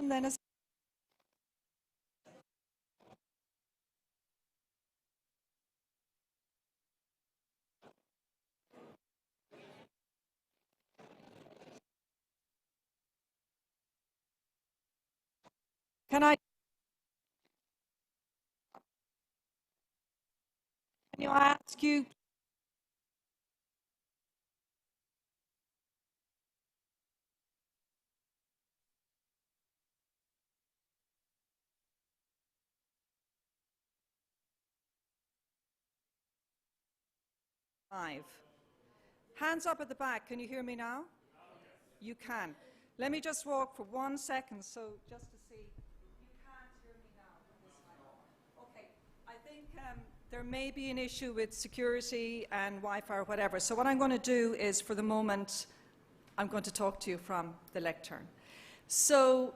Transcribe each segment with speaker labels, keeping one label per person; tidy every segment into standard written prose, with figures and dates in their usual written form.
Speaker 1: And then can you ask you? Five. Hands up at the back. Can you hear me now? You can. Let me just walk for 1 second, so just to see. You can't hear me now. Okay. I think there may be an issue with security and Wi-Fi or whatever. So what I'm going to do is, for the moment, I'm going to talk to you from the lectern. So,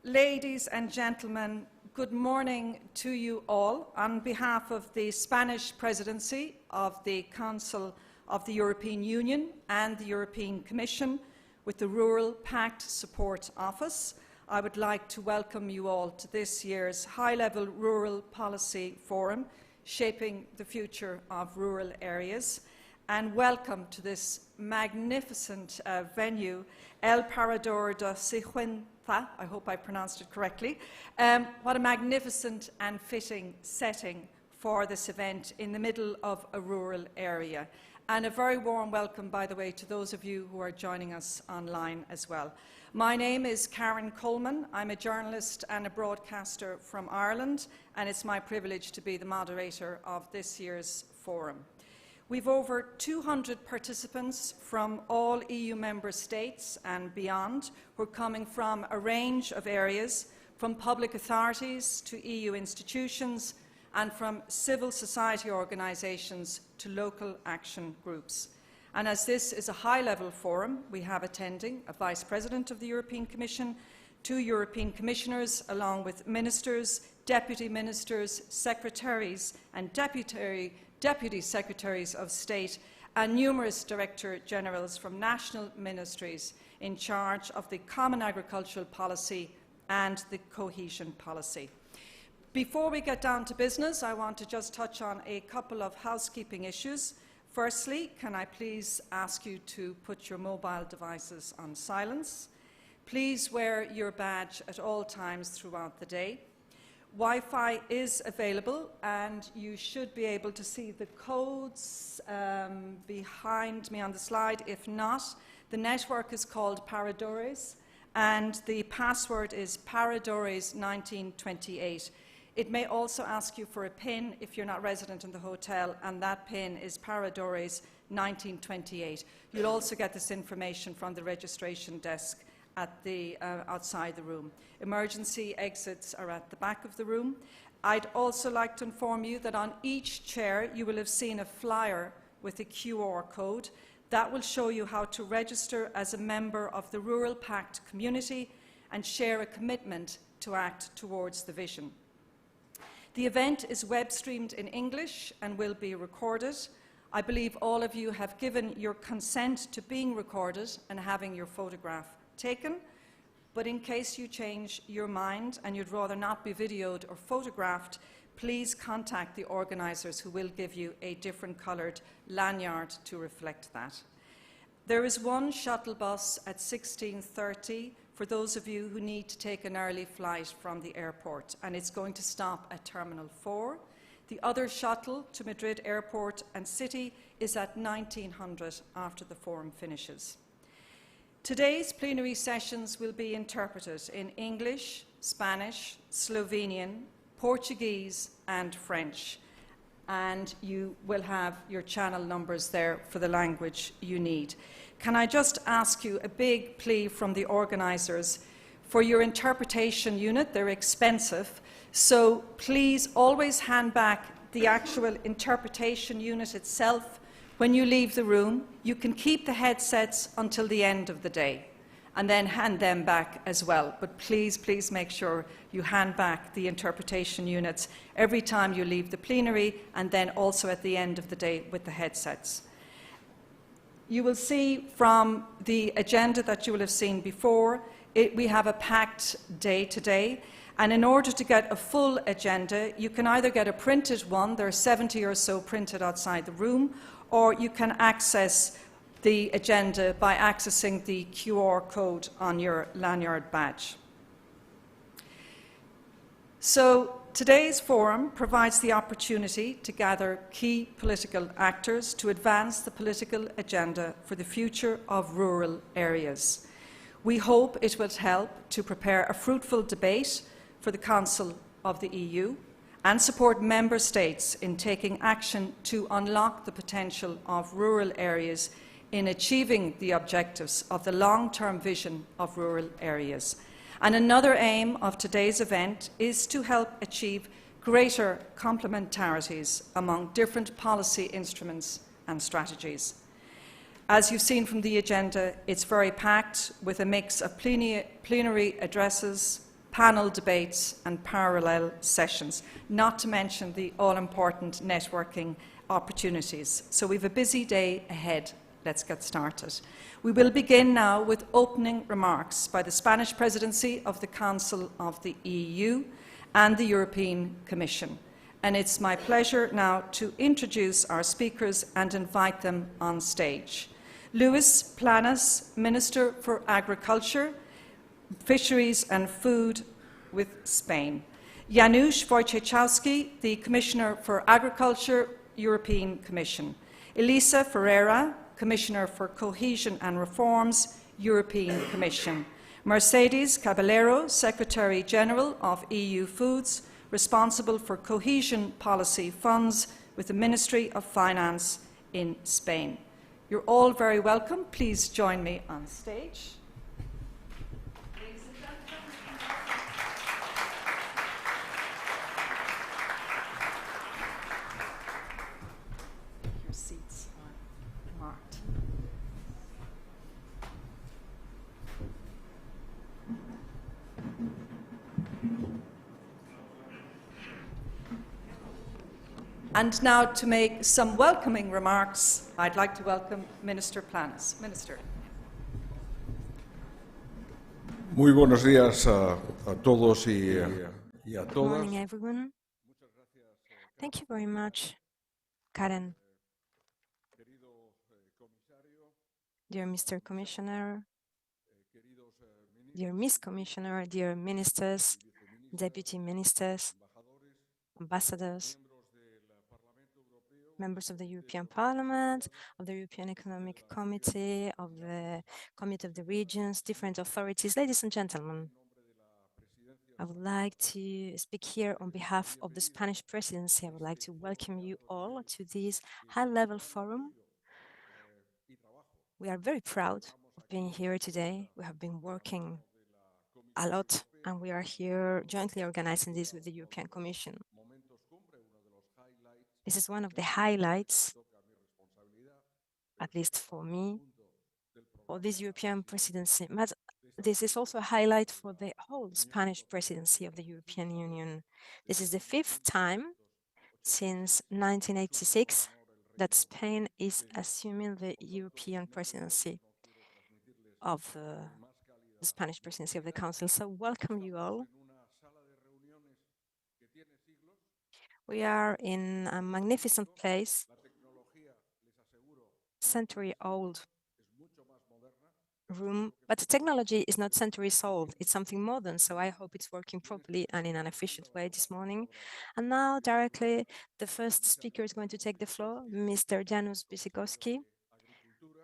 Speaker 1: ladies and gentlemen, good morning to you all. On behalf of the Spanish Presidency of the Council of the European Union and the European Commission, with the Rural Pact Support Office, I would like to welcome you all to this year's High-Level Rural Policy Forum, Shaping the Future of Rural Areas, and welcome to this magnificent venue, El Parador de Sigüenza. I hope I pronounced it correctly. What a magnificent and fitting setting for this event in the middle of a rural area. And a very warm welcome, by the way, to those of you who are joining us online as well. My name is Karen Coleman. I'm a journalist and a broadcaster from Ireland, and it's my privilege to be the moderator of this year's forum. We've over 200 participants from all EU member states and beyond, who are coming from a range of areas, from public authorities to EU institutions, and from civil society organisations to local action groups. And as this is a high-level forum, we have attending a Vice President of the European Commission, 2 European Commissioners, along with Ministers, Deputy Ministers, Secretaries and Deputy Secretaries of State, and numerous Director Generals from national ministries in charge of the Common Agricultural Policy and the Cohesion Policy. Before we get down to business, I want to just touch on a couple of housekeeping issues. Firstly, can I please ask you to put your mobile devices on silence? Please wear your badge at all times throughout the day. Wi-Fi is available, and you should be able to see the codes behind me on the slide. If not, the network is called Paradores, and the password is Paradores1928. It may also ask you for a PIN if you're not resident in the hotel, and that PIN is Paradores1928. You'll also get this information from the registration desk at the, outside the room. Emergency exits are at the back of the room. I'd also like to inform you that on each chair you will have seen a flyer with a QR code. That will show you how to register as a member of the Rural Pact community and share a commitment to act towards the vision. The event is web-streamed in English and will be recorded. I believe all of you have given your consent to being recorded and having your photograph taken, but in case you change your mind and you'd rather not be videoed or photographed, please contact the organisers, who will give you a different coloured lanyard to reflect that. There is one shuttle bus at 16:30 for those of you who need to take an early flight from the airport, and it's going to stop at Terminal 4. The other shuttle to Madrid Airport and City is at 1900 after the forum finishes. Today's plenary sessions will be interpreted in English, Spanish, Slovenian, Portuguese and French, and you will have your channel numbers there for the language you need. Can I just ask you a big plea from the organisers for your interpretation unit? They're expensive, so please always hand back the actual interpretation unit itself when you leave the room. You can keep the headsets until the end of the day and then hand them back as well. But please, please make sure you hand back the interpretation units every time you leave the plenary, and then also at the end of the day with the headsets. You will see from the agenda that you will have seen before We have a packed day today, and in order to get a full agenda, you can either get a printed one, there are 70 or so printed outside the room, or you can access the agenda by accessing the QR code on your lanyard badge. So today's forum provides the opportunity to gather key political actors to advance the political agenda for the future of rural areas. We hope it will help to prepare a fruitful debate for the Council of the EU and support Member States in taking action to unlock the potential of rural areas in achieving the objectives of the long-term vision of rural areas. And another aim of today's event is to help achieve greater complementarities among different policy instruments and strategies. As you've seen from the agenda, it's very packed with a mix of plenary addresses, panel debates and parallel sessions, not to mention the all-important networking opportunities. So we have a busy day ahead. Let's get started. We will begin now with opening remarks by the Spanish Presidency of the Council of the EU and the European Commission. And it's my pleasure now to introduce our speakers and invite them on stage. Luis Planas, Minister for Agriculture, Fisheries and Food with Spain. Janusz Wojciechowski, the Commissioner for Agriculture, European Commission. Elisa Ferreira, Commissioner for Cohesion and Reforms, European Commission. Mercedes Caballero, Secretary General of EU Foods, responsible for cohesion policy funds with the Ministry of Finance in Spain. You're all very welcome. Please join me on stage. Ladies and gentlemen. Your seats are marked. And now to make some welcoming remarks, I'd like to welcome Minister Planas. Minister.
Speaker 2: Muy buenos días a todos y a
Speaker 3: Good
Speaker 2: todas.
Speaker 3: morning, everyone. Thank you very much, Karen. Dear Mr. Commissioner, dear Miss Commissioner, dear ministers, deputy ministers, ambassadors, members of the European Parliament, of the European Economic Committee, of the Committee of the Regions, different authorities, ladies and gentlemen. I would like to speak here on behalf of the Spanish presidency. I would like to welcome you all to this high-level forum. We are very proud of being here today. We have been working a lot, and we are here jointly organizing this with the European Commission. This is one of the highlights, at least for me, for this European presidency. But this is also a highlight for the whole Spanish presidency of the European Union. This is the 5th time since 1986 that Spain is assuming the European presidency of the Spanish presidency of the Council. So welcome you all. We are in a magnificent place, century-old room, but the technology is not centuries-old, it's something modern, so I hope it's working properly and in an efficient way this morning. And now, directly, the first speaker is going to take the floor, Mr. Janusz Wojciechowski,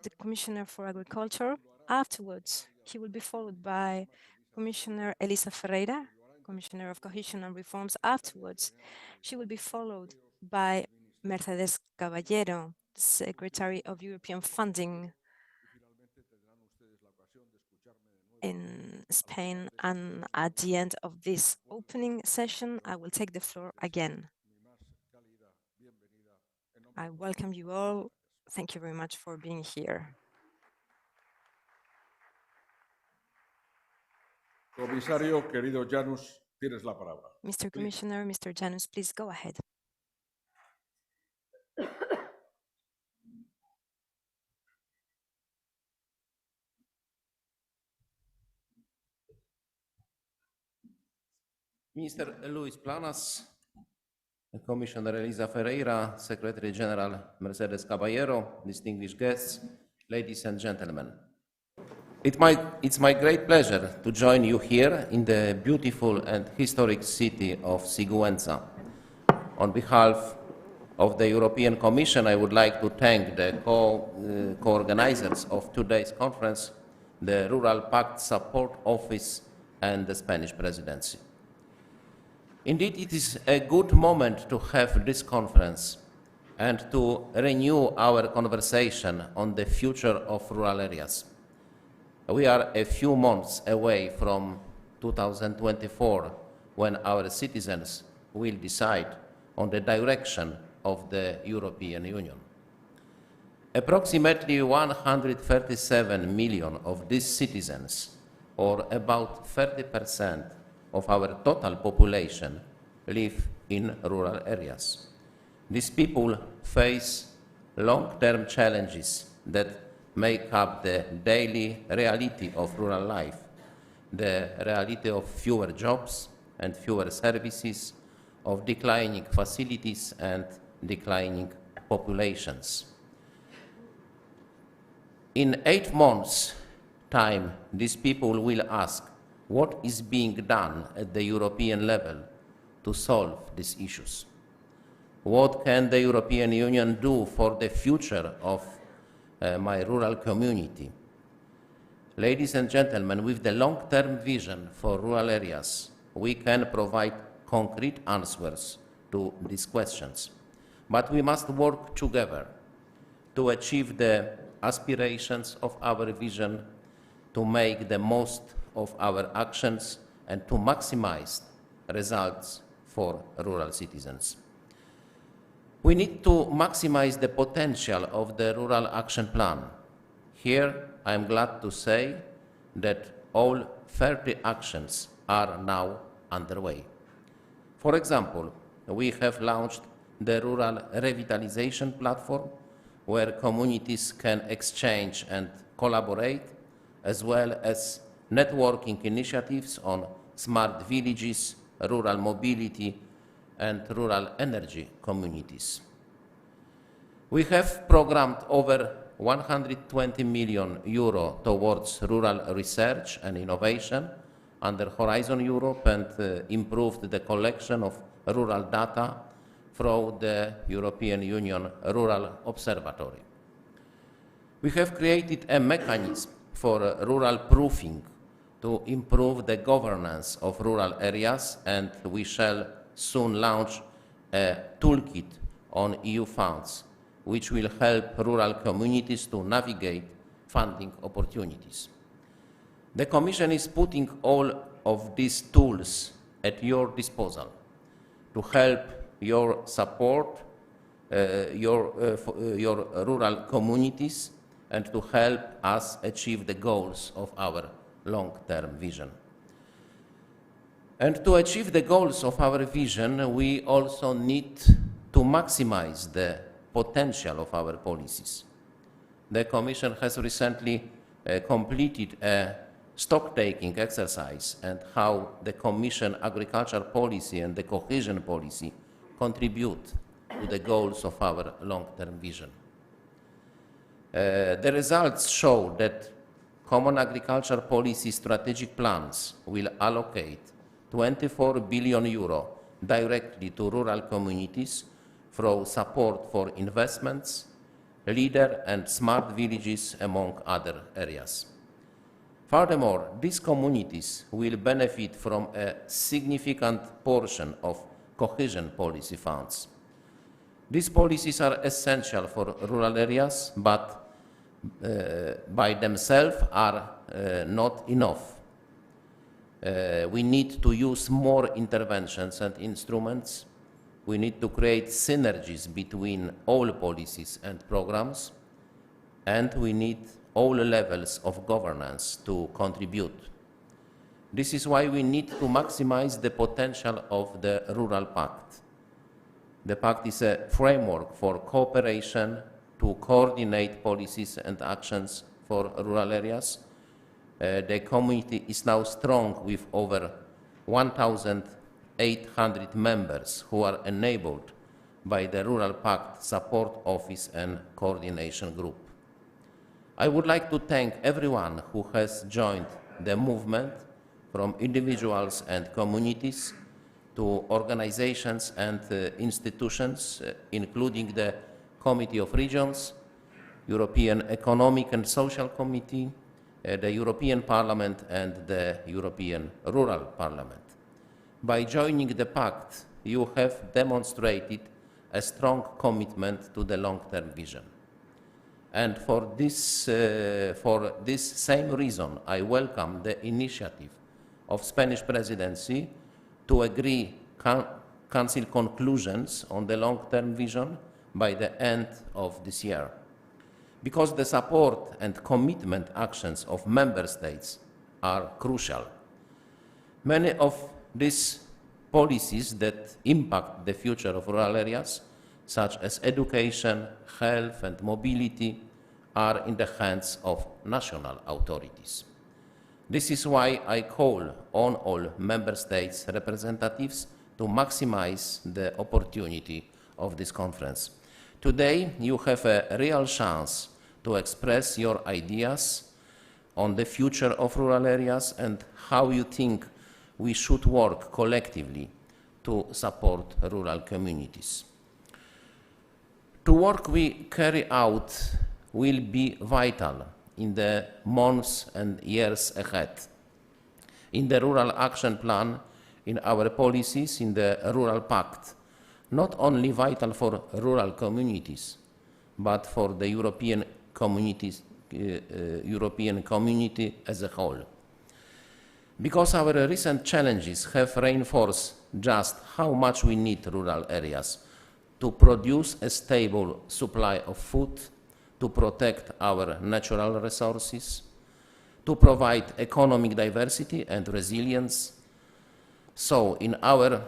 Speaker 3: the Commissioner for Agriculture. Afterwards, he will be followed by Commissioner Elisa Ferreira, Commissioner of Cohesion and Reforms. Afterwards, she will be followed by Mercedes Caballero, Secretary of European Funding in Spain. And at the end of this opening session, I will take the floor again. I welcome you all. Thank you very much for being here.
Speaker 2: Comisario, querido Janusz, tienes la palabra.
Speaker 3: Mr. Commissioner, Mr. Janusz, please go ahead.
Speaker 4: Minister Luis Planas, Commissioner Elisa Ferreira, Secretary General Mercedes Caballero, distinguished guests, ladies and gentlemen. It's my great pleasure to join you here in the beautiful and historic city of Sigüenza. On behalf of the European Commission, I would like to thank the co-organizers of today's conference, the Rural Pact Support Office and the Spanish Presidency. Indeed, it is a good moment to have this conference and to renew our conversation on the future of rural areas. We are a few months away from 2024, when our citizens will decide on the direction of the European Union. Approximately 137 million of these citizens, or about 30% of our total population, live in rural areas. These people face long-term challenges that make up the daily reality of rural life, the reality of fewer jobs and fewer services, of declining facilities and declining populations. In 8 months' time, these people will ask, what is being done at the European level to solve these issues? What can the European Union do for the future of my rural community? Ladies and gentlemen, with the long-term vision for rural areas, we can provide concrete answers to these questions. But we must work together to achieve the aspirations of our vision, to make the most of our actions, and to maximize results for rural citizens. We need to maximize the potential of the Rural Action Plan. Here, I am glad to say that all 30 actions are now underway. For example, we have launched the Rural Revitalization Platform, where communities can exchange and collaborate, as well as networking initiatives on smart villages, rural mobility, and rural energy communities. We have programmed over 120 million euro towards rural research and innovation under Horizon Europe, and improved the collection of rural data through the European Union Rural Observatory. We have created a mechanism for rural proofing to improve the governance of rural areas, and we shall soon launch a toolkit on EU funds, which will help rural communities to navigate funding opportunities. The Commission is putting all of these tools at your disposal to help your support your rural communities and to help us achieve the goals of our long-term vision. And to achieve the goals of our vision, we also need to maximize the potential of our policies. The Commission has recently completed a stock-taking exercise and how the Commission agriculture policy and the cohesion policy contribute to the goals of our long-term vision. The results show that Common Agriculture Policy strategic plans will allocate 24 billion euro directly to rural communities through support for investments, leader and smart villages, among other areas. Furthermore, these communities will benefit from a significant portion of cohesion policy funds. These policies are essential for rural areas, but by themselves are not enough. We need to use more interventions and instruments. We need to create synergies between all policies and programs, and we need all levels of governance to contribute. This is why we need to maximize the potential of the Rural Pact. The Pact is a framework for cooperation to coordinate policies and actions for rural areas. The community is now strong with over 1,000 800 members who are enabled by the Rural Pact Support Office and Coordination Group. I would like to thank everyone who has joined the movement, from individuals and communities to organizations and institutions, including the Committee of Regions, European Economic and Social Committee, the European Parliament and the European Rural Parliament. By joining the Pact, you have demonstrated a strong commitment to the long-term vision. And for this same reason, I welcome the initiative of Spanish presidency to agree Council conclusions on the long-term vision by the end of this year. Because the support and commitment actions of member states are crucial. Many of these policies that impact the future of rural areas, such as education, health, and mobility, are in the hands of national authorities. This is why I call on all member states' representatives to maximize the opportunity of this conference. Today, you have a real chance to express your ideas on the future of rural areas and how you think we should work collectively to support rural communities. The work we carry out will be vital in the months and years ahead. In the Rural Action Plan, in our policies, in the Rural Pact, not only vital for rural communities, but for the European community as a whole. Because our recent challenges have reinforced just how much we need rural areas to produce a stable supply of food, to protect our natural resources, to provide economic diversity and resilience. So in our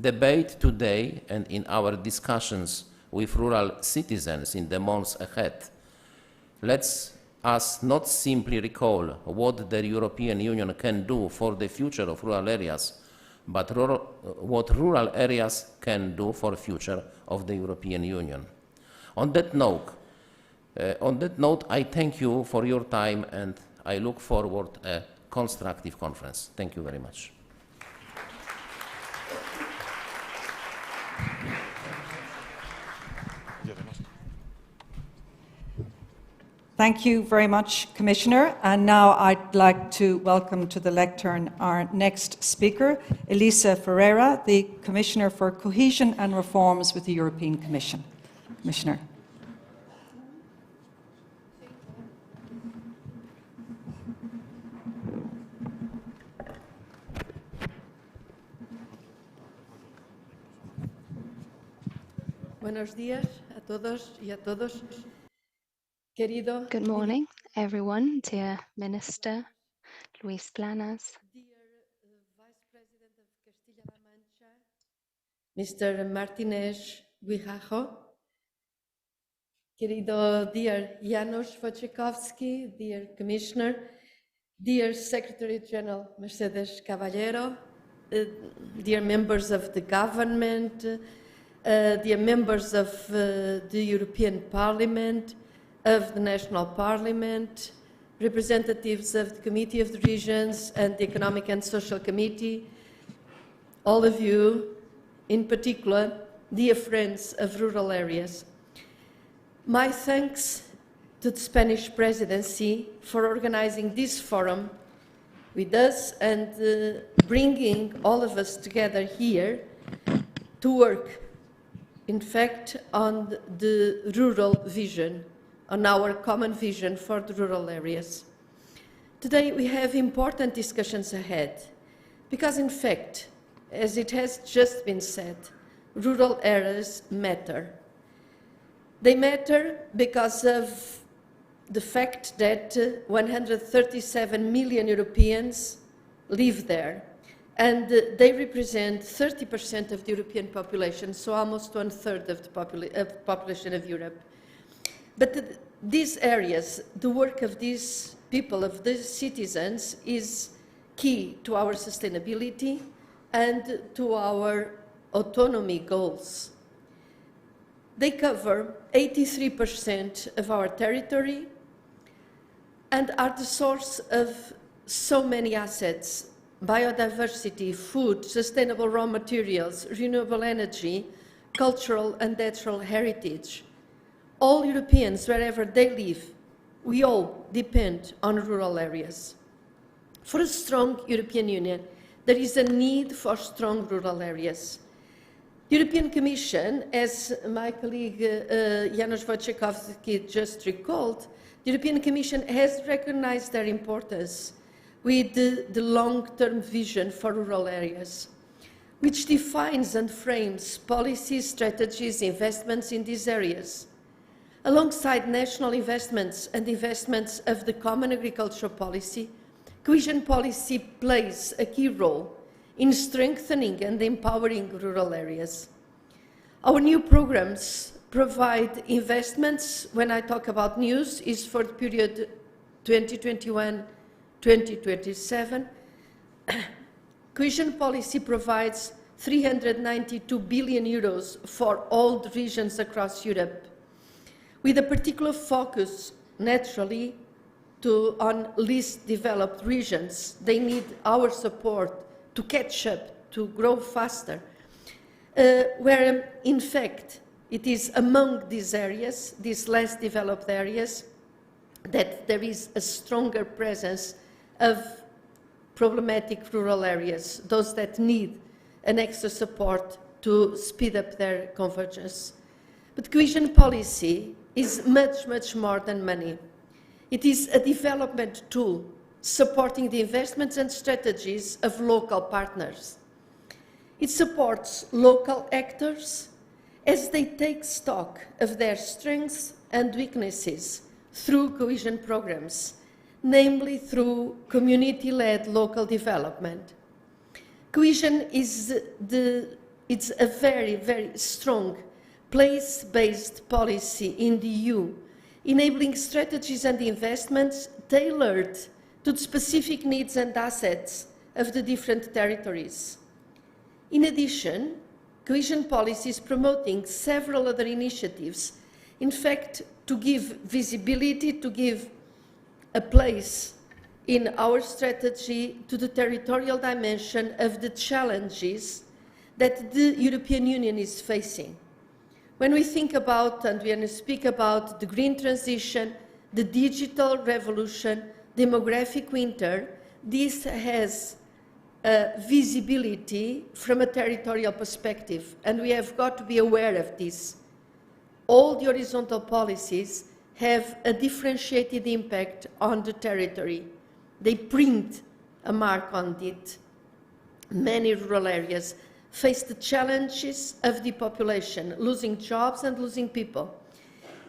Speaker 4: debate today and in our discussions with rural citizens in the months ahead, let's us not simply recall what the European Union can do for the future of rural areas, but what rural areas can do for the future of the European Union. On that note, I thank you for your time and I look forward to a constructive conference. Thank you very much.
Speaker 1: Thank you very much, Commissioner. And now I'd like to welcome to the lectern our next speaker, Elisa Ferreira, the Commissioner for Cohesion and Reforms with the European Commission. Commissioner.
Speaker 5: Buenos días a todos y a todos. Querido.
Speaker 6: Good morning, everyone, dear Minister Luis Planas.
Speaker 5: Dear Vice President of Castilla-La Mancha, Mr. Martinez Guijarro. Querido dear Janusz Wojciechowski, dear Commissioner, dear Secretary General Mercedes Caballero, dear members of the government, dear members of the European Parliament, of the National Parliament, representatives of the Committee of the Regions and the Economic and Social Committee, all of you, in particular, dear friends of rural areas. My thanks to the Spanish Presidency for organizing this forum with us and bringing all of us together here to work, in fact, on the rural vision, on our common vision for the rural areas. Today we have important discussions ahead because, in fact, as it has just been said, rural areas matter. They matter because of the fact that 137 million Europeans live there, and they represent 30% of the European population, so almost 1/3 of the population of Europe. But these areas, the work of these people, of these citizens, is key to our sustainability, and to our autonomy goals. They cover 83% of our territory and are the source of so many assets: biodiversity, food, sustainable raw materials, renewable energy, cultural and natural heritage. All Europeans, wherever they live, we all depend on rural areas. For a strong European Union, there is a need for strong rural areas. The European Commission, as my colleague Janusz Wojciechowski just recalled, the European Commission has recognized their importance with the long-term vision for rural areas, which defines and frames policies, strategies, investments in these areas. Alongside national investments and investments of the Common Agricultural Policy, cohesion policy plays a key role in strengthening and empowering rural areas. Our new programs provide investments. When I talk about news, is for the period 2021-2027. Cohesion policy provides 392 billion euros for all the regions across Europe, with a particular focus, naturally, on least developed regions. They need our support to catch up, to grow faster, where in fact it is among these areas, these less developed areas, that there is a stronger presence of problematic rural areas, those that need an extra support to speed up their convergence. But cohesion policy is much, much more than money. It is a development tool supporting the investments and strategies of local partners. It supports local actors as they take stock of their strengths and weaknesses through cohesion programs, namely through community-led local development. Cohesion is it's a very, very strong place-based policy in the EU, enabling strategies and investments tailored to the specific needs and assets of the different territories. In addition, cohesion policy is promoting several other initiatives, in fact, to give visibility, to give a place in our strategy to the territorial dimension of the challenges that the European Union is facing. When we think about, and we're going to speak about, the green transition, the digital revolution, demographic winter, this has visibility from a territorial perspective, and we have got to be aware of this. All the horizontal policies have a differentiated impact on the territory. They print a mark on it. Many rural areas face the challenges of depopulation, losing jobs and losing people.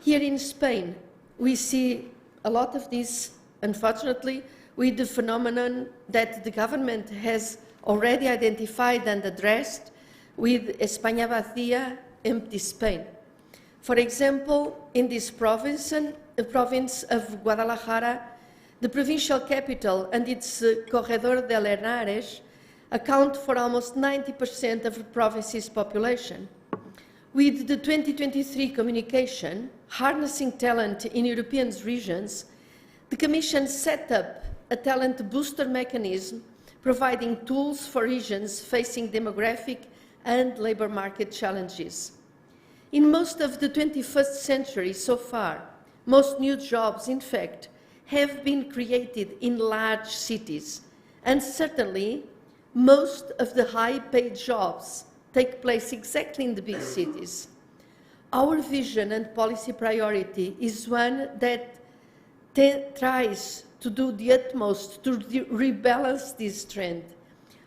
Speaker 5: Here in Spain, we see a lot of this, unfortunately, with the phenomenon that the government has already identified and addressed with España Vacía, Empty Spain. For example, in this province, the province of Guadalajara, the provincial capital and its Corredor de Henares account for almost 90% of the province's population. With the 2023 communication, Harnessing Talent in European Regions, the Commission set up a talent booster mechanism providing tools for regions facing demographic and labor market challenges. In most of the 21st century so far, most new jobs, in fact, have been created in large cities, and certainly most of the high-paid jobs take place exactly in the big cities. Our vision and policy priority is one that tries to do the utmost to rebalance this trend,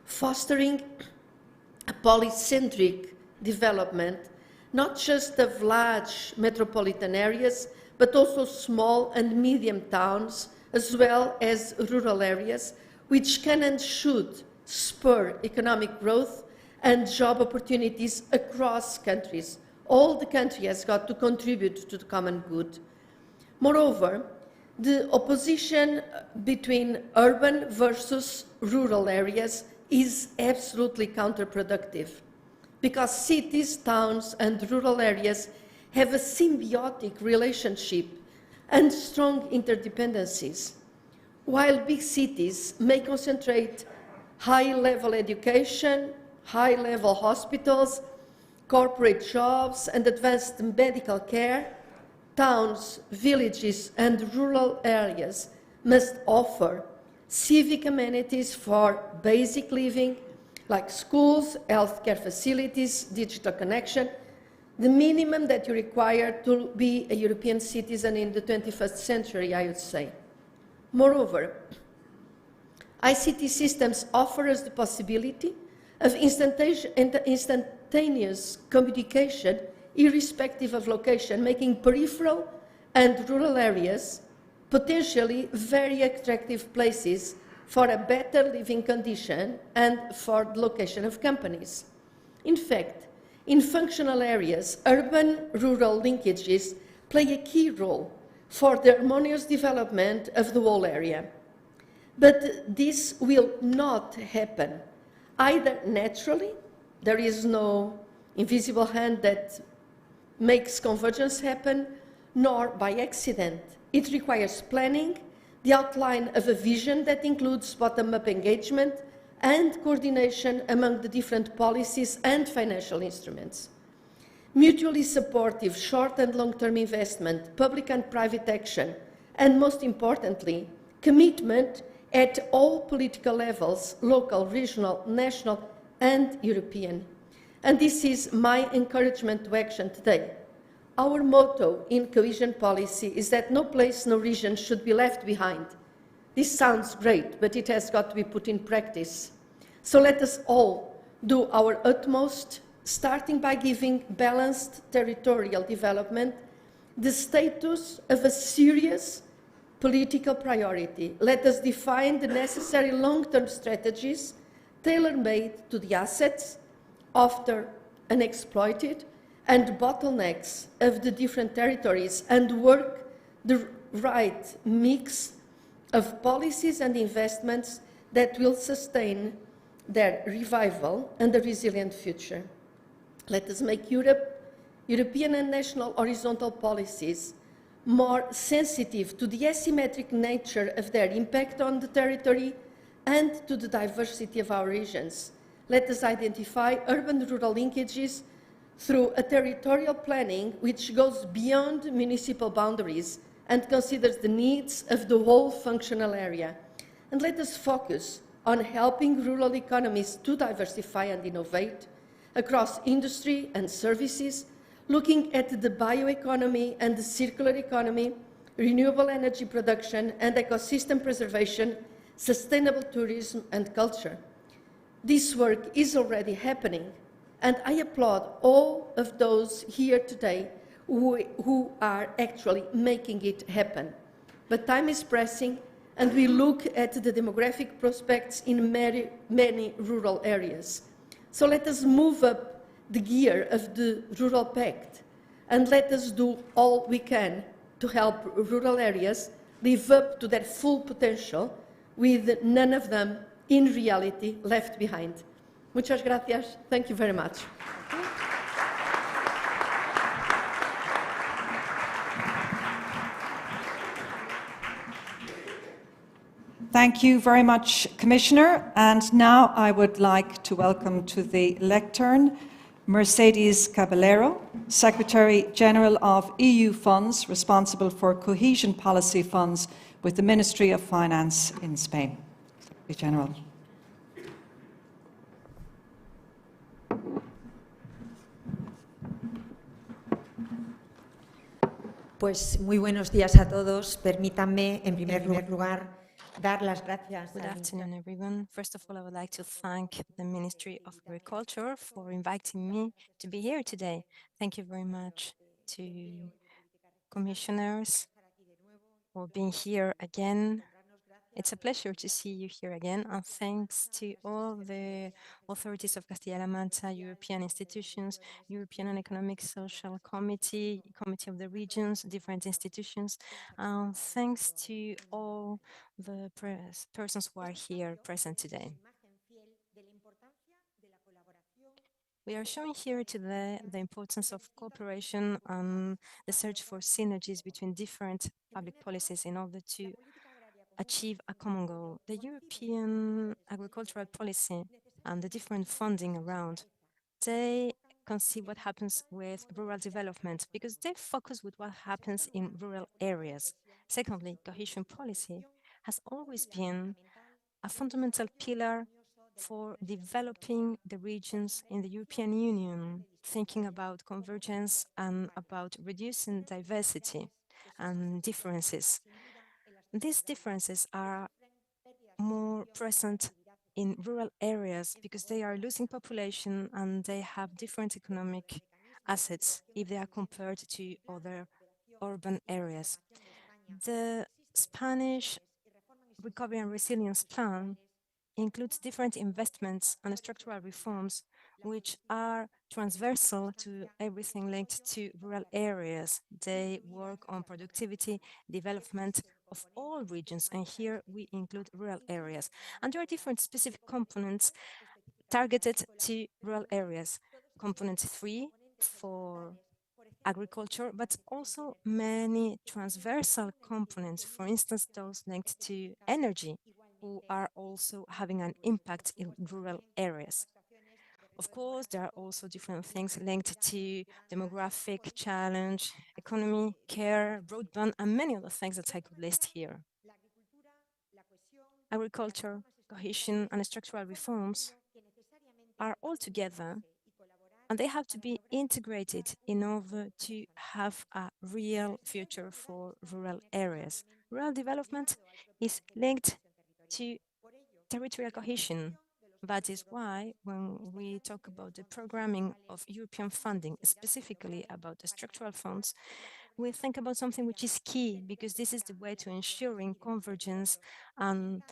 Speaker 5: fostering a polycentric development, not just of large metropolitan areas, but also small and medium towns, as well as rural areas, which can and should spur economic growth and job opportunities across countries. All the country has got to contribute to the common good. Moreover, the opposition between urban versus rural areas is absolutely counterproductive because cities, towns, and rural areas have a symbiotic relationship and strong interdependencies. While big cities may concentrate high-level education, high-level hospitals, corporate jobs, and advanced medical care, towns, villages, and rural areas must offer civic amenities for basic living, like schools, healthcare facilities, digital connection, the minimum that you require to be a European citizen in the 21st century, I would say. Moreover, ICT systems offer us the possibility of instantaneous communication irrespective of location, making peripheral and rural areas potentially very attractive places for a better living condition and for the location of companies. In fact, in functional areas, urban-rural linkages play a key role for the harmonious development of the whole area. But this will not happen either naturally, there is no invisible hand that makes convergence happen, nor by accident. It requires planning, the outline of a vision that includes bottom-up engagement and coordination among the different policies and financial instruments. Mutually supportive short and long-term investment, public and private action, and most importantly, commitment at all political levels, local, regional, national, and European. And this is my encouragement to action today. Our motto in cohesion policy is that no place, no region should be left behind. This sounds great, but it has got to be put in practice. So let us all do our utmost, starting by giving balanced territorial development the status of a serious political priority. Let us define the necessary long-term strategies tailor-made to the assets, often unexploited, and bottlenecks of the different territories, and work the right mix of policies and investments that will sustain their revival and a resilient future. Let us make European and national horizontal policies more sensitive to the asymmetric nature of their impact on the territory and to the diversity of our regions. Let us identify urban-rural linkages through a territorial planning which goes beyond municipal boundaries and considers the needs of the whole functional area. And let us focus on helping rural economies to diversify and innovate across industry and services, looking at the bioeconomy and the circular economy, renewable energy production and ecosystem preservation, sustainable tourism and culture. This work is already happening, and I applaud all of those here today who are actually making it happen. But time is pressing, and we look at the demographic prospects in many rural areas. So let us move up the gear of the Rural Pact, and let us do all we can to help rural areas live up to their full potential, with none of them in reality left behind. Muchas gracias. Thank you very much.
Speaker 1: Thank you very much, Commissioner. And now I would like to welcome to the lectern Mercedes Caballero, Secretary General of EU Funds, responsible for cohesion policy funds with the Ministry of Finance in Spain. Secretary General.
Speaker 7: Pues muy buenos días a todos. Permítanme, en primer lugar, dar las gracias.
Speaker 3: Good afternoon, everyone. First of all, I would like to thank the Ministry of Agriculture for inviting me to be here today. Thank you very much to commissioners for being here again. It's a pleasure to see you here again, and thanks to all the authorities of Castilla-La Mancha, European institutions, European and Economic Social Committee, Committee of the Regions, different institutions, and thanks to all the persons who are here present today. We are showing here today the importance of cooperation and the search for synergies between different public policies in order to achieve a common goal. The European agricultural policy and the different funding around, they conceive what happens with rural development because they focus with what happens in rural areas. Secondly, cohesion policy has always been a fundamental pillar for developing the regions in the European Union, thinking about convergence and about reducing diversity and differences. These differences are more present in rural areas because they are losing population and they have different economic assets if they are compared to other urban areas. The Spanish Recovery and Resilience Plan includes different investments and structural reforms which are transversal to everything linked to rural areas. They work on productivity, development of all regions, and here we include rural areas. And there are different specific components targeted to rural areas. Component 3 for agriculture, but also many transversal components, for instance, those linked to energy, who are also having an impact in rural areas. Of course, there are also different things linked to demographic challenge, economy, care, broadband, and many other things that I could list here. Agriculture, cohesion, and structural reforms are all together, and they have to be integrated in order to have a real future for rural areas. Rural development is linked to territorial cohesion. That is why when we talk about the programming of European funding, specifically about the structural funds, we think about something which is key because this is the way to ensuring convergence and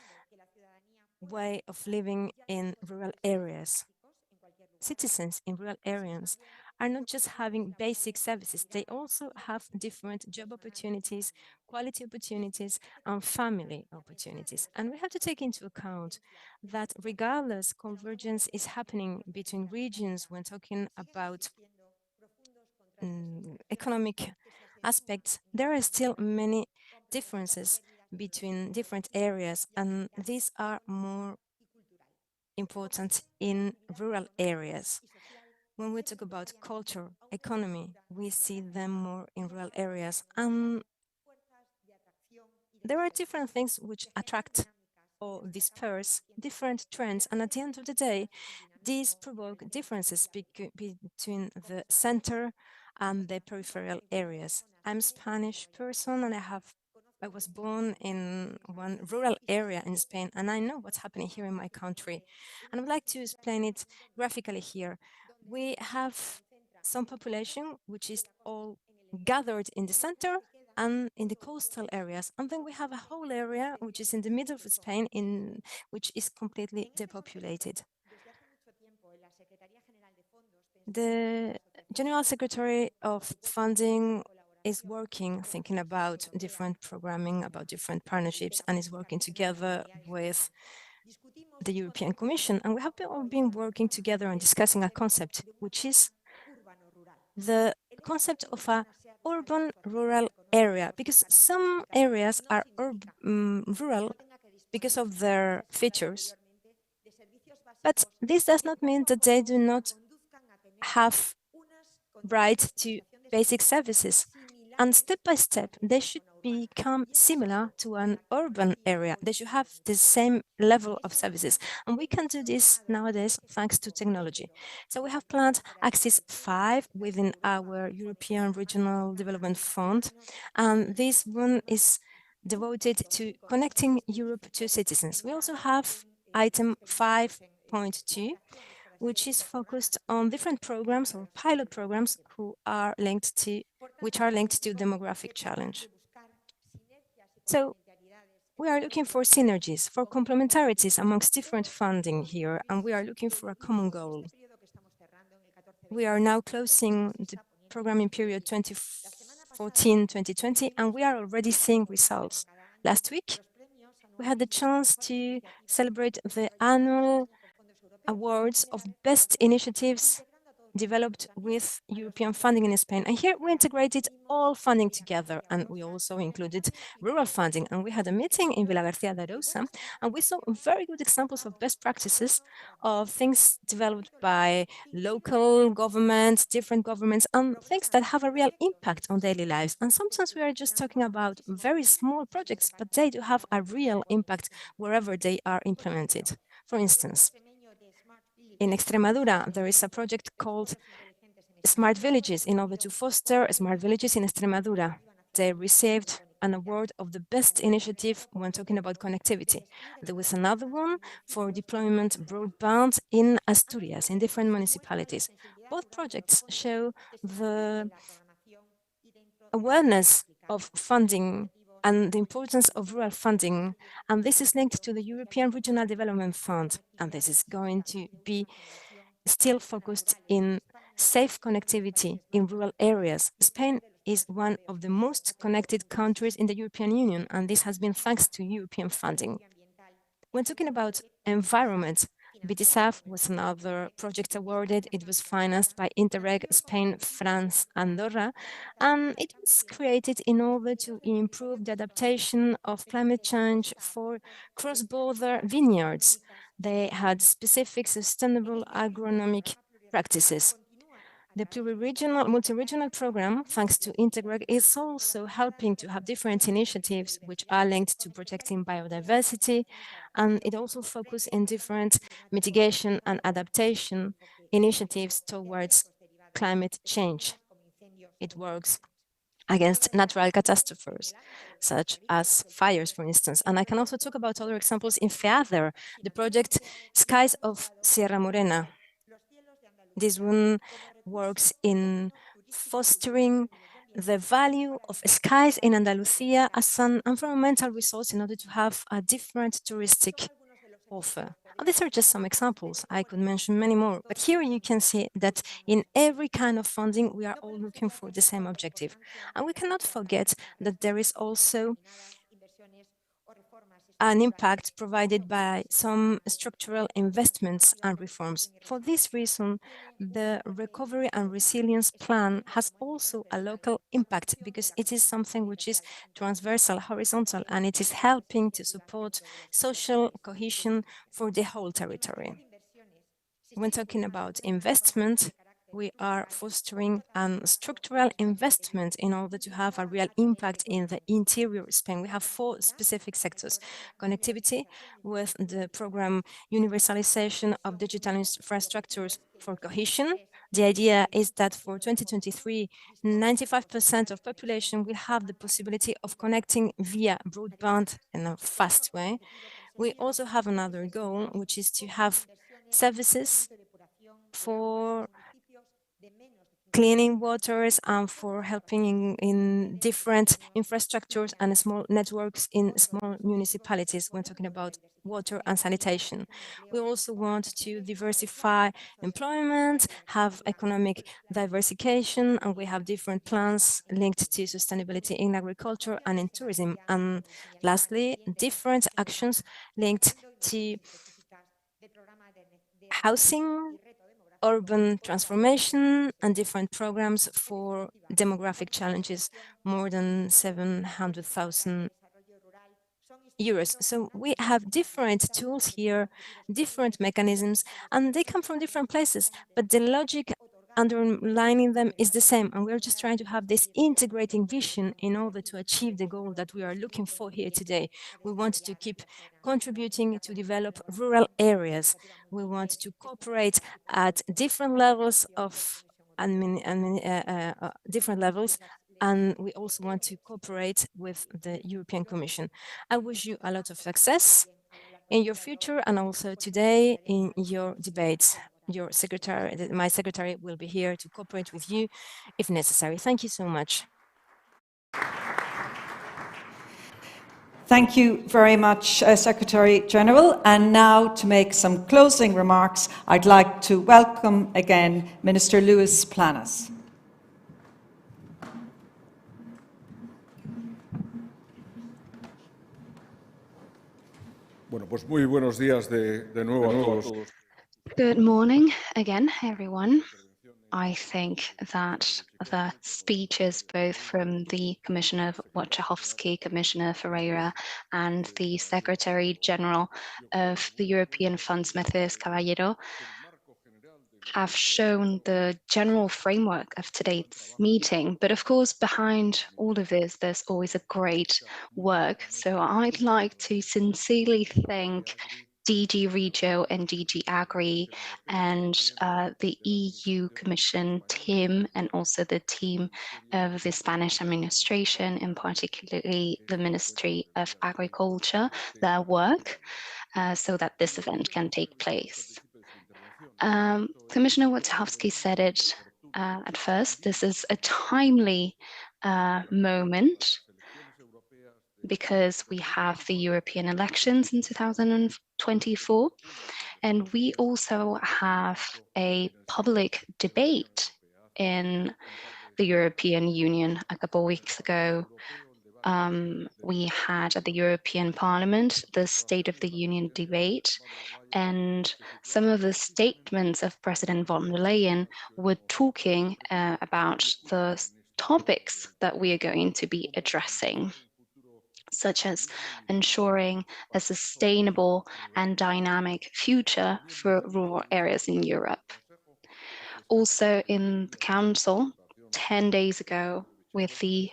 Speaker 3: way of living in rural areas. Citizens in rural areas are not just having basic services, they also have different job opportunities, quality opportunities, and family opportunities. And we have to take into account that regardless convergence is happening between regions when talking about economic aspects, there are still many differences between different areas, and these are more important in rural areas. When we talk about culture, economy, we see them more in rural areas. And there are different things which attract or disperse different trends. And at the end of the day, these provoke differences between the center and the peripheral areas. I'm a Spanish person and I was born in one rural area in Spain, and I know what's happening here in my country. And I would like to explain it graphically here. We have some population which is all gathered in the center and in the coastal areas. And then we have a whole area which is in the middle of Spain, which is completely depopulated. The General Secretary of Funding is working, thinking about different programming, about different partnerships, and is working together with the European Commission. And we have all been working together and discussing a concept, which is the concept of a urban-rural area, because some areas are rural because of their features, but this does not mean that they do not have right to basic services. And step by step, they should become similar to an urban area. They should have the same level of services. And we can do this nowadays thanks to technology. So we have planned Axis 5 within our European Regional Development Fund. And this one is devoted to connecting Europe to citizens. We also have item 5.2, which is focused on different programs or pilot programs which are linked to demographic challenge. So we are looking for synergies, for complementarities amongst different funding here, and we are looking for a common goal. We are now closing the programming period 2014-2020, and we are already seeing results. Last week, we had the chance to celebrate the annual awards of best initiatives developed with European funding in Spain. And here we integrated all funding together, and we also included rural funding. And we had a meeting in Villa García de Arousa, and we saw very good examples of best practices of things developed by local governments, different governments, and things that have a real impact on daily lives. And sometimes we are just talking about very small projects, but they do have a real impact wherever they are implemented. For instance, in Extremadura, there is a project called Smart Villages in order to foster smart villages in Extremadura. They received an award of the best initiative when talking about connectivity. There was another one for deployment broadband in Asturias, in different municipalities. Both projects show the awareness of funding and the importance of rural funding. And this is linked to the European Regional Development Fund. And this is going to be still focused in safe connectivity in rural areas. Spain is one of the most connected countries in the European Union, and this has been thanks to European funding. When talking about environment, BTSAF was another project awarded. It was financed by Interreg, Spain, France, Andorra, and it was created in order to improve the adaptation of climate change for cross-border vineyards. They had specific sustainable agronomic practices. The multi-regional program, thanks to Interreg, is also helping to have different initiatives which are linked to protecting biodiversity, and it also focuses in different mitigation and adaptation initiatives towards climate change. It works against natural catastrophes, such as fires, for instance. And I can also talk about other examples in FEADER, the project Skies of Sierra Morena. This one works in fostering the value of skies in Andalusia as an environmental resource in order to have a different touristic offer. And these are just some examples. I could mention many more, but here you can see that in every kind of funding, we are all looking for the same objective. And we cannot forget that there is also an impact provided by some structural investments and reforms. For this reason, the Recovery and Resilience Plan has also a local impact because it is something which is transversal, horizontal, and it is helping to support social cohesion for the whole territory. When talking about investment, we are fostering a structural investment in order to have a real impact in the interior of Spain. We have 4 specific sectors: connectivity with the program Universalization of Digital Infrastructures for Cohesion. The idea is that for 2023, 95% of population will have the possibility of connecting via broadband in a fast way. We also have another goal, which is to have services for cleaning waters and for helping in different infrastructures and small networks in small municipalities when talking about water and sanitation. We also want to diversify employment, have economic diversification, and we have different plans linked to sustainability in agriculture and in tourism. And lastly, different actions linked to housing, urban transformation, and different programs for demographic challenges, more than 700,000 euros. So we have different tools here, different mechanisms, and they come from different places, but the logic underlining them is the same, and we're just trying to have this integrating vision in order to achieve the goal that we are looking for here today. We want to keep contributing to develop rural areas. We want to cooperate at different levels of different levels, and we also want to cooperate with the European Commission. I wish you a lot of success in your future and also today in your debates. Your secretary, my secretary, will be here to cooperate with you if necessary. Thank you so much.
Speaker 1: Thank you very much, Secretary General. And now to make some closing remarks, I'd like to welcome again Minister Luis Planas.
Speaker 2: Bueno, pues muy buenos días de nuevo a todos.
Speaker 6: Good morning again, everyone. I think that the speeches both from the Commissioner Wojciechowski, Commissioner Ferreira, and the Secretary General of the European Funds, Mercedes Caballero, have shown the general framework of today's meeting. But of course, behind all of this, there's always a great work. So I'd like to sincerely thank DG Regio and DG Agri and the EU Commission team, and also the team of the Spanish administration, and particularly the Ministry of Agriculture, their work so that this event can take place. Commissioner Wojciechowski said it at first, this is a timely moment because we have the European elections in 2024, and we also have a public debate in the European Union. A couple of weeks ago, we had at the European Parliament the State of the Union debate, and some of the statements of President von der Leyen were talking about the topics that we are going to be addressing, such as ensuring a sustainable and dynamic future for rural areas in Europe. Also in the Council, 10 days ago, with the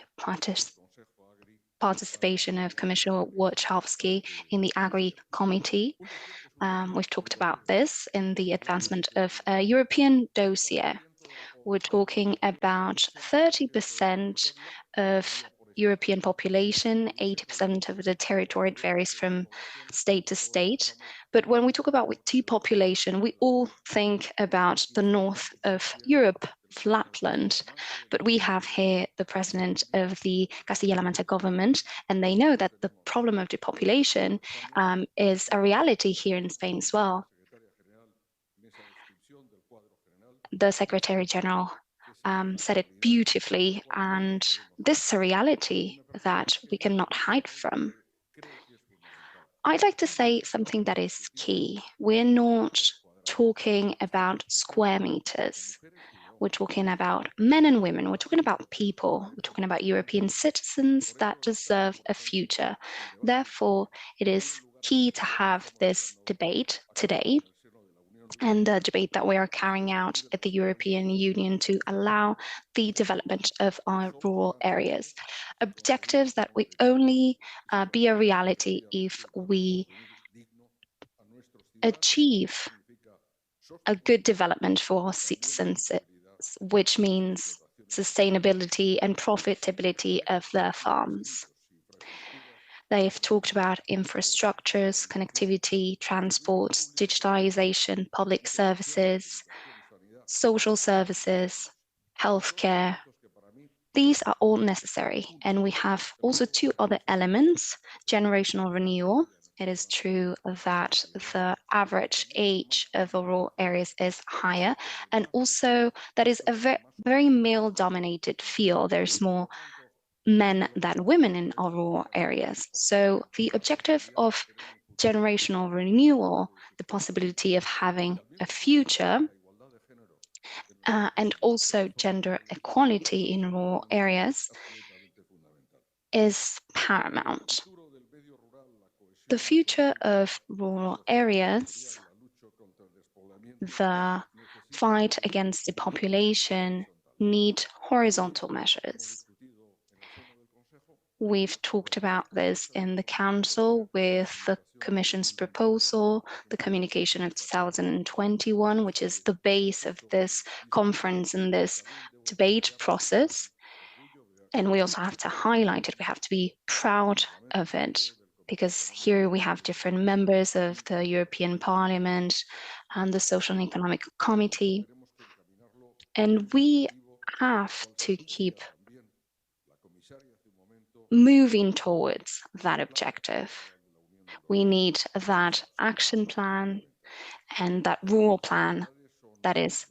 Speaker 6: participation of Commissioner Wojciechowski in the Agri Committee, we've talked about this in the advancement of a European dossier. We're talking about 30% of European population, 80% of the territory. It varies from state to state. But when we talk about with two population, we all think about the north of Europe, Lapland. But we have here the president of the Castilla-La Mancha government, and they know that the problem of depopulation is a reality here in Spain as well. The Secretary General said it beautifully, and this is a reality that we cannot hide from. I'd like to say something that is key. We're not talking about square meters. We're talking about men and women. We're talking about people. We're talking about European citizens that deserve a future. Therefore, it is key to have this debate today, and the debate that we are carrying out at the European Union to allow the development of our rural areas. Objectives that will only be a reality if we achieve a good development for our citizens, which means sustainability and profitability of their farms. They've talked about infrastructures, connectivity, transport, digitalization, public services, social services, healthcare. These are all necessary. And we have also two other elements: generational renewal. It is true that the average age of rural areas is higher, and also that is a very male-dominated field. There's more men than women in our rural areas. So the objective of generational renewal, the possibility of having a future, and also gender equality in rural areas is paramount. The future of rural areas, the fight against depopulation, need horizontal measures. We've talked about this in the Council with the Commission's proposal, the communication of 2021, which is the base of this conference and this debate process. And we also have to highlight it. We have to be proud of it, because here we have different members of the European Parliament and the Social and Economic Committee. And we have to keep moving towards that objective. We need that action plan and that rural plan that is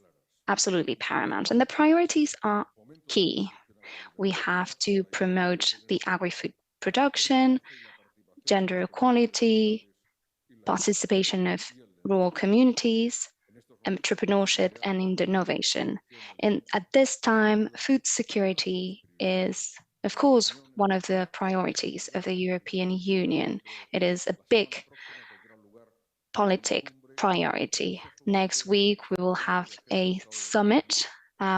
Speaker 6: absolutely paramount. And the priorities are key. We have to promote the agri-food production, gender equality, participation of rural communities, entrepreneurship and innovation. And at this time, food security is, of course, one of the priorities of the European Union. It is a big politic priority. Next week, we will have a summit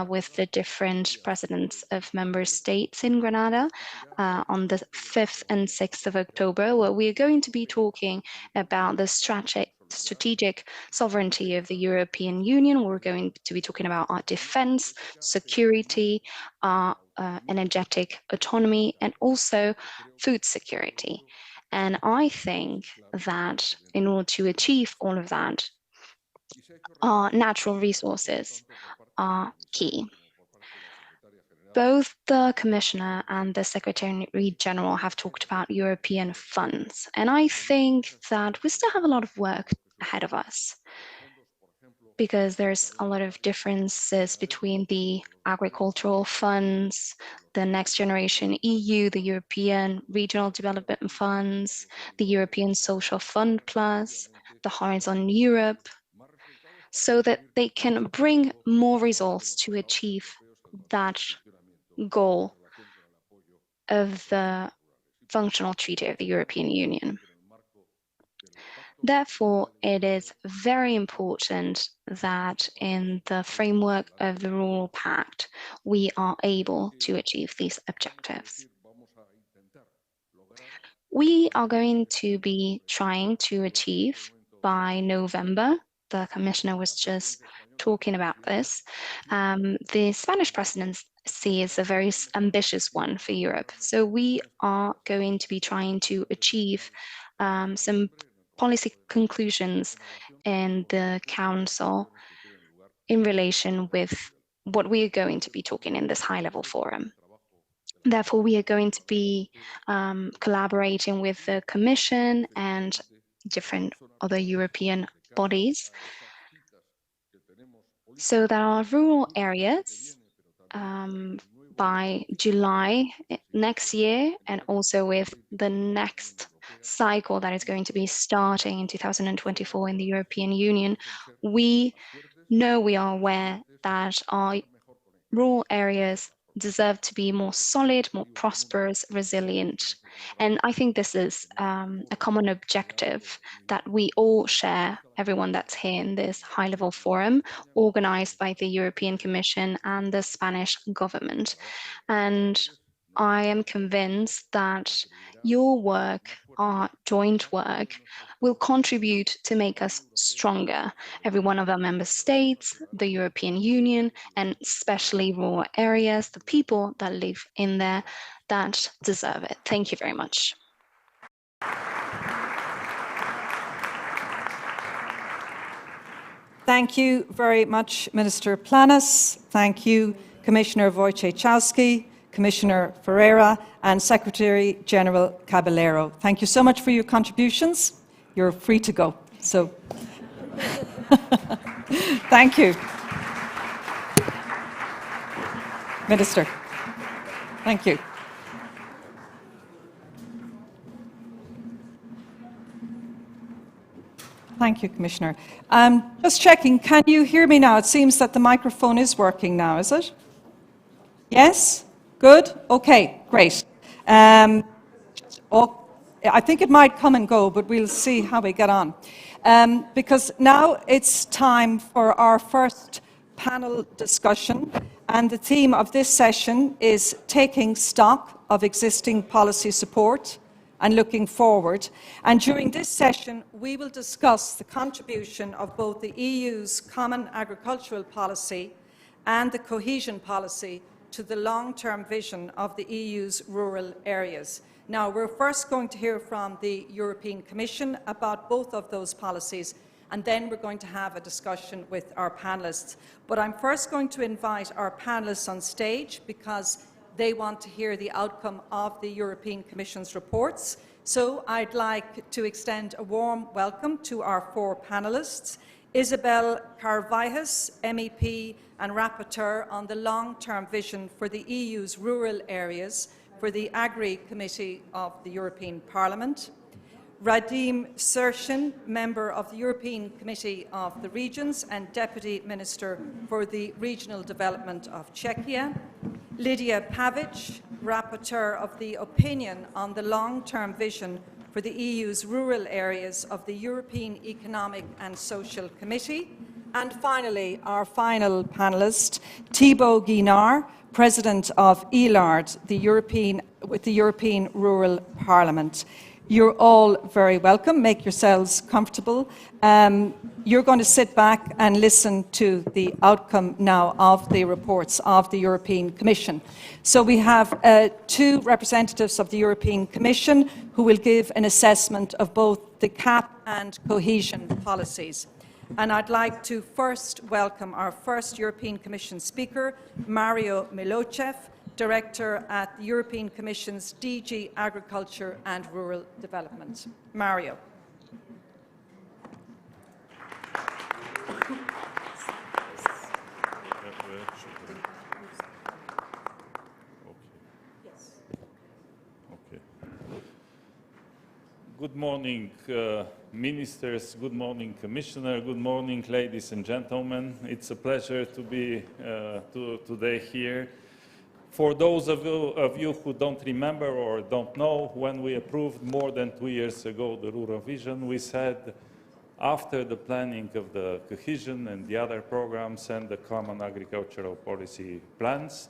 Speaker 6: with the different presidents of member states in Granada on the 5th and 6th of October, where we are going to be talking about the strategic sovereignty of the European Union. We're going to be talking about our defense, security, our energetic autonomy, and also food security. And I think that in order to achieve all of that, our natural resources are key. Both the Commissioner and the Secretary General have talked about European funds, and I think that we still have a lot of work ahead of us, because there's a lot of differences between the agricultural funds, the Next Generation EU, the European Regional Development Funds, the European Social Fund Plus, the Horizon Europe, so that they can bring more results to achieve that goal of the functional treaty of the European Union. Therefore, it is very important that in the framework of the Rural Pact, we are able to achieve these objectives. We are going to be trying to achieve by November, the Commissioner was just talking about this, the Spanish presidency is a very ambitious one for Europe. So we are going to be trying to achieve some policy conclusions in the Council in relation with what we are going to be talking in this high-level forum. Therefore, we are going to be collaborating with the Commission and different other European bodies, so that our rural areas by July next year, and also with the next cycle that is going to be starting in 2024 in the European Union, we are aware that our rural areas deserve to be more solid, more prosperous, resilient. And I think this is a common objective that we all share, everyone that's here in this high-level forum, organized by the European Commission and the Spanish government. And I am convinced that your work, our joint work, will contribute to make us stronger, every one of our member states, the European Union, and especially rural areas, the people that live in there that deserve it. Thank you very much.
Speaker 1: Thank you very much, Minister Planas. Thank you, Commissioner Wojciechowski, Commissioner Ferreira, and Secretary General Caballero. Thank you so much for your contributions. You're free to go. So, thank you. Minister, thank you. Thank you, Commissioner. Just checking, can you hear me now? It seems that the microphone is working now, is it? Yes? Good? Okay, great. I think it might come and go, but we'll see how we get on. Because now it's time for our first panel discussion, and the theme of this session is taking stock of existing policy support and looking forward. And during this session, we will discuss the contribution of both the EU's Common Agricultural Policy and the Cohesion Policy to the long-term vision of the EU's rural areas. Now, we're first going to hear from the European Commission about both of those policies, and then we're going to have a discussion with our panellists. But I'm first going to invite our panellists on stage because they want to hear the outcome of the European Commission's reports. So I'd like to extend a warm welcome to our four panellists. Isabel Carvajal, MEP and Rapporteur on the long-term vision for the EU's rural areas for the Agri Committee of the European Parliament. Radim Sershin, Member of the European Committee of the Regions and Deputy Minister for the Regional Development of Czechia. Lydia Pavic, Rapporteur of the Opinion on the Long-Term Vision for the EU's Rural Areas of the European Economic and Social Committee. And finally, our final panellist, Thibaut Guinard, President of ELARD, with the European Rural Parliament. You're all very welcome. Make yourselves comfortable. You're going to sit back and listen to the outcome now of the reports of the European Commission. So we have two representatives of the European Commission who will give an assessment of both the CAP and cohesion policies. And I'd like to first welcome our first European Commission speaker, Mario Milocev, Director at the European Commission's DG Agriculture and Rural Development. Mario.
Speaker 8: Good morning, ministers. Good morning, Commissioner. Good morning, ladies and gentlemen. It's a pleasure to be today here. For those of you who don't remember or don't know, when we approved more than 2 years ago the Rural Vision, we said after the planning of the cohesion and the other programs and the common agricultural policy plans,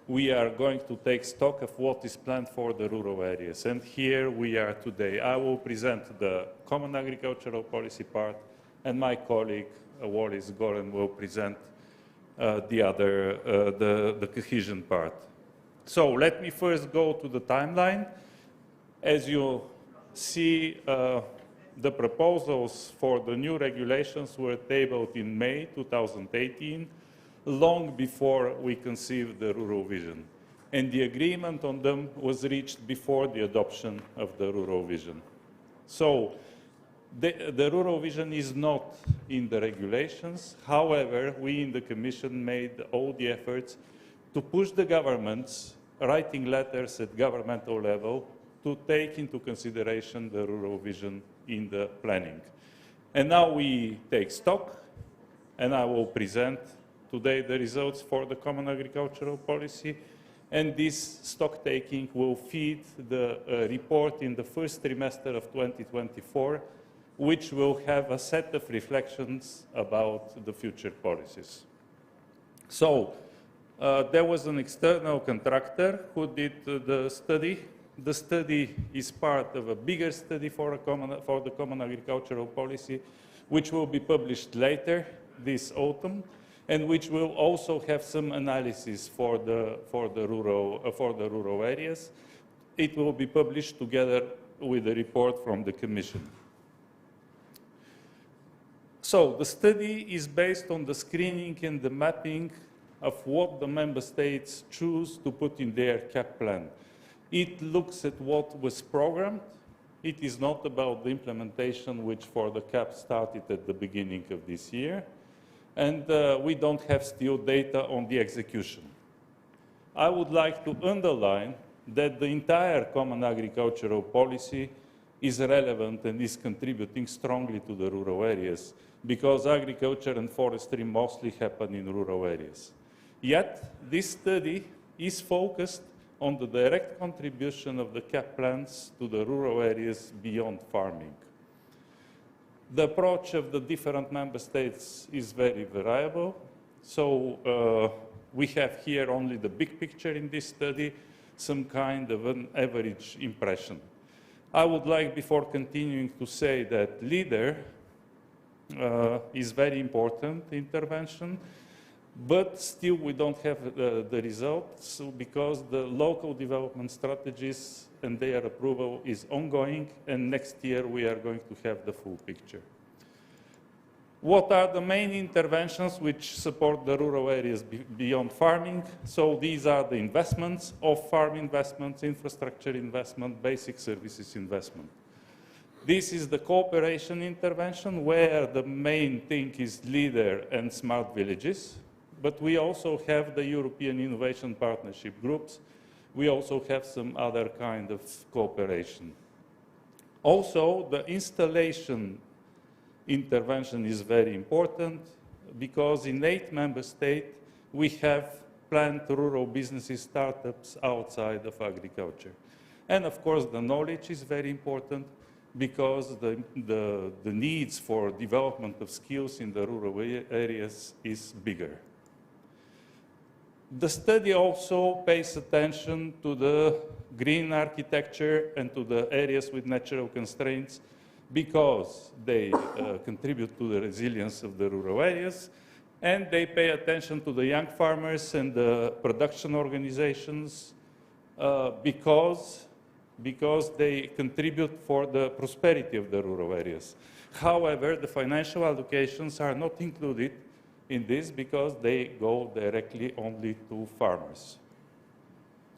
Speaker 8: we are going to take stock of what is planned for the rural areas. And here we are today. I will present the common agricultural policy part, and my colleague, Wallis Goren, will present the cohesion part. So let me first go to the timeline. As you see, the proposals for the new regulations were tabled in May 2018, long before we conceived the Rural Vision. And the agreement on them was reached before the adoption of the Rural Vision. So the Rural Vision is not in the regulations. However, we in the Commission made all the efforts to push the governments, writing letters at governmental level, to take into consideration the Rural Vision in the planning. And now we take stock, and I will present today the results for the Common Agricultural Policy, and this stock taking will feed the report in the first trimester of 2024, which will have a set of reflections about the future policies. So, there was an external contractor who did the study. The study is part of a bigger study for the Common Agricultural Policy, which will be published later this autumn, and which will also have some analysis for the rural areas. It will be published together with a report from the Commission. So the study is based on the screening and the mapping of what the member states choose to put in their CAP plan. It looks at what was programmed. It is not about the implementation, which for the CAP started at the beginning of this year. And we don't have still data on the execution. I would like to underline that the entire Common Agricultural Policy is relevant and is contributing strongly to the rural areas, because agriculture and forestry mostly happen in rural areas. Yet, this study is focused on the direct contribution of the CAP plans to the rural areas beyond farming. The approach of the different member states is very variable. So we have here only the big picture in this study, some kind of an average impression. I would like, before continuing, to say that LEADER is very important intervention, but still we don't have the results because the local development strategies and their approval is ongoing, and next year we are going to have the full picture. What are the main interventions which support the rural areas beyond farming? So these are the investments, off-farm investments, infrastructure investment, basic services investment. This is the cooperation intervention, where the main thing is LEADER and smart villages. But we also have the European Innovation Partnership groups. We also have some other kind of cooperation. Also, the installation intervention is very important because in 8 member states, we have planned rural businesses, startups outside of agriculture. And of course, the knowledge is very important because the needs for development of skills in the rural areas is bigger. The study also pays attention to the green architecture and to the areas with natural constraints because they contribute to the resilience of the rural areas, and they pay attention to the young farmers and the production organizations because they contribute for the prosperity of the rural areas. However, the financial allocations are not included in this because they go directly only to farmers.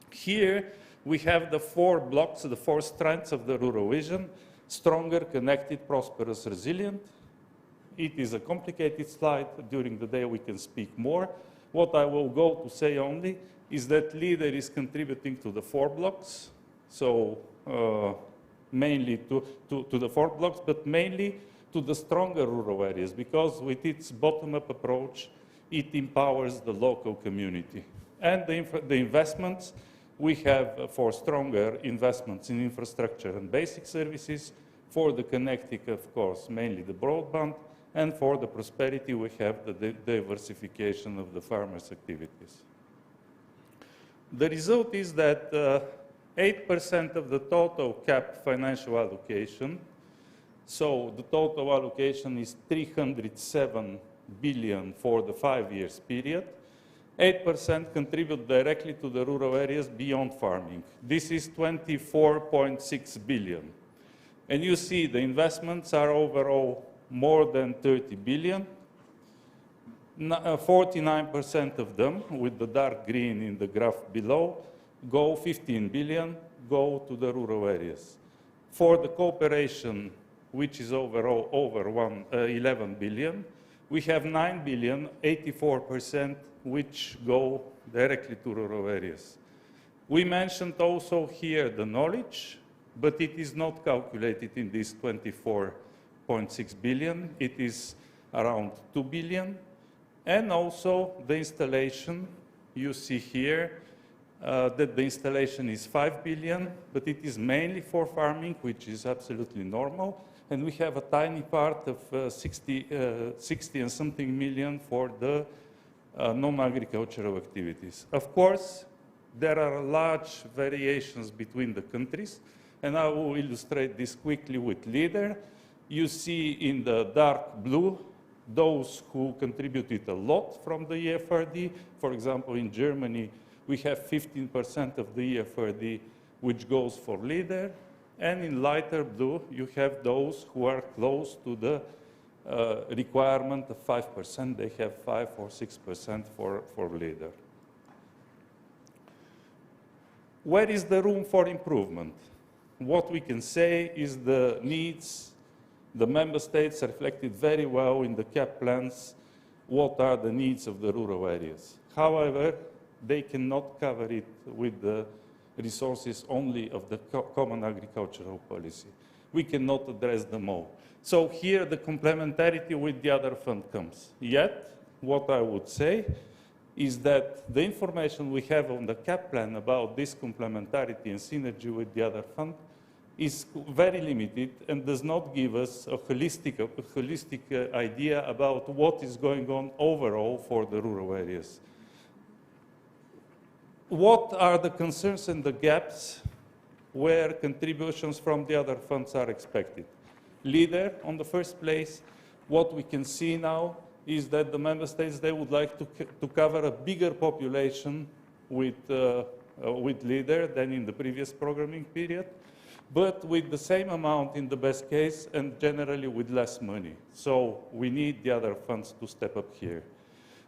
Speaker 8: Here we have the 4 blocks, the 4 strands of the rural vision: stronger, connected, prosperous, resilient. It is a complicated slide. During the day we can speak more. What I will go to say only is that LEADER is contributing to the 4 blocks, so mainly to the 4 blocks, but mainly to the stronger rural areas, because with its bottom-up approach, it empowers the local community. And the investments, we have for stronger investments in infrastructure and basic services, for the connecting, of course, mainly the broadband, and for the prosperity, we have the diversification of the farmers' activities. The result is that 8% of the total CAP financial allocation, so the total allocation is 307 billion for the 5 years period. 8% contribute directly to the rural areas beyond farming. This is 24.6 billion. And you see the investments are overall more than 30 billion. 49% of them, with the dark green in the graph below, 15 billion, go to the rural areas. For the cooperation, which is overall over 11 billion, we have 9 billion, 84%, which go directly to rural areas. We mentioned also here the knowledge, but it is not calculated in this 24.6 billion. It is around 2 billion. And also the installation, you see here that the installation is 5 billion, but it is mainly for farming, which is absolutely normal. And we have a tiny part of 60 and something million for the non-agricultural activities. Of course, there are large variations between the countries, and I will illustrate this quickly with LEADER. You see in the dark blue those who contributed a lot from the EFRD. For example, in Germany, we have 15% of the EFRD which goes for LEADER. And in lighter blue, you have those who are close to the requirement of 5%. They have 5 or 6% for LEADER. Where is the room for improvement? What we can say is the needs, the member states reflected very well in the CAP plans what are the needs of the rural areas. However, they cannot cover it with the resources only of the common agricultural policy. We cannot address them all. So here the complementarity with the other fund comes. Yet, what I would say is that the information we have on the CAP plan about this complementarity and synergy with the other fund is very limited and does not give us a holistic idea about what is going on overall for the rural areas. What are the concerns and the gaps where contributions from the other funds are expected? LEADER, on the first place, what we can see now is that the member states, they would like to cover a bigger population with LEADER than in the previous programming period, but with the same amount in the best case and generally with less money. So we need the other funds to step up here.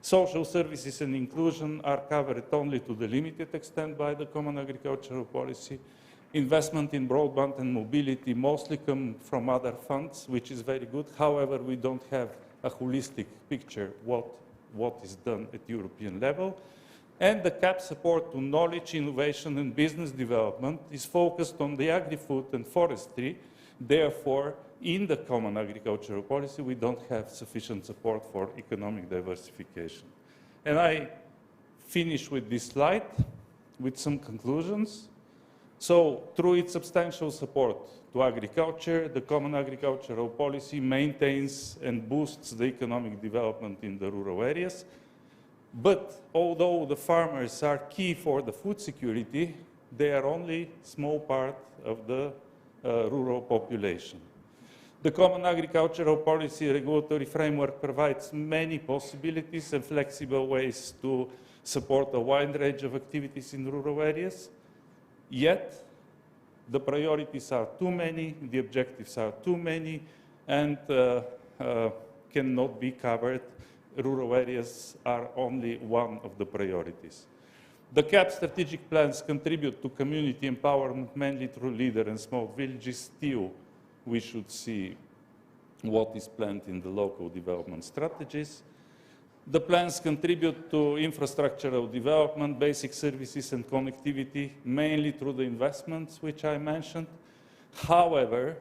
Speaker 8: Social services and inclusion are covered only to the limited extent by the Common Agricultural Policy. Investment in broadband and mobility mostly come from other funds, which is very good. However, we don't have a holistic picture what is done at European level. And the CAP support to knowledge, innovation, and business development is focused on the agri-food and forestry. Therefore, in the common agricultural policy, we don't have sufficient support for economic diversification. And I finish with this slide with some conclusions. So, through its substantial support to agriculture, the common agricultural policy maintains and boosts the economic development in the rural areas. But although the farmers are key for the food security, they are only a small part of the rural population. The Common Agricultural Policy regulatory framework provides many possibilities and flexible ways to support a wide range of activities in rural areas. Yet, the priorities are too many, the objectives are too many, and cannot be covered. Rural areas are only one of the priorities. The CAP strategic plans contribute to community empowerment mainly through leader and small villages. Still, we should see what is planned in the local development strategies. The plans contribute to infrastructural development, basic services and connectivity, mainly through the investments which I mentioned. However,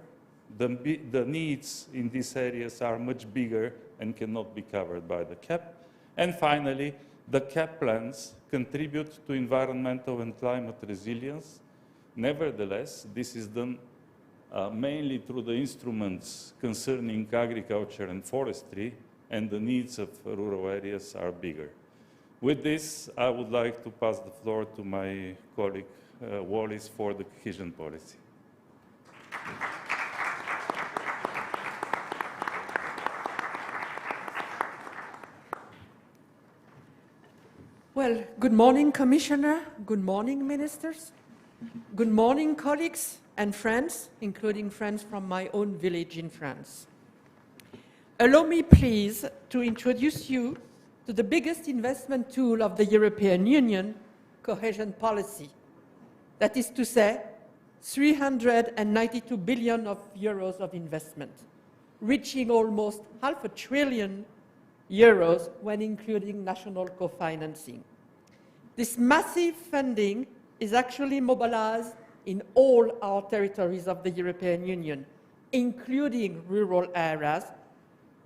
Speaker 8: the needs in these areas are much bigger and cannot be covered by the CAP. And finally, the CAP plans contribute to environmental and climate resilience. Nevertheless, this is done mainly through the instruments concerning agriculture and forestry, and the needs of rural areas are bigger. With this, I would like to pass the floor to my colleague Wallis for the cohesion policy.
Speaker 9: Well, good morning, Commissioner. Good morning, ministers. Good morning, colleagues and friends, including friends from my own village in France. Allow me, please, to introduce you to the biggest investment tool of the European Union, cohesion policy. That is to say, 392 billion euros of investment, reaching almost half a trillion euros when including national co-financing. This massive funding is actually mobilized in all our territories of the European Union, including rural areas,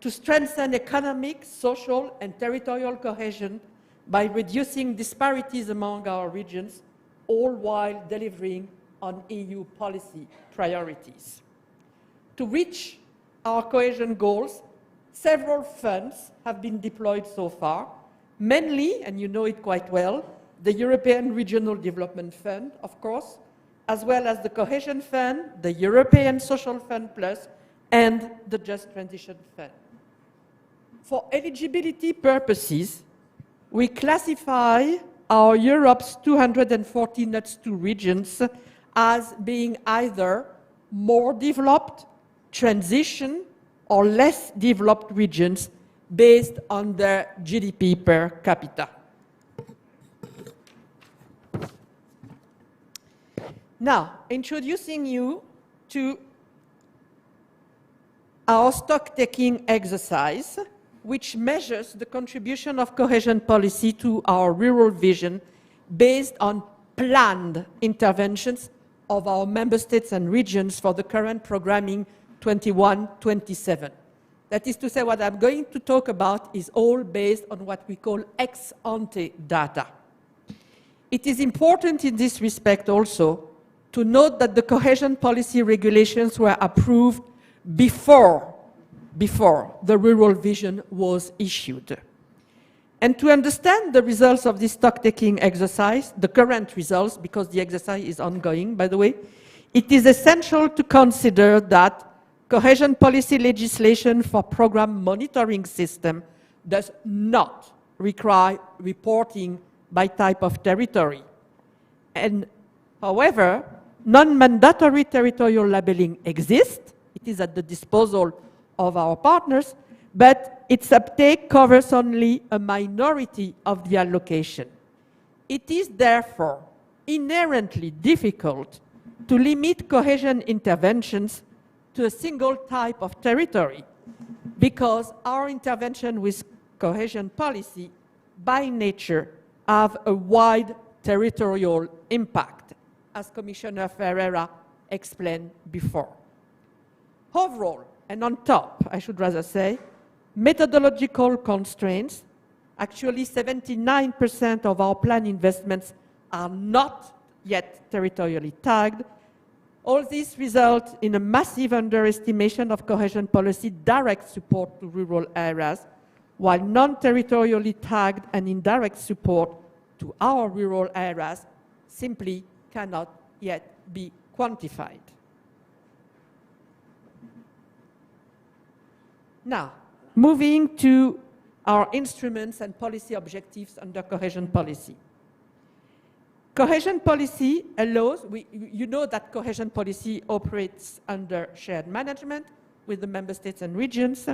Speaker 9: to strengthen economic, social, and territorial cohesion by reducing disparities among our regions, all while delivering on EU policy priorities. To reach our cohesion goals, several funds have been deployed so far, mainly, and you know it quite well, the European Regional Development Fund, of course, as well as the Cohesion Fund, the European Social Fund Plus, and the Just Transition Fund. For eligibility purposes, we classify our Europe's 240 NUTS2 regions as being either more developed, transition, or less developed regions based on their GDP per capita. Now, introducing you to our stock-taking exercise, which measures the contribution of cohesion policy to our rural vision based on planned interventions of our member states and regions for the current programming 21-27. That is to say, what I'm going to talk about is all based on what we call ex-ante data. It is important in this respect also to note that the cohesion policy regulations were approved before the rural vision was issued. And to understand the results of this stock-taking exercise, the current results, because the exercise is ongoing, by the way, it is essential to consider that cohesion policy legislation for program monitoring system does not require reporting by type of territory. And however, non-mandatory territorial labeling exists. It is at the disposal of our partners, but its uptake covers only a minority of the allocation. It is therefore inherently difficult to limit cohesion interventions to a single type of territory, because our intervention with cohesion policy by nature have a wide territorial impact, as Commissioner Ferreira explained before. Overall, and on top, I should rather say, methodological constraints. Actually, 79% of our planned investments are not yet territorially tagged. All this results in a massive underestimation of cohesion policy direct support to rural areas, while non-territorially tagged and indirect support to our rural areas simply cannot yet be quantified. Now, moving to our instruments and policy objectives under cohesion policy. Cohesion policy allows, you know that cohesion policy operates under shared management with the member states and regions.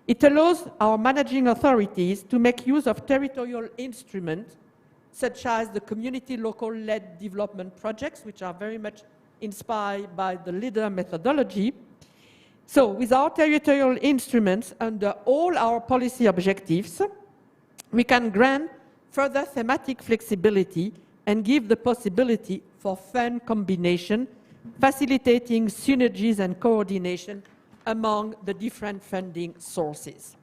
Speaker 9: It allows our managing authorities to make use of territorial instruments such as the community local-led development projects, which are very much inspired by the LEADER methodology. So with our territorial instruments under all our policy objectives, we can grant further thematic flexibility and give the possibility for fund combination, facilitating synergies and coordination among the different funding sources.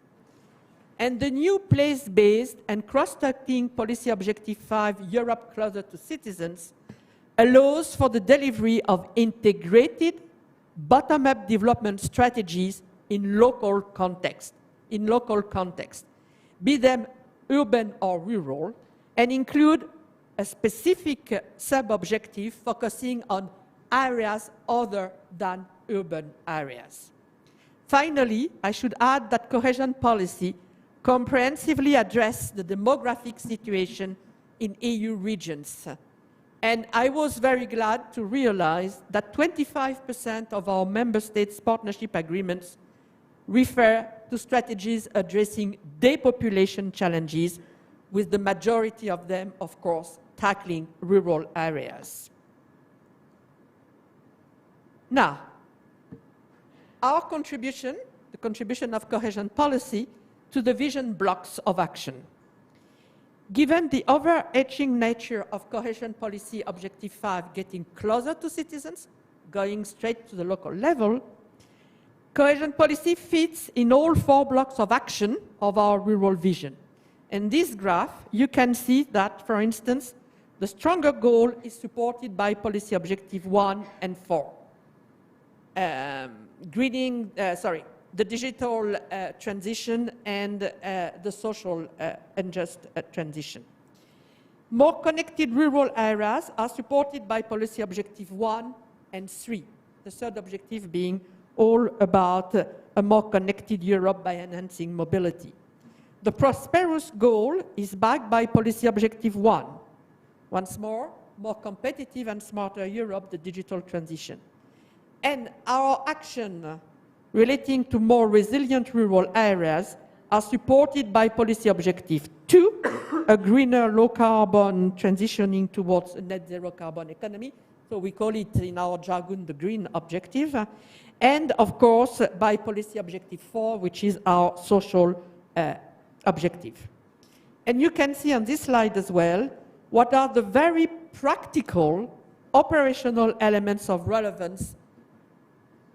Speaker 9: And the new place-based and cross-cutting policy objective 5, Europe Closer to Citizens, allows for the delivery of integrated bottom-up development strategies in local context, be them urban or rural, and include a specific sub-objective focusing on areas other than urban areas. Finally, I should add that cohesion policy comprehensively addresses the demographic situation in EU regions. And I was very glad to realize that 25% of our member states' partnership agreements refer to strategies addressing depopulation challenges, with the majority of them, of course, tackling rural areas. Now, our contribution, the contribution of cohesion policy to the vision blocks of action. Given the overarching nature of cohesion policy objective 5, getting closer to citizens, going straight to the local level, cohesion policy fits in all 4 blocks of action of our rural vision. In this graph, you can see that, for instance, the stronger goal is supported by policy objective 1 and 4. The digital transition and the social and just transition. More connected rural areas are supported by policy objective 1 and 3, the third objective being all about a more connected Europe by enhancing mobility. The prosperous goal is backed by policy objective 1. Once more competitive and smarter Europe, the digital transition. And our action relating to more resilient rural areas are supported by policy objective 2, a greener low carbon transitioning towards a net zero carbon economy. So we call it in our jargon the green objective. And of course by policy objective 4, which is our social objective. And you can see on this slide as well what are the very practical operational elements of relevance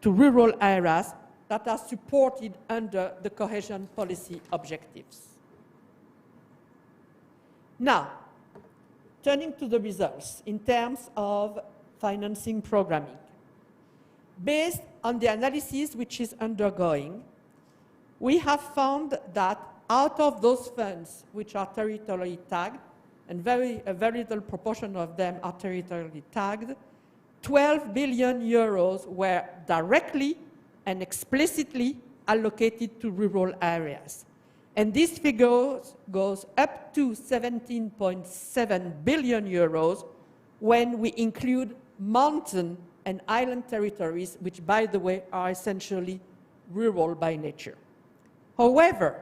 Speaker 9: to rural areas that are supported under the cohesion policy objectives. Now, turning to the results in terms of financing programming. Based on the analysis which is undergoing, we have found that out of those funds which are territorially tagged, and a very little proportion of them are territorially tagged, 12 billion euros were directly and explicitly allocated to rural areas. And this figure goes up to 17.7 billion euros when we include mountain and island territories, which, by the way, are essentially rural by nature. However,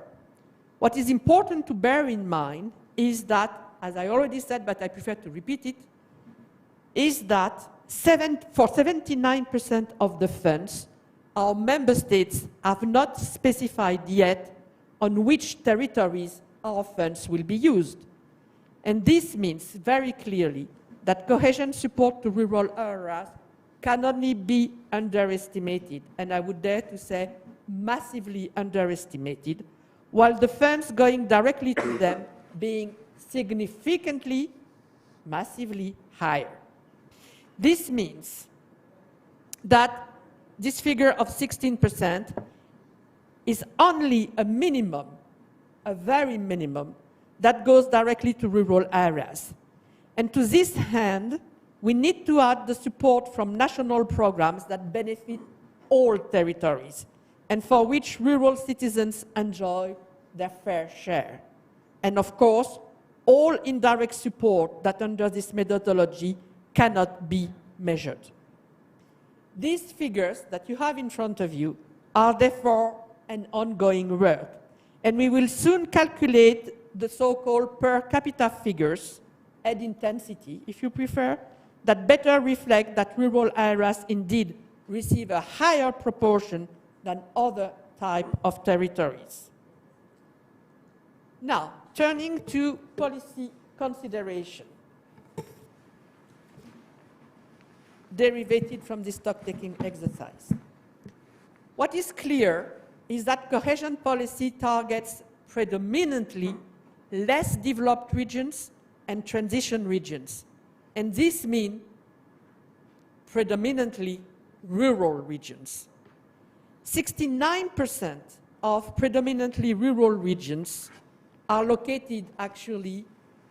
Speaker 9: what is important to bear in mind is that, as I already said, but I prefer to repeat it, is that for 79% of the funds, our member states have not specified yet on which territories our funds will be used. And this means very clearly that cohesion support to rural areas can only be underestimated, and I would dare to say massively underestimated, while the funds going directly to them being significantly, massively higher. This means that this figure of 16% is only a minimum, a very minimum, that goes directly to rural areas. And to this end, we need to add the support from national programs that benefit all territories and for which rural citizens enjoy their fair share. And of course, all indirect support that under this methodology cannot be measured. These figures that you have in front of you are therefore an ongoing work, and we will soon calculate the so-called per capita figures, aid intensity, if you prefer, that better reflect that rural areas indeed receive a higher proportion than other type of territories. Now, turning to policy consideration derivated from this stock-taking exercise. What is clear is that cohesion policy targets predominantly less developed regions and transition regions. And this means predominantly rural regions. 69% of predominantly rural regions are located actually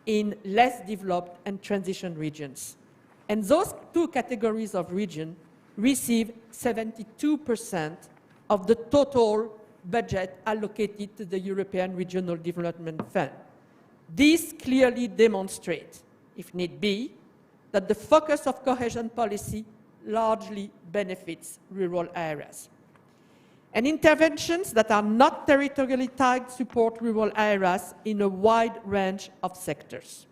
Speaker 9: in less developed and transition regions. And those two categories of region receive 72% of the total budget allocated to the European Regional Development Fund. This clearly demonstrates, if need be, that the focus of cohesion policy largely benefits rural areas. And interventions that are not territorially tied support rural areas in a wide range of sectors.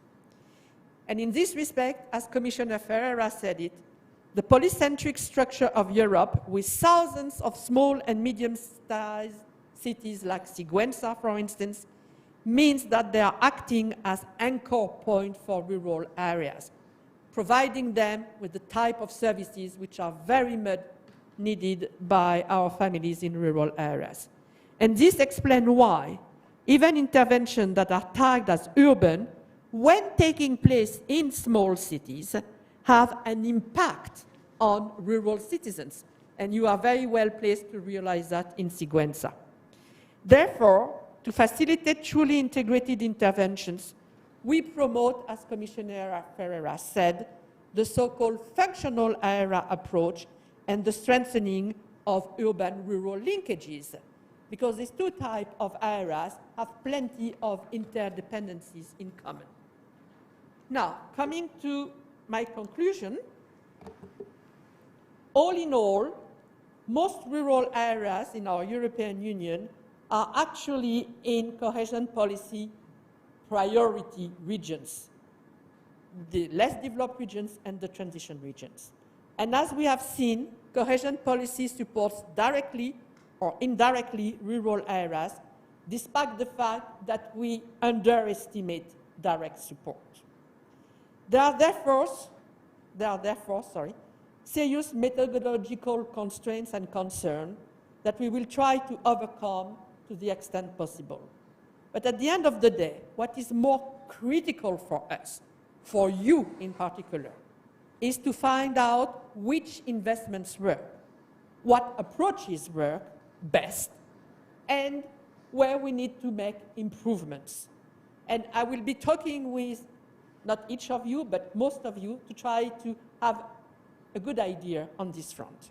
Speaker 9: And in this respect, as Commissioner Ferreira said it, the polycentric structure of Europe, with thousands of small and medium-sized cities like Sigüenza, for instance, means that they are acting as anchor point for rural areas, providing them with the type of services which are very much needed by our families in rural areas. And this explains why even interventions that are tagged as urban, when taking place in small cities, have an impact on rural citizens. And you are very well placed to realize that in Sigüenza. Therefore, to facilitate truly integrated interventions, we promote, as Commissioner Ferreira said, the so-called functional area approach and the strengthening of urban-rural linkages, because these two types of areas have plenty of interdependencies in common. Now, coming to my conclusion, all in all, most rural areas in our European Union are actually in cohesion policy priority regions, the less developed regions and the transition regions. And as we have seen, cohesion policy supports directly or indirectly rural areas, despite the fact that we underestimate direct support. There are therefore serious methodological constraints and concerns that we will try to overcome to the extent possible. But at the end of the day, what is more critical for us, for you in particular, is to find out which investments work, what approaches work best, and where we need to make improvements. And I will be talking with not each of you, but most of you, to try to have a good idea on this front.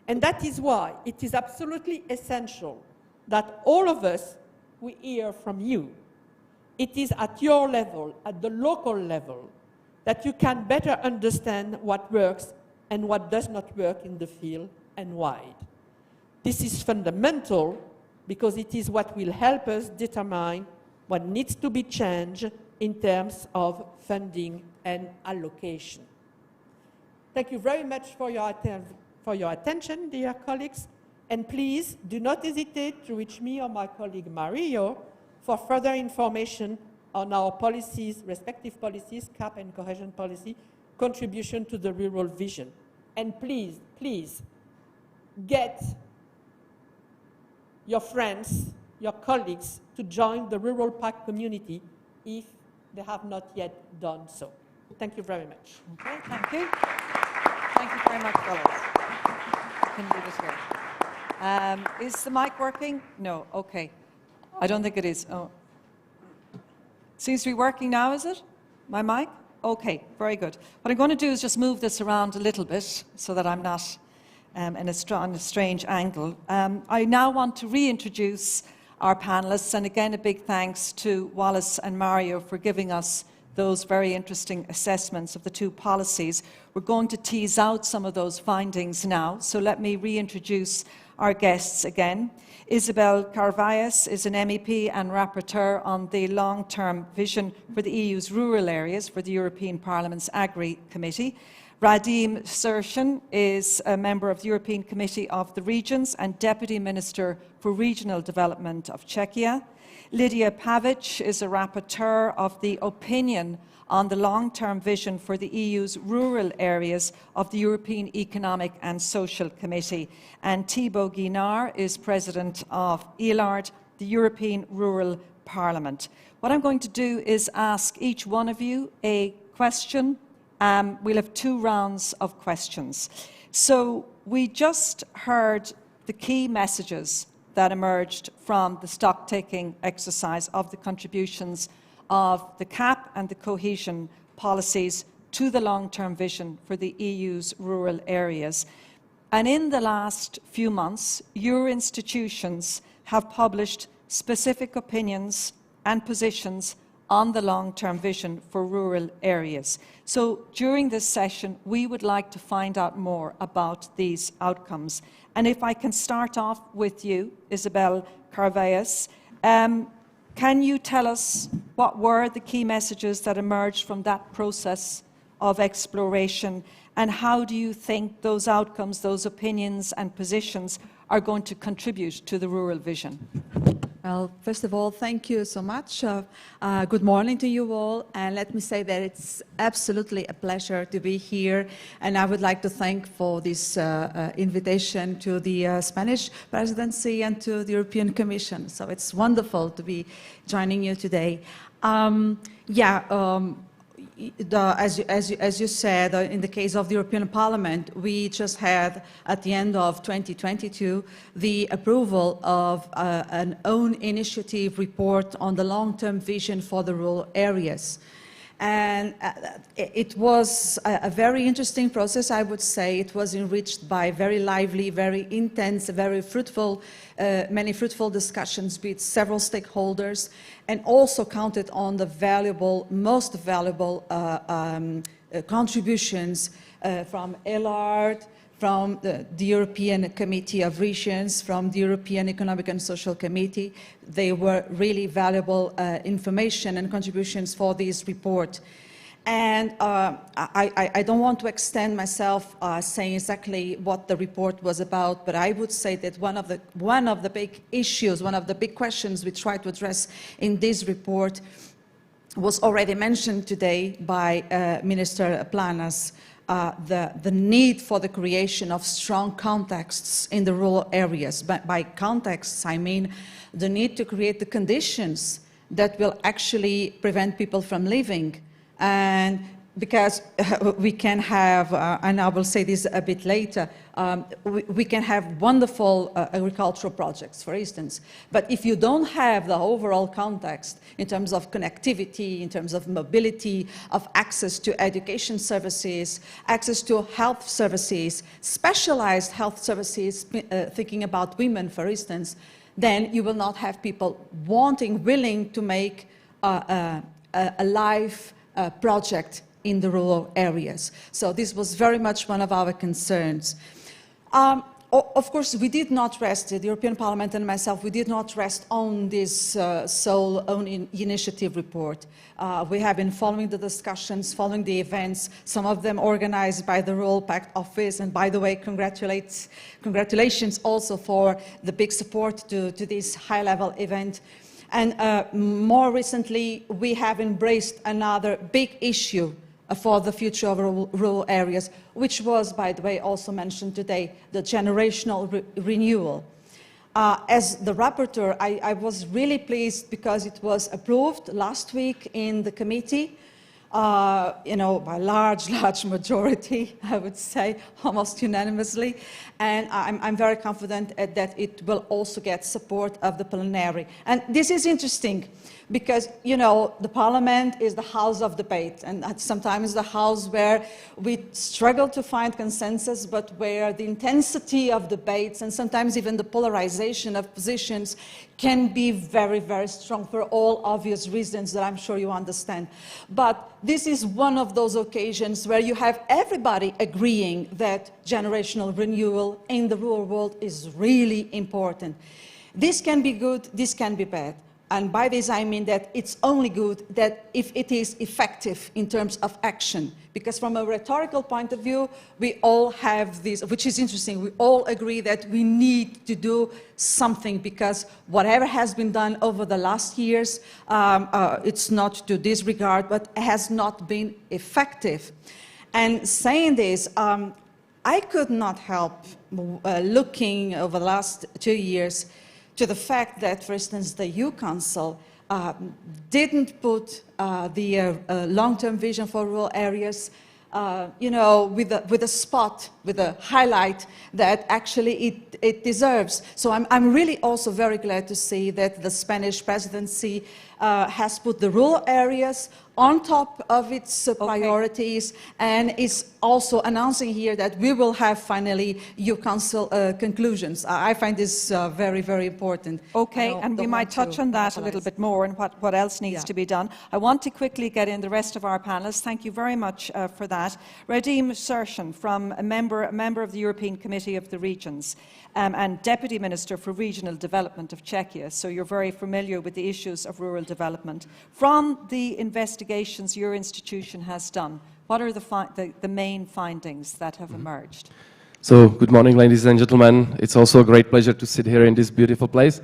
Speaker 9: And that is why it is absolutely essential that all of us, we hear from you. It is at your level, at the local level, that you can better understand what works and what does not work in the field and why. This is fundamental because it is what will help us determine what needs to be changed in terms of funding and allocation. Thank you very much for your attention, dear colleagues, and please do not hesitate to reach me or my colleague Mario for further information on our policies, respective policies, CAP and cohesion policy, contribution to the rural vision. And please, please, get your friends, your colleagues to join the Rural Pact community if they have not yet done so. Thank you very much.
Speaker 1: Okay, thank you. Thank you very much, fellows. Can do this here. Is the mic working? No, okay. I don't think it is. Oh. Seems to be working now, is it? My mic? Okay, very good. What I'm going to do is just move this around a little bit so that I'm not in a strange angle. I now want to reintroduce our panellists, and again a big thanks to Wallace and Mario for giving us those very interesting assessments of the two policies. We're going to tease out some of those findings now, so let me reintroduce our guests again. Isabel Carvalles is an MEP and rapporteur on the long-term vision for the EU's rural areas for the European Parliament's Agri Committee. Radim Sershin is a member of the European Committee of the Regions and Deputy Minister for Regional Development of Czechia. Lydia Pavic is a rapporteur of the opinion on the long-term vision for the EU's rural areas of the European Economic and Social Committee. And Thibaut Guinard is president of ELARD, the European Rural Parliament. What I'm going to do is ask each one of you a question. We'll have 2 rounds of questions. So we just heard the key messages that emerged from the stock-taking exercise of the contributions of the CAP and the cohesion policies to the long-term vision for the EU's rural areas. And in the last few months, your institutions have published specific opinions and positions on the long-term vision for rural areas. So during this session, we would like to find out more about these outcomes. And if I can start off with you, Isabel Carvalles, can you tell us what were the key messages that emerged from that process of exploration, and how do you think those outcomes, those opinions and positions are going to contribute to the rural vision?
Speaker 10: Well, first of all, thank you so much. Good morning to you all. And let me say that it's absolutely a pleasure to be here. And I would like to thank for this invitation to the Spanish presidency and to the European Commission. So it's wonderful to be joining you today. As you said, in the case of the European Parliament, we just had, at the end of 2022, the approval of an own initiative report on the long-term vision for the rural areas. And it was a very interesting process, I would say. It was enriched by very lively, very intense, very fruitful, many fruitful discussions with several stakeholders, and also counted on the valuable, most valuable contributions from ELARD, from the European Committee of Regions, from the European Economic and Social Committee. They were really valuable information and contributions for this report. And I don't want to extend myself saying exactly what the report was about, but I would say that one of the big issues, one of the big questions we try to address in this report was already mentioned today by Minister Planas. The need for the creation of strong contexts in the rural areas. But by contexts, I mean the need to create the conditions that will actually prevent people from leaving. And because we can have, and I will say this a bit later, we can have wonderful agricultural projects, for instance, but if you don't have the overall context in terms of connectivity, in terms of mobility, of access to education services, access to health services, specialized health services, thinking about women, for instance, then you will not have people willing to make a life project in the rural areas. So this was very much one of our concerns. Of course, we did not rest, the European Parliament and myself, we did not rest on this sole own initiative report. We have been following the discussions, following the events, some of them organized by the Rural Pact Office, and by the way, congratulations also for the big support to this high-level event. And more recently, we have embraced another big issue for the future of rural areas, which was, by the way, also mentioned today, the generational renewal. As the rapporteur, I was really pleased because it was approved last week in the committee, you know, by large majority, I would say, almost unanimously. And I'm very confident that it will also get support of the plenary. And this is interesting because, you know, the parliament is the house of debate, and sometimes the house where we struggle to find consensus, but where the intensity of debates and sometimes even the polarization of positions can be very, very strong for all obvious reasons that I'm sure you understand. But this is one of those occasions where you have everybody agreeing that generational renewal in the rural world is really important. This can be good, this can be bad. And by this I mean that it's only good that if it is effective in terms of action. Because from a rhetorical point of view, we all have this, which is interesting, we all agree that we need to do something because whatever has been done over the last years, it's not to disregard, but has not been effective. And saying this, I could not help looking over the last 2 years to the fact that, for instance, the EU Council didn't put the long-term vision for rural areas, you know, with a spot, with a highlight that actually it deserves. So I'm really also very glad to see that the Spanish presidency has put the rural areas on top of its priorities and is also announcing here that we will have finally EU Council conclusions. I find this very, very important.
Speaker 1: Okay, and we might touch on that a little bit more and what else needs to be done. I want to quickly get in the rest of our panelists. Thank you very much for that. Radim Sershan, from a member of the European Committee of the Regions and Deputy Minister for Regional Development of Czechia, so you're very familiar with the issues of rural development. From the investigations your institution has done, what are the main findings that have emerged?
Speaker 11: So, good morning, ladies and gentlemen. It's also a great pleasure to sit here in this beautiful place.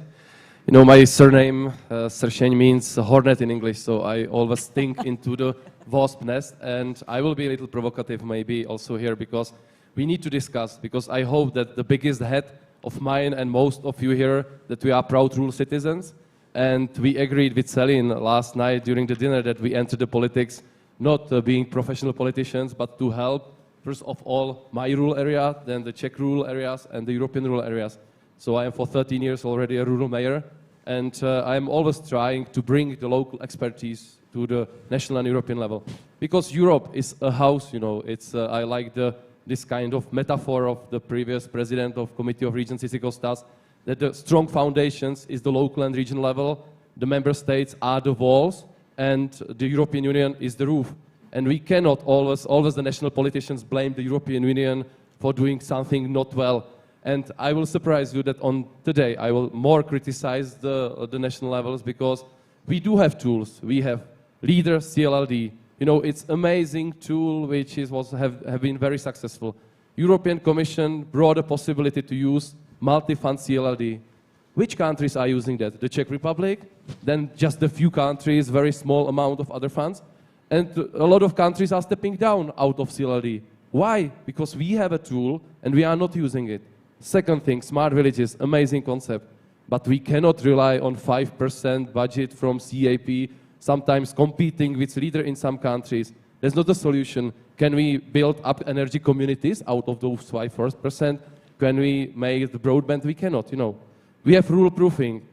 Speaker 11: You know, my surname, Sershen, means hornet in English, so I always think into the wasp nest, and I will be a little provocative maybe also here, because we need to discuss, because I hope that the biggest head of mine and most of you here, that we are proud rural citizens, and we agreed with Celine last night during the dinner that we enter the politics not being professional politicians, but to help, first of all, my rural area, then the Czech rural areas and the European rural areas. So I am for 13 years already a rural mayor, and I am always trying to bring the local expertise to the national and European level. Because Europe is a house, you know, it's, I like this kind of metaphor of the previous president of Committee of Regions, Issy Kostas, that the strong foundations is the local and regional level, the member states are the walls, and the European Union is the roof. And we cannot always the national politicians blame the European Union for doing something not well. And I will surprise you that on today I will more criticize the national levels, because we do have tools. We have LEADER, CLLD. You know, it's amazing tool which have been very successful. European Commission brought a possibility to use multi-fund CLLD. Which countries are using that? The Czech Republic, then just a few countries, very small amount of other funds. And a lot of countries are stepping down out of CLLD. Why? Because we have a tool and we are not using it. Second thing, smart villages, amazing concept. But we cannot rely on 5% budget from CAP, sometimes competing with LEADER in some countries. That's not a solution. Can we build up energy communities out of those 5%? Can we make the broadband? We cannot, you know. We have rule proofing,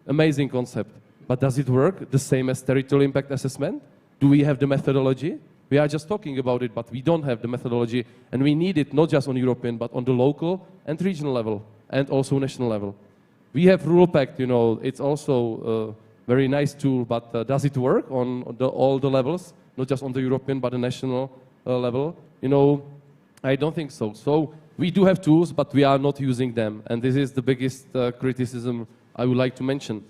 Speaker 11: amazing concept. But does it work the same as territorial impact assessment? Do we have the methodology? We are just talking about it, but we don't have the methodology, and we need it not just on European, but on the local and regional level, and also national level. We have Rural Pact, you know, it's also a very nice tool, but does it work on all the levels, not just on the European, but the national level? You know, I don't think so. So we do have tools, but we are not using them, and this is the biggest criticism I would like to mention.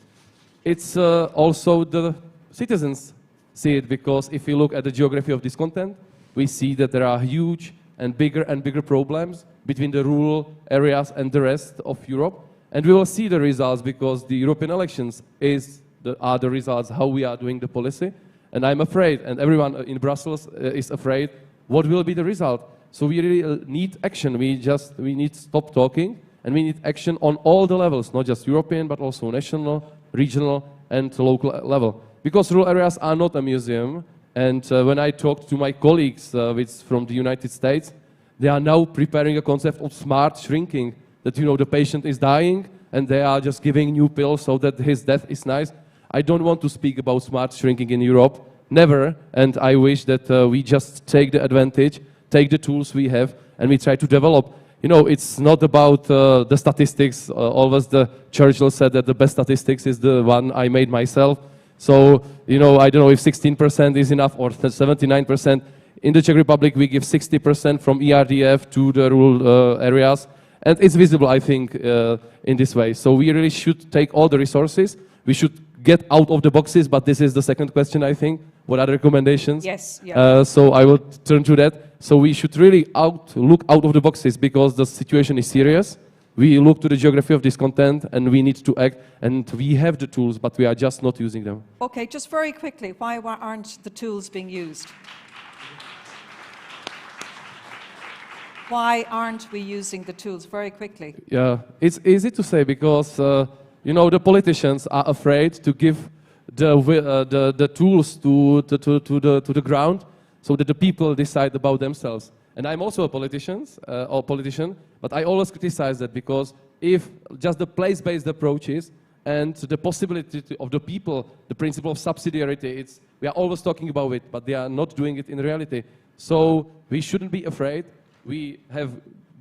Speaker 11: It's also the citizens see it, because if you look at the geography of this content, we see that there are huge and bigger problems between the rural areas and the rest of Europe. And we will see the results, because the European elections is are the results, how we are doing the policy. And I'm afraid, and everyone in Brussels is afraid, what will be the result? So we really need action. We need to stop talking, and we need action on all the levels, not just European, but also national, regional, and local level. Because rural areas are not a museum, and when I talked to my colleagues from the United States, they are now preparing a concept of smart shrinking, that, you know, the patient is dying, and they are just giving new pills so that his death is nice. I don't want to speak about smart shrinking in Europe, never, and I wish that we just take the advantage, take the tools we have, and we try to develop. You know, it's not about the statistics. Always the Churchill said that the best statistics is the one I made myself. So, you know, I don't know if 16% is enough or 79%. In the Czech Republic, we give 60% from ERDF to the rural areas. And it's visible, I think, in this way. So we really should take all the resources. We should get out of the boxes, but this is the second question, I think. What are the recommendations?
Speaker 1: Yes, yeah.
Speaker 11: So I will turn to that. So we should really look out of the boxes because the situation is serious. We look to the geography of discontent and we need to act, and we have the tools, but we are just not using them.
Speaker 1: Okay, just very quickly, why aren't the tools being used? Why aren't we using the tools? Very quickly.
Speaker 11: Yeah, it's easy to say because, you know, the politicians are afraid to give the tools to the ground so that the people decide about themselves. And I'm also a politician, but I always criticize that because if just the place-based approaches and the possibility of the people, the principle of subsidiarity, we are always talking about it, but they are not doing it in reality. So we shouldn't be afraid. We have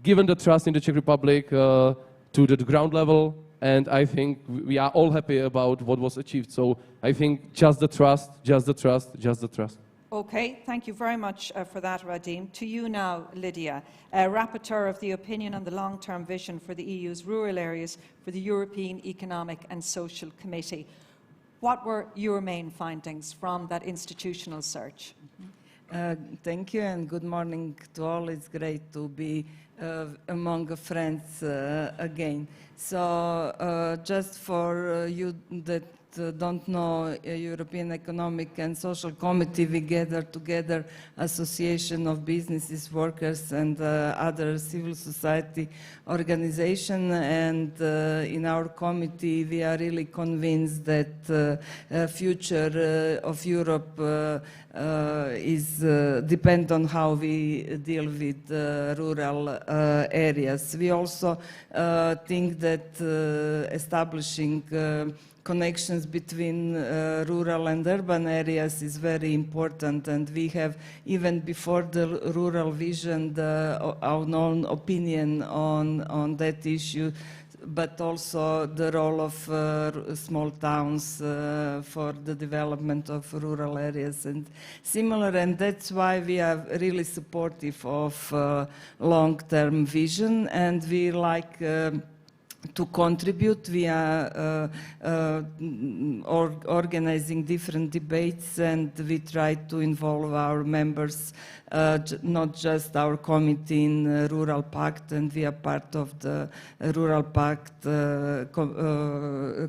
Speaker 11: given the trust in the Czech Republic to the ground level, and I think we are all happy about what was achieved. So I think just the trust, just the trust, just the trust.
Speaker 1: Okay, thank you very much for that, Radim. To you now, Lydia, Rapporteur of the Opinion on the Long-Term Vision for the EU's Rural Areas for the European Economic and Social Committee. What were your main findings from that institutional search?
Speaker 12: Thank you and good morning to all. It's great to be among friends again. So just for you that don't know European Economic and Social Committee, we gather together Association of Businesses, Workers and other civil society organizations, and in our committee we are really convinced that future of Europe is depend on how we deal with rural areas. We also think that establishing connections between rural and urban areas is very important, and we have, even before the rural vision, our own opinion on that issue, but also the role of small towns for the development of rural areas and similar, and that's why we are really supportive of long-term vision, and we like to contribute. We are organizing different debates, and we try to involve our members, not just our committee in Rural Pact, and we are part of the Rural Pact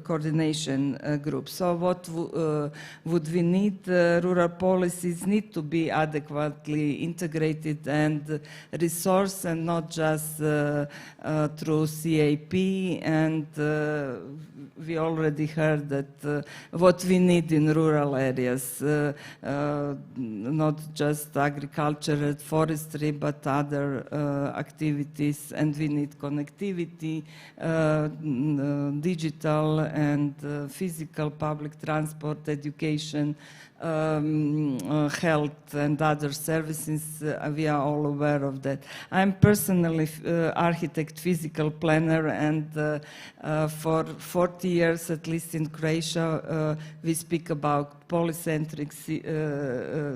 Speaker 12: coordination group. So what would we need? Rural policies need to be adequately integrated and resourced, and not just through CAP. And we already heard that what we need in rural areas, not just agriculture and forestry, but other activities, and we need connectivity, digital and physical public transport, education, health and other services. We are all aware of that. I'm personally architect, physical planner, and for 40 years, at least in Croatia, we speak about polycentric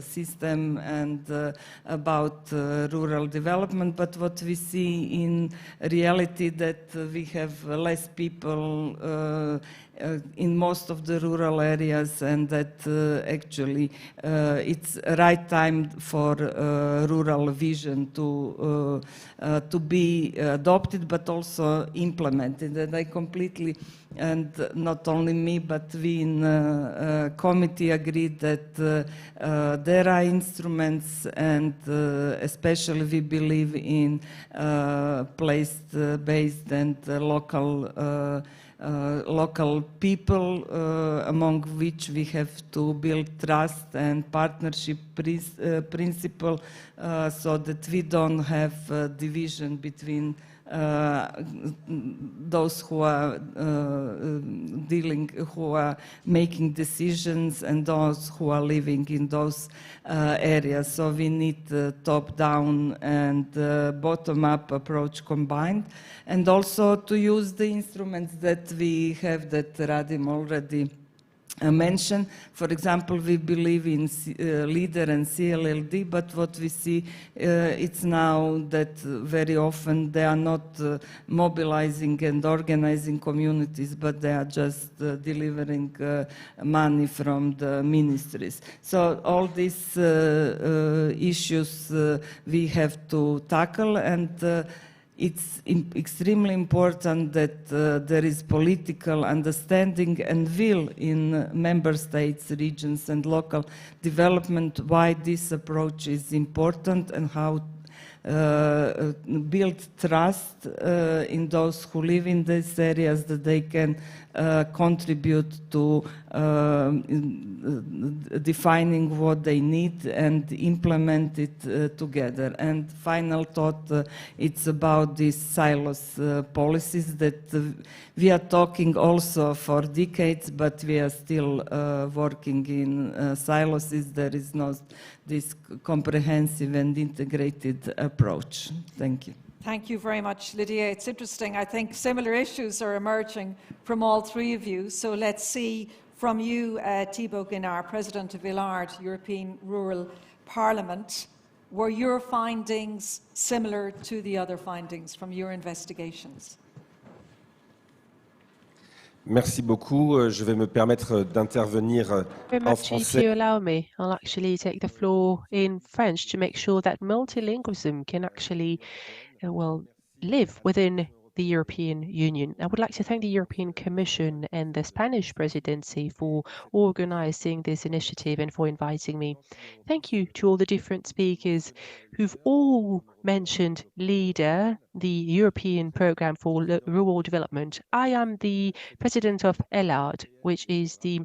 Speaker 12: system and about rural development, but what we see in reality that we have less people in most of the rural areas, and that actually it's right time for rural vision to be adopted, but also implemented. And I completely, and not only me, but we in committee agreed that there are instruments, and especially we believe in place-based and local people, among which we have to build trust and partnership principle, so that we don't have division between those who are who are making decisions and those who are living in those areas. So we need top-down and bottom-up approach combined, and also to use the instruments that we have that Radim already mentioned. For example, we believe in LEADER and CLLD, but what we see it's now that very often they are not mobilizing and organizing communities, but they are just delivering money from the ministries. So all these issues we have to tackle, and it's extremely important that there is political understanding and will in member states, regions, and local development why this approach is important and how build trust in those who live in these areas, that they can contribute to defining what they need and implement it together. And final thought, it's about these silos policies that we are talking also for decades, but we are still working in silos. There is not this comprehensive and integrated approach. Thank you.
Speaker 1: Thank you very much, Lydia. It's interesting. I think similar issues are emerging from all three of you. So let's see from you, Thibaut Guinard, President of ILARD, European Rural Parliament. Were your findings similar to the other findings from your investigations?
Speaker 13: Merci beaucoup. Je vais me permettre d'intervenir en français.
Speaker 14: If you allow me, I'll actually take the floor in French to make sure that multilingualism can actually, live within the European Union. I would like to thank the European Commission and the Spanish presidency for organizing this initiative and for inviting me. Thank you to all the different speakers who've all mentioned LEADER, the European Programme for Rural Development. I am the president of ELARD, which is the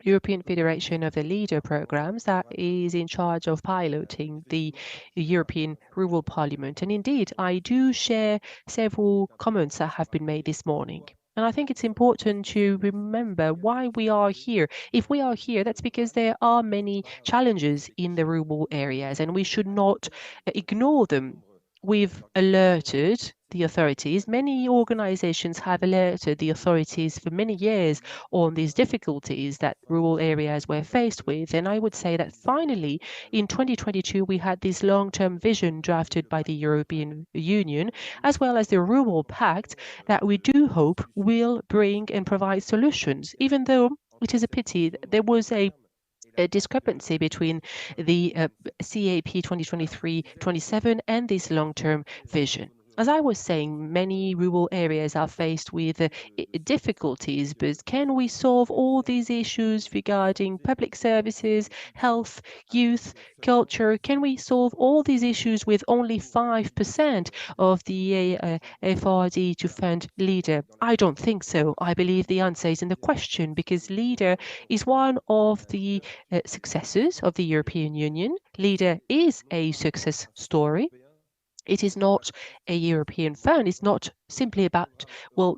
Speaker 14: European Federation of the LEADER programs that is in charge of piloting the European Rural Parliament. And indeed, I do share several comments that have been made this morning. And I think it's important to remember why we are here. If we are here, that's because there are many challenges in the rural areas, and we should not ignore them. We've alerted the authorities. Many organizations have alerted the authorities for many years on these difficulties that rural areas were faced with. And I would say that finally, in 2022, we had this long-term vision drafted by the European Union, as well as the Rural Pact, that we do hope will bring and provide solutions, even though it is a pity there was a discrepancy between the CAP 2023-27 and this long-term vision. As I was saying, many rural areas are faced with difficulties, but can we solve all these issues regarding public services, health, youth, culture? Can we solve all these issues with only 5% of the FRD to fund LEADER? I don't think so. I believe the answer is in the question, because LEADER is one of the successes of the European Union. LEADER is a success story. It is not a European fund. It's not simply about,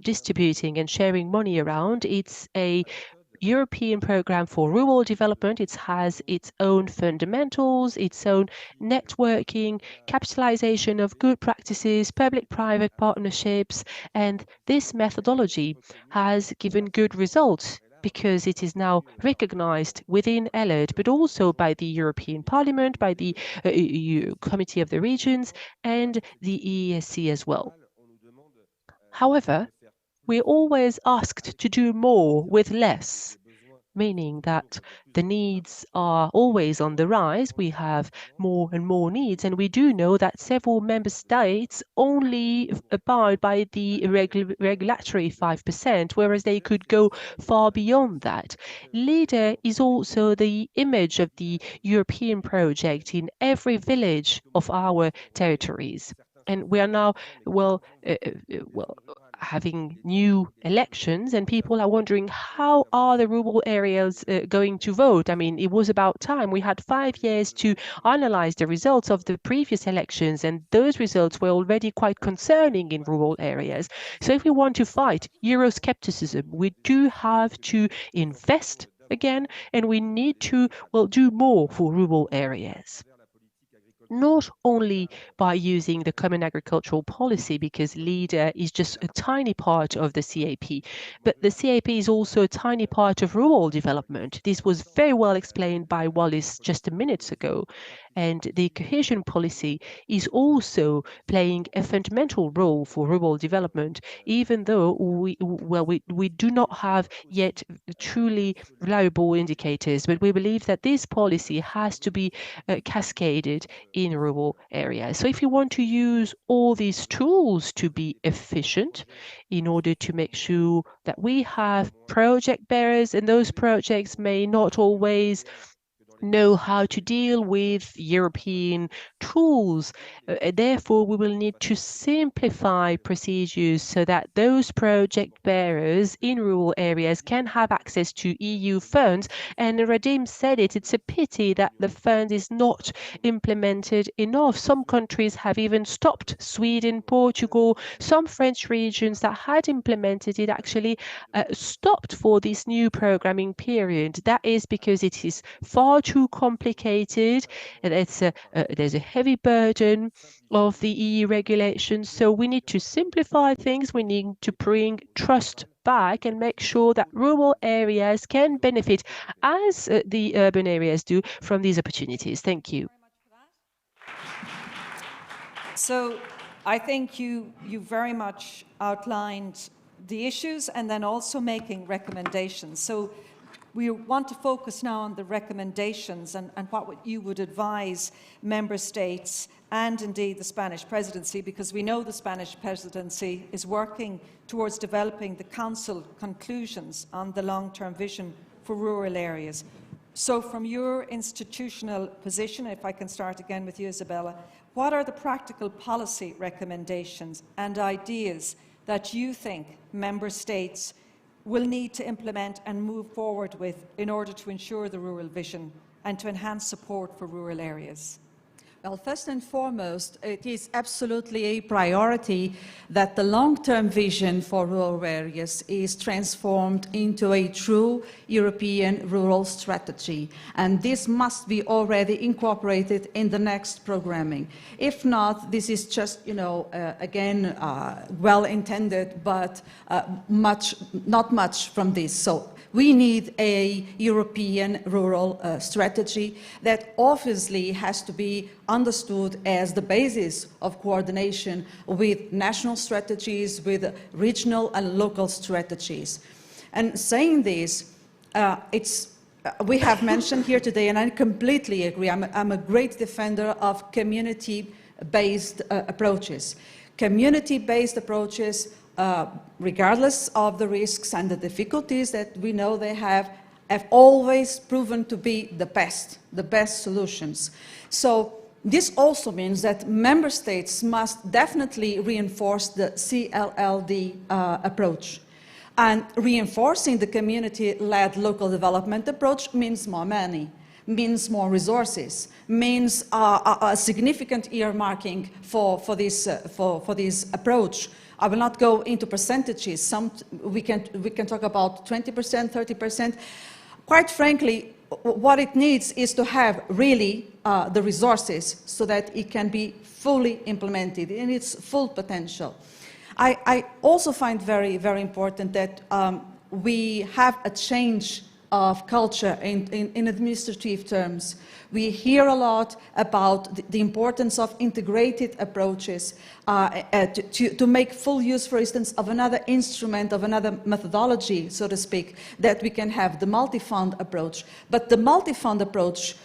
Speaker 14: distributing and sharing money around. It's a European program for rural development. It has its own fundamentals, its own networking, capitalization of good practices, public-private partnerships, and this methodology has given good results because it is now recognized within ELERD, but also by the European Parliament, by the Committee of the Regions, and the EESC as well. However, we're always asked to do more with less, meaning that the needs are always on the rise. We have more and more needs, and we do know that several member states only abide by the regulatory 5%, whereas they could go far beyond that. LEADER is also the image of the European project in every village of our territories. And we are now, having new elections, and people are wondering, how are the rural areas going to vote? I mean, it was about time. We had 5 years to analyze the results of the previous elections, and those results were already quite concerning in rural areas. So if we want to fight Euroscepticism, we do have to invest again, and we need to, do more for rural areas. Not only by using the Common Agricultural Policy, because LEADER is just a tiny part of the CAP, but the CAP is also a tiny part of rural development. This was very well explained by Wallis just a minute ago. And the cohesion policy is also playing a fundamental role for rural development, even though we do not have yet truly reliable indicators. But we believe that this policy has to be cascaded in rural areas. So if you want to use all these tools to be efficient in order to make sure that we have project bearers, and those projects may not always know how to deal with European tools. Therefore, we will need to simplify procedures so that those project bearers in rural areas can have access to EU funds. And Radim said it, it's a pity that the fund is not implemented enough. Some countries have even stopped. Sweden, Portugal, some French regions that had implemented it actually stopped for this new programming period. That is because it is far too complicated, and there's a heavy burden of the EU regulations. So we need to simplify things. We need to bring trust back and make sure that rural areas can benefit as the urban areas do from these opportunities. Thank you.
Speaker 1: So I think you very much outlined the issues and then also making recommendations. So we want to focus now on the recommendations and what you would advise member states and indeed the Spanish presidency, because we know the Spanish presidency is working towards developing the Council conclusions on the long-term vision for rural areas. So from your institutional position, if I can start again with you, Isabella, what are the practical policy recommendations and ideas that you think member states will need to implement and move forward with in order to ensure the rural vision and to enhance support for rural areas?
Speaker 10: Well, first and foremost, it is absolutely a priority that the long-term vision for rural areas is transformed into a true European rural strategy. And this must be already incorporated in the next programming. If not, this is just, again, well-intended, but not much from this. So we need a European rural strategy that obviously has to be understood as the basis of coordination with national strategies, with regional and local strategies. And saying this, we have mentioned here today, and I completely agree, I'm a great defender of community-based approaches. Community-based approaches, regardless of the risks and the difficulties that we know they have always proven to be the best solutions. So this also means that member states must definitely reinforce the CLLD approach. And reinforcing the community-led local development approach means more money, means more resources, means a significant earmarking for this approach. I will not go into percentages. We can talk about 20%, 30%. Quite frankly, what it needs is to have really the resources so that it can be fully implemented in its full potential. I also find very, very important that we have a change of culture in administrative terms. We hear a lot about the importance of integrated approaches to make full use, for instance, of another instrument, of another methodology, so to speak, that we can have the multi-fund approach. But the multi-fund approach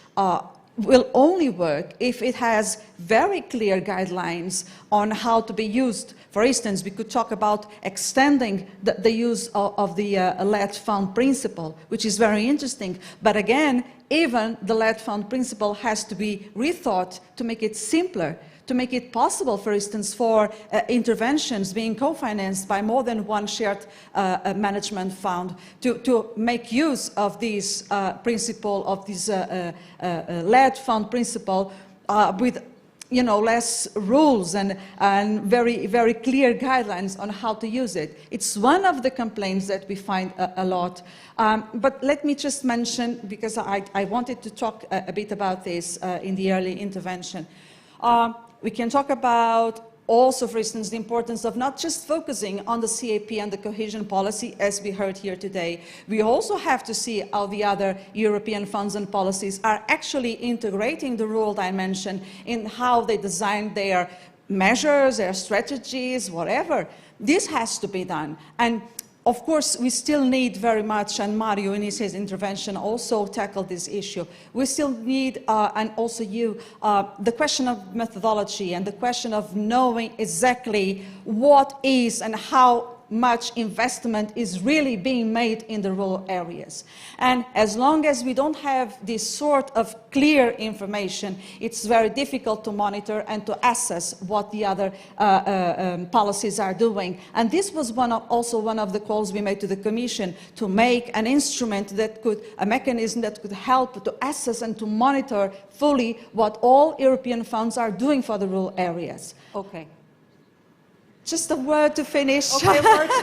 Speaker 10: will only work if it has very clear guidelines on how to be used. For instance, we could talk about extending the use of the lead fund principle, which is very interesting. But again, even the lead fund principle has to be rethought to make it simpler, to make it possible, for instance, for interventions being co-financed by more than one shared management fund, to make use of this principle, of this lead fund principle with less rules and very, very clear guidelines on how to use it. It's one of the complaints that we find a lot. But let me just mention, because I wanted to talk a bit about this in the early intervention. We can talk about also, for instance, the importance of not just focusing on the CAP and the cohesion policy, as we heard here today. We also have to see how the other European funds and policies are actually integrating the rural dimension in how they design their measures, their strategies, whatever. This has to be done. And of course, we still need very much, and Mario in his intervention also tackled this issue, we still need, and also you, the question of methodology and the question of knowing exactly what is and how much investment is really being made in the rural areas. And as long as we don't have this sort of clear information, it's very difficult to monitor and to assess what the other policies are doing. And this was also one of the calls we made to the Commission, to make an instrument that could, a mechanism that could help to assess and to monitor fully what all European funds are doing for the rural areas.
Speaker 1: Okay.
Speaker 10: Just a word to finish.
Speaker 1: Okay, a word to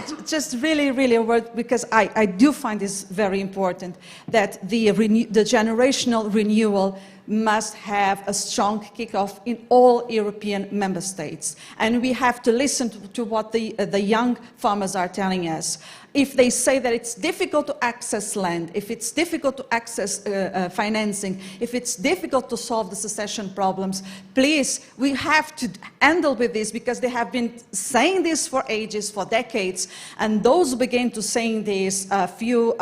Speaker 1: finish.
Speaker 10: Just really, really a word, because I do find this very important, that the generational renewal must have a strong kickoff in all European member states. And we have to listen to what the young farmers are telling us. If they say that it's difficult to access land, if it's difficult to access financing, if it's difficult to solve the succession problems, please, we have to handle with this, because they have been saying this for ages, for decades, and those who began to saying this a few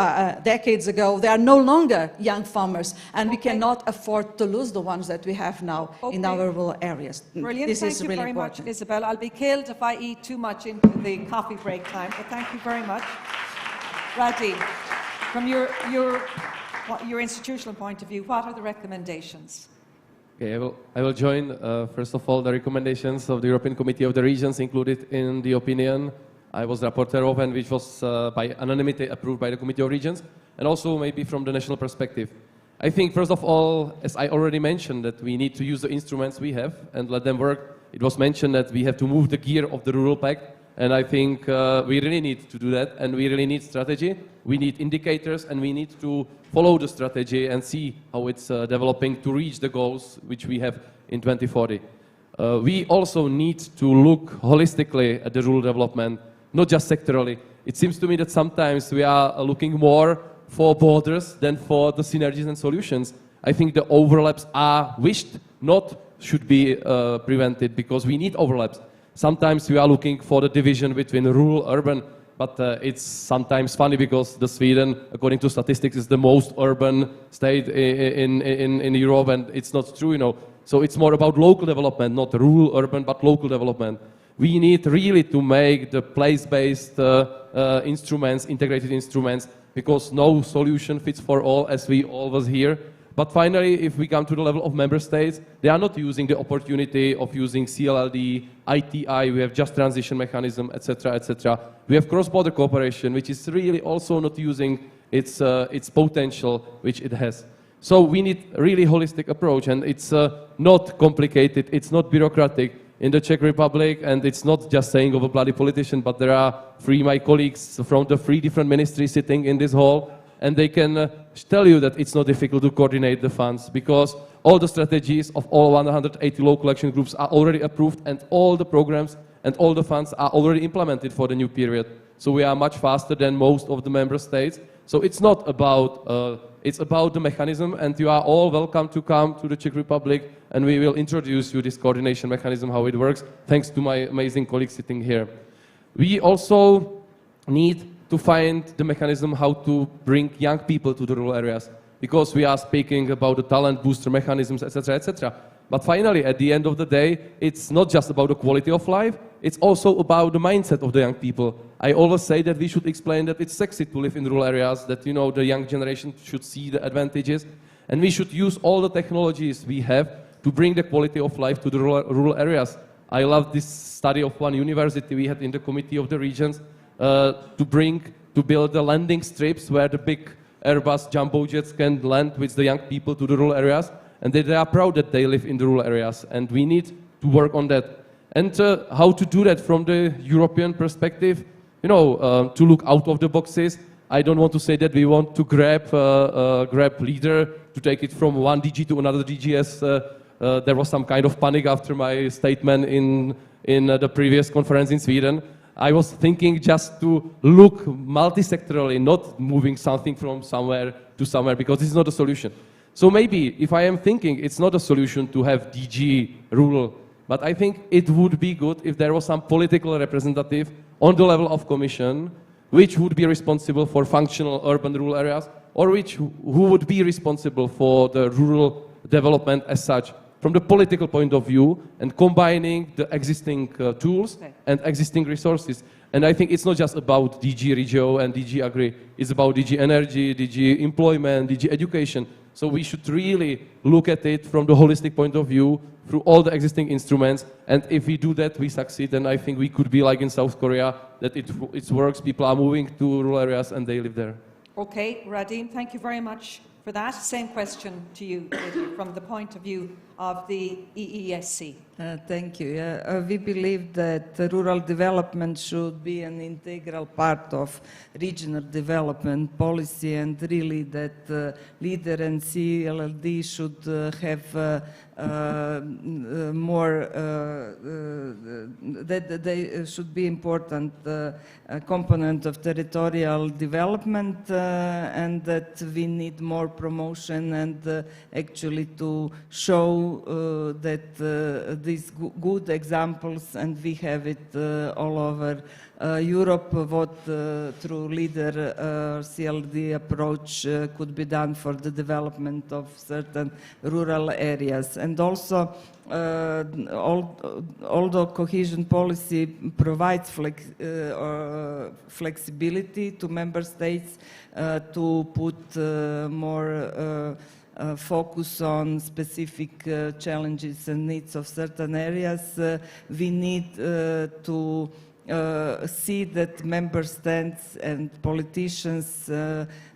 Speaker 10: decades ago, they are no longer young farmers, and we cannot afford to lose the ones that we have now in our rural areas.
Speaker 1: Brilliant.
Speaker 10: This
Speaker 1: Thank
Speaker 10: is
Speaker 1: you
Speaker 10: really
Speaker 1: very
Speaker 10: important.
Speaker 1: much, Isabel. I'll be killed if I eat too much into the coffee break time, but thank you very much. Raji, from your institutional point of view, what are the recommendations?
Speaker 11: Okay, I will join, first of all, the recommendations of the European Committee of the Regions included in the opinion I was the rapporteur of, and which was by unanimity approved by the Committee of Regions, and also maybe from the national perspective. I think, first of all, as I already mentioned, that we need to use the instruments we have and let them work. It was mentioned that we have to move the gear of the Rural Pact, and I think we really need to do that, and we really need strategy. We need indicators, and we need to follow the strategy and see how it's developing to reach the goals which we have in 2040. We also need to look holistically at the rural development, not just sectorally. It seems to me that sometimes we are looking more for borders than for the synergies and solutions. I think the overlaps are wished, not should be prevented, because we need overlaps. Sometimes we are looking for the division between rural, urban, but it's sometimes funny because Sweden, according to statistics, is the most urban state in Europe, and it's not true, you know. So it's more about local development, not rural, urban, but local development. We need really to make the place-based instruments, integrated instruments, because no solution fits for all, as we always hear. But finally, if we come to the level of member states, they are not using the opportunity of using CLLD, ITI, we have just transition mechanism, etc., etc. We have cross-border cooperation, which is really also not using its potential, which it has. So we need a really holistic approach, and it's not complicated, it's not bureaucratic. In the Czech Republic, and it's not just saying of a bloody politician, but there are my colleagues from the 3 different ministries sitting in this hall, and they can tell you that it's not difficult to coordinate the funds, because all the strategies of all 180 local action groups are already approved, and all the programs and all the funds are already implemented for the new period. So we are much faster than most of the member states. So it's not about, it's about the mechanism, and you are all welcome to come to the Czech Republic, and we will introduce you this coordination mechanism, how it works, thanks to my amazing colleagues sitting here. We also need to find the mechanism how to bring young people to the rural areas, because we are speaking about the talent booster mechanisms, etc., etc. But finally, at the end of the day, it's not just about the quality of life, it's also about the mindset of the young people. I always say that we should explain that it's sexy to live in rural areas, that, you know, the young generation should see the advantages, and we should use all the technologies we have to bring the quality of life to the rural areas. I love this study of one university we had in the Committee of the Regions to build the landing strips where the big Airbus jumbo jets can land with the young people to the rural areas, and they are proud that they live in the rural areas, and we need to work on that. And how to do that from the European perspective, you know, to look out of the boxes. I don't want to say that we want to grab leader to take it from one DG to another DG, as there was some kind of panic after my statement in the previous conference in Sweden. I was thinking just to look multi-sectorally, not moving something from somewhere to somewhere, because this is not a solution. So maybe, if I am thinking, it's not a solution to have DG rural, but I think it would be good if there was some political representative on the level of Commission, which would be responsible for functional urban rural areas, or who would be responsible for the rural development as such, from the political point of view, and combining the existing tools and existing resources. And I think it's not just about DG Regio and DG Agri, it's about DG Energy, DG Employment, DG Education. So we should really look at it from the holistic point of view, through all the existing instruments, and if we do that, we succeed, and I think we could be like in South Korea, that it works, people are moving to rural areas and they live there.
Speaker 1: Okay, Radim, thank you very much for that. Same question to you, Lydia, from the point of view of the EESC.
Speaker 12: Thank you. We believe that rural development should be an integral part of regional development policy, and really that LEADER and CLLD should have more, that they should be important component of territorial development, and that we need more promotion and actually to show that these good examples, and we have it all over Europe, what through LEADER CLD approach could be done for the development of certain rural areas. And also, although cohesion policy provides flexibility to member states to put more focus on specific challenges and needs of certain areas, we need to see that member states and politicians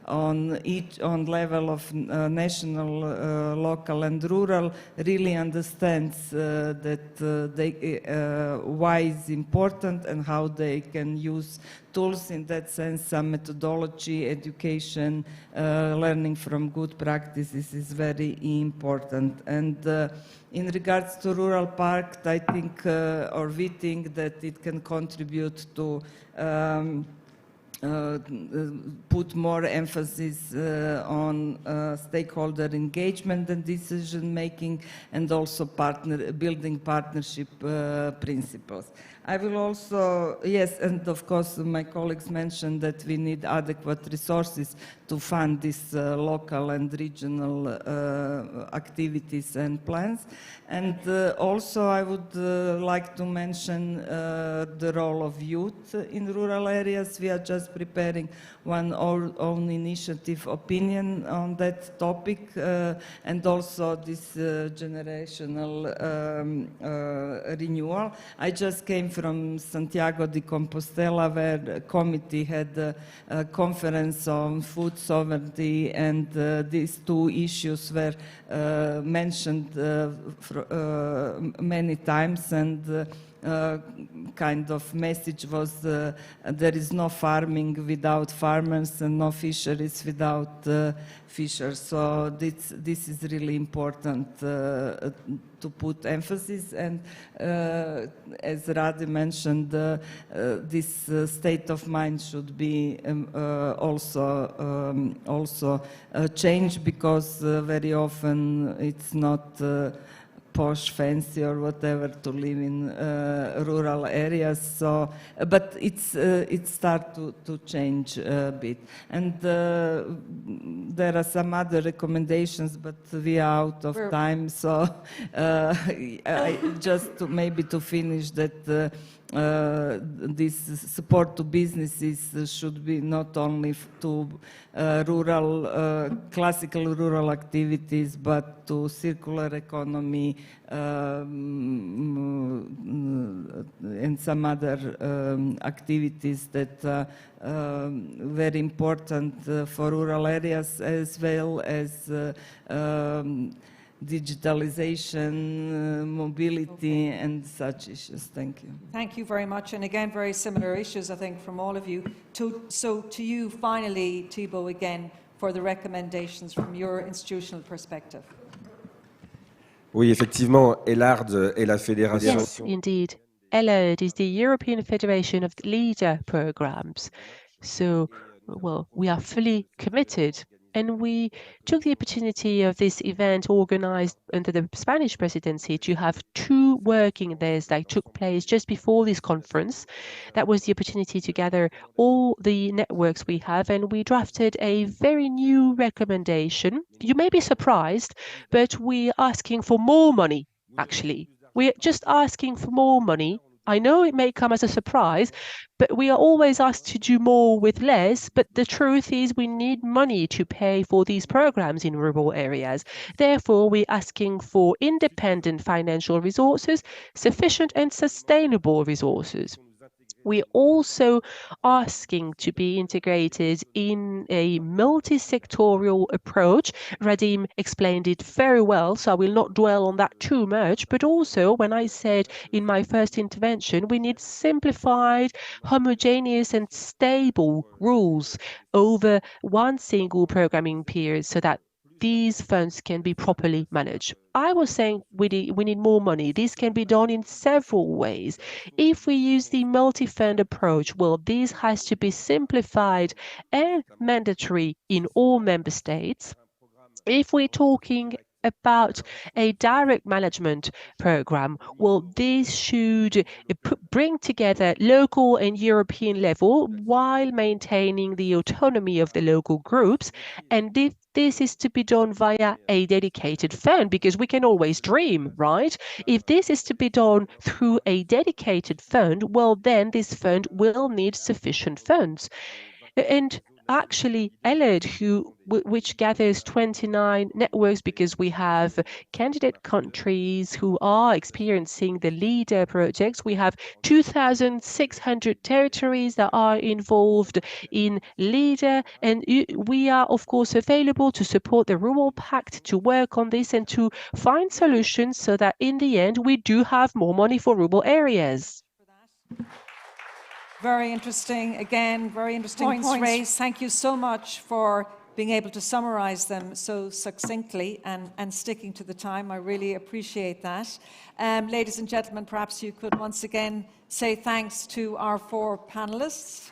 Speaker 12: on level of national, local and rural really understands that why it's important and how they can use tools in that sense. Some methodology, education, learning from good practices is very important. And in regards to rural park, I think, or we think that it can contribute to put more emphasis on stakeholder engagement and decision making, and also building partnership principles. I will also, yes, and of course my colleagues mentioned that we need adequate resources to fund these local and regional activities and plans. And also I would like to mention the role of youth in rural areas. We are just preparing one own initiative opinion on that topic, and also this generational renewal. I just came from Santiago de Compostela, where the committee had a conference on food sovereignty, and these two issues were mentioned many times, and kind of message was there is no farming without farmers and no fisheries without fishers. So this is really important to put emphasis. And as Rade mentioned, this state of mind should be also changed, because very often it's not posh, fancy, or whatever to live in rural areas. So, but it start to change a bit. And there are some other recommendations, but we are out of time. So, just to finish that. This support to businesses should be not only to classical rural activities, but to circular economy and some other activities that are very important for rural areas, as well as digitalization, mobility, and such issues. Thank you.
Speaker 1: Thank you very much. And again, very similar issues, I think, from all of you. So to you, finally, Thibault, again, for the recommendations from your institutional perspective.
Speaker 13: Oui, effectivement, ELARD est la fédération.
Speaker 14: Yes, indeed. ELARD is the European Federation of Leader Programs. So, well, we are fully committed. And we took the opportunity of this event organized under the Spanish presidency to have 2 working days that took place just before this conference. That was the opportunity to gather all the networks we have, and we drafted a very new recommendation. You may be surprised, but we're asking for more money, actually. We're just asking for more money. I know it may come as a surprise, but we are always asked to do more with less. But the truth is we need money to pay for these programs in rural areas. Therefore, we're asking for independent financial resources, sufficient and sustainable resources. We're also asking to be integrated in a multi-sectorial approach. Radim explained it very well, so I will not dwell on that too much. But also, when I said in my first intervention, we need simplified, homogeneous and stable rules over one single programming period so that these funds can be properly managed. I was saying we need more money. This can be done in several ways. If we use the multi-fund approach, well, this has to be simplified and mandatory in all member states. If we're talking about a direct management program, well, this should bring together local and European level while maintaining the autonomy of the local groups. And if this is to be done via a dedicated fund, because we can always dream, right? If this is to be done through a dedicated fund, well, then this fund will need sufficient funds. And actually, ELARD, which gathers 29 networks, because we have candidate countries who are experiencing the LEADER projects. We have 2,600 territories that are involved in LEADER, and we are, of course, available to support the Rural Pact, to work on this and to find solutions so that in the end we do have more money for rural areas.
Speaker 1: Very interesting, again, very interesting points raised. Thank you so much for being able to summarize them so succinctly and sticking to the time. I really appreciate that. Ladies and gentlemen, perhaps you could once again say thanks to our 4 panelists.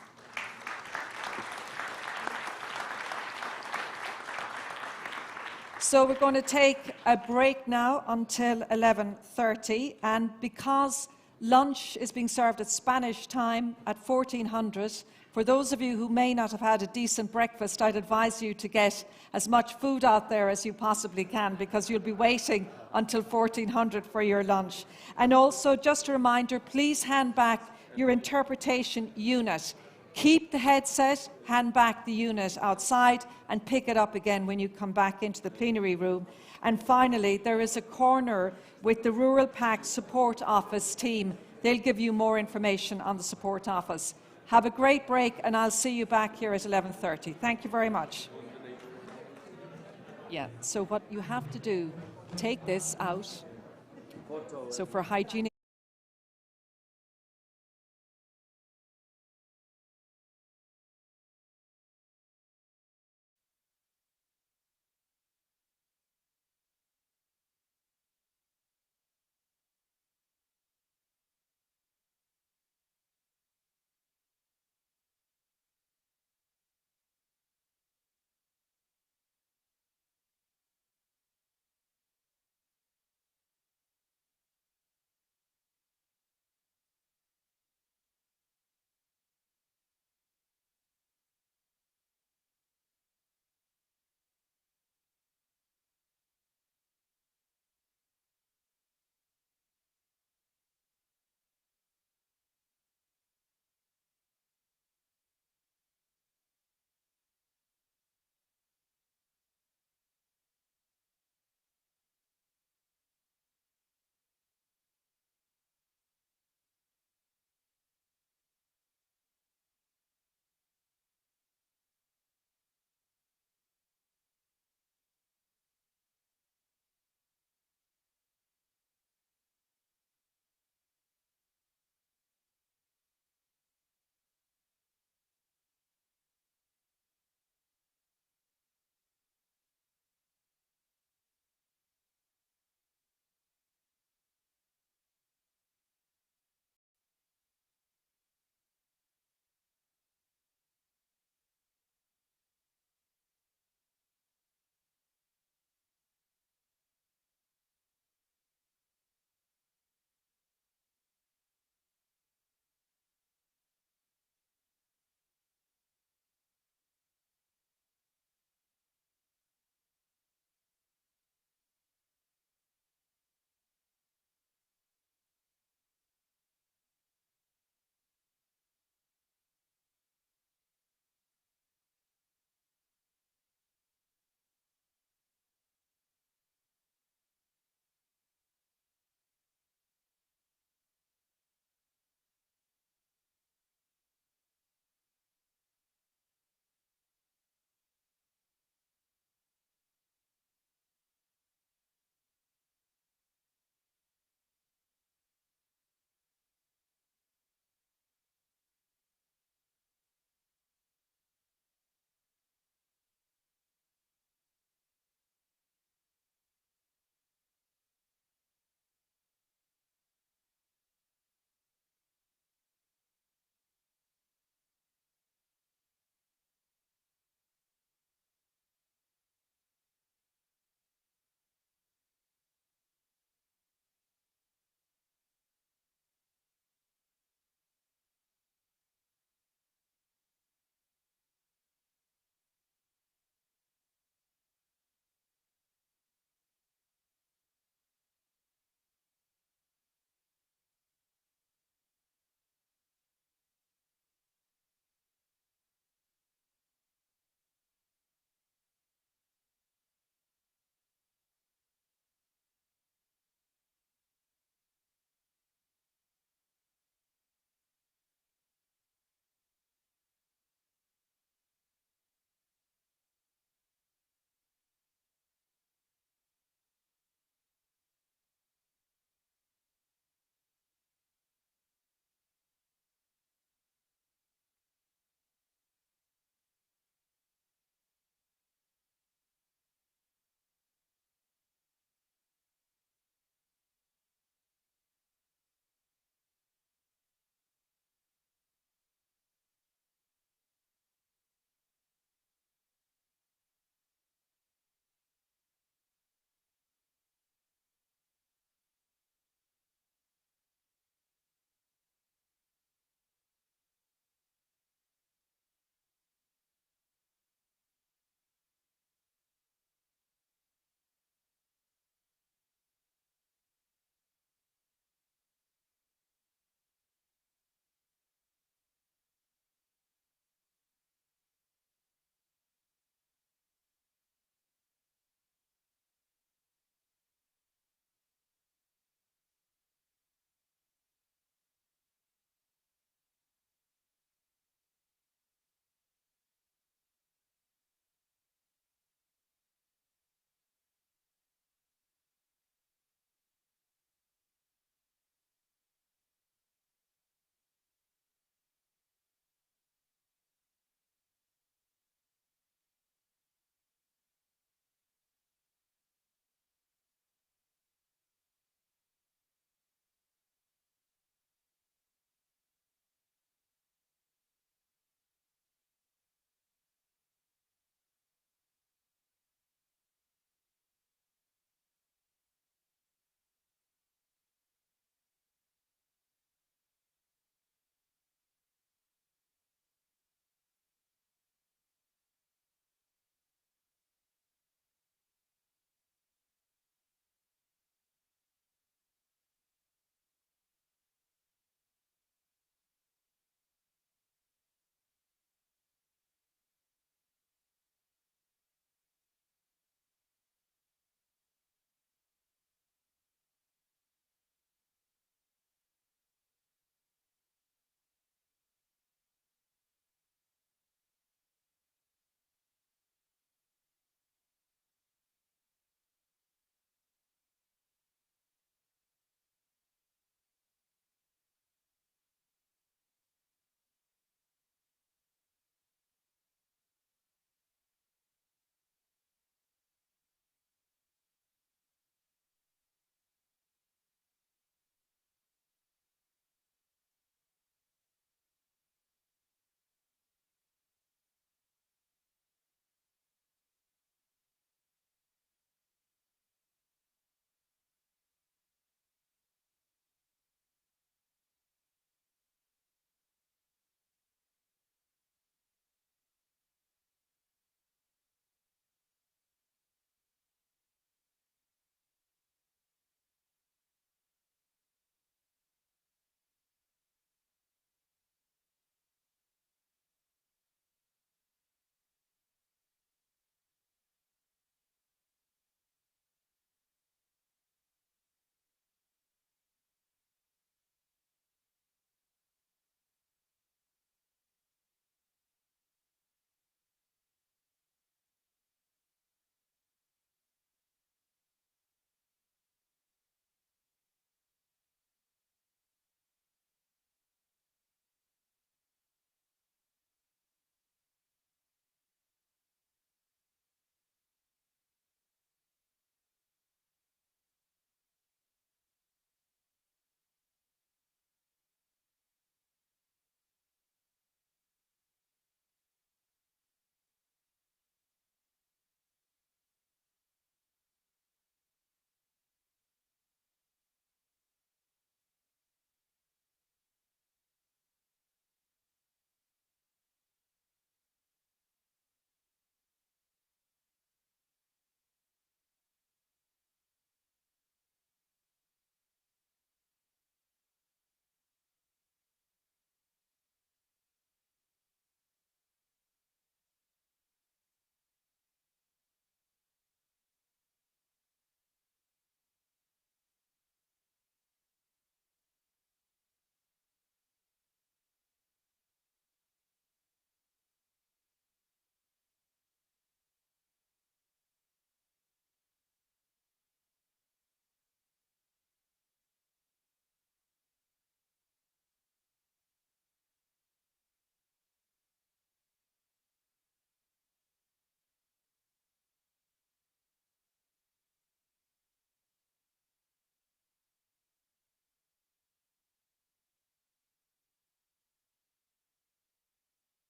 Speaker 1: So we're going to take a break now until 11:30, and because lunch is being served at Spanish time at 1400. For those of you who may not have had a decent breakfast, I'd advise you to get as much food out there as you possibly can, because you'll be waiting until 1400 for your lunch. And also, just a reminder, please hand back your interpretation unit. Keep the headset, hand back the unit outside, and pick it up again when you come back into the plenary room. And finally, there is a corner with the Rural Pact Support Office team. They'll give you more information on the support office. Have a great break, and I'll see you back here at 11:30. Thank you very much. Yeah, so what you have to do, take this out. So for hygienic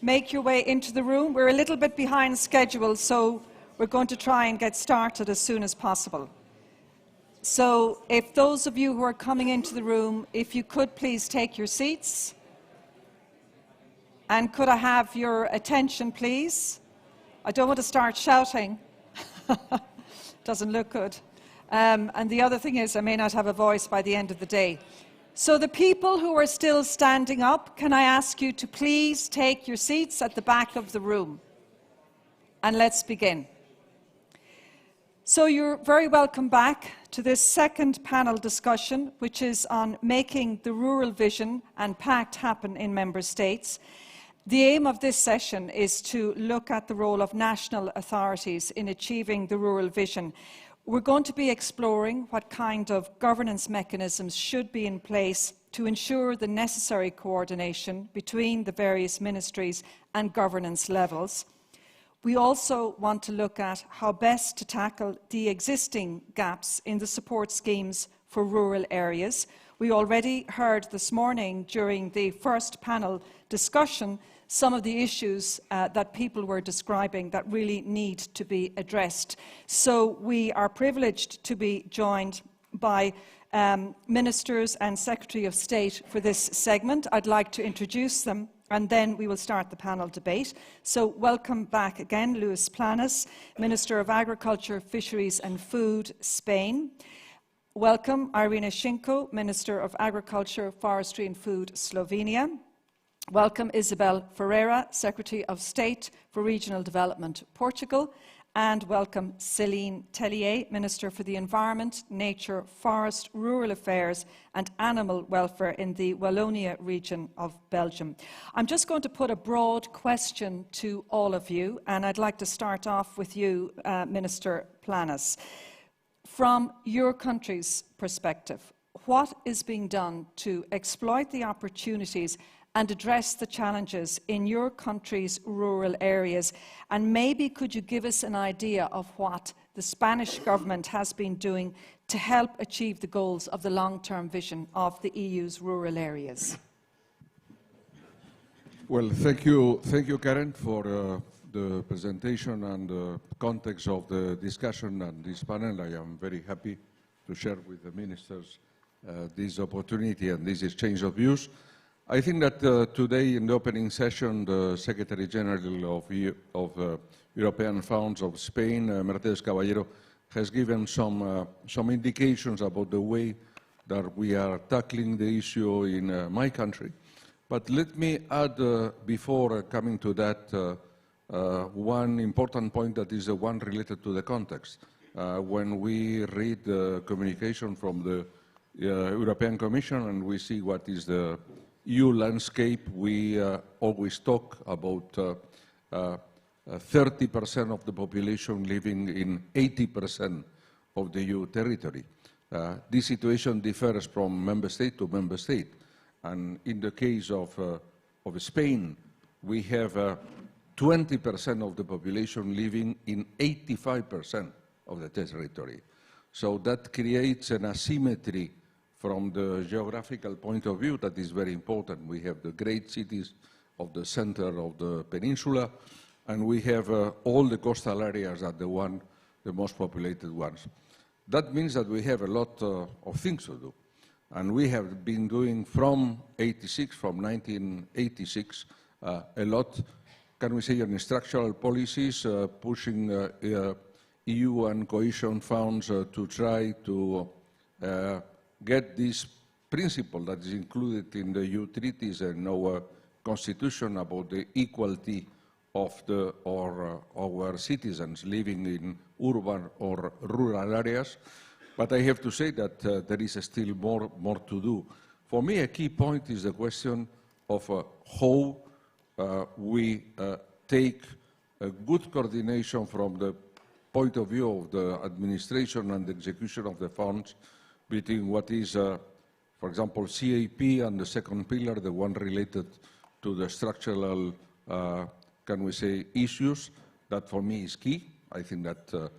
Speaker 1: make your way into the room. We're a little bit behind schedule, so we're going to try and get started as soon as possible. So if those of you who are coming into the room, if you could please take your seats. And could I have your attention, please? I don't want to start shouting. Doesn't look good. And the other thing is I may not have a voice by the end of the day. So the people who are still standing up, can I ask you to please take your seats at the back of the room? And let's begin. So you're very welcome back to this second panel discussion, which is on making the rural vision and pact happen in member states. The aim of this session is to look at the role of national authorities in achieving the rural vision. We're going to be exploring what kind of governance mechanisms should be in place to ensure the necessary coordination between the various ministries and governance levels. We also want to look at how best to tackle the existing gaps in the support schemes for rural areas. We already heard this morning during the first panel discussion some of the issues that people were describing that really need to be addressed. So we are privileged to be joined by ministers and Secretary of State for this segment. I'd like to introduce them, and then we will start the panel debate. So welcome back again, Luis Planas, Minister of Agriculture, Fisheries and Food, Spain. Welcome, Irina Shinko, Minister of Agriculture, Forestry and Food, Slovenia. Welcome, Isabel Ferreira, Secretary of State for Regional Development, Portugal. And welcome, Céline Tellier, Minister for the Environment, Nature, Forest, Rural Affairs and Animal Welfare in the Wallonia region of Belgium. I'm just going to put a broad question to all of you, and I'd like to start off with you, Minister Planas. From your country's perspective, what is being done to exploit the opportunities and address the challenges in your country's rural areas? And maybe could you give us an idea of what the Spanish government has been doing to help achieve the goals of the long-term vision of the EU's rural areas?
Speaker 2: Well, thank you, Karen, for the presentation and the context of the discussion and this panel. I am very happy to share with the ministers this opportunity and this exchange of views. I think that today in the opening session, the Secretary General of European Funds of Spain, Mercedes Caballero, has given some indications about the way that we are tackling the issue in my country. But let me add, before coming to that, one important point that is the one related to the context. When we read the communication from the European Commission and we see what is the EU landscape, we always talk about 30% of the population living in 80% of the EU territory. This situation differs from member state to member state. And in the case of Spain, we have 20% of the population living in 85% of the territory. So that creates an asymmetry from the geographical point of view that is very important. We have the great cities of the center of the peninsula, and we have all the coastal areas are the most populated ones. That means that we have a lot of things to do. And we have been doing from 1986, a lot, can we say, in structural policies, pushing EU and cohesion funds to try to get this principle that is included in the EU treaties and our constitution about the equality of our citizens living in urban or rural areas. But I have to say that there is still more to do. For me, a key point is the question of how we take a good coordination from the point of view of the administration and the execution of the funds between what is, for example, CAP and the second pillar, the one related to the structural, can we say, issues. That for me is key. I think that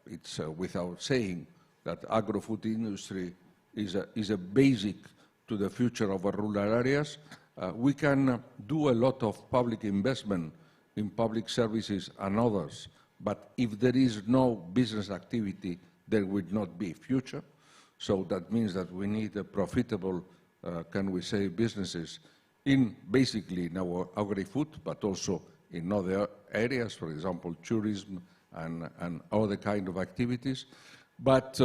Speaker 2: it's without saying that agro-food industry is a basic to the future of our rural areas. We can do a lot of public investment in public services and others, but if there is no business activity, there will not be future. So that means that we need a profitable, can we say, businesses basically in our agri-food, but also in other areas, for example, tourism and other kind of activities. But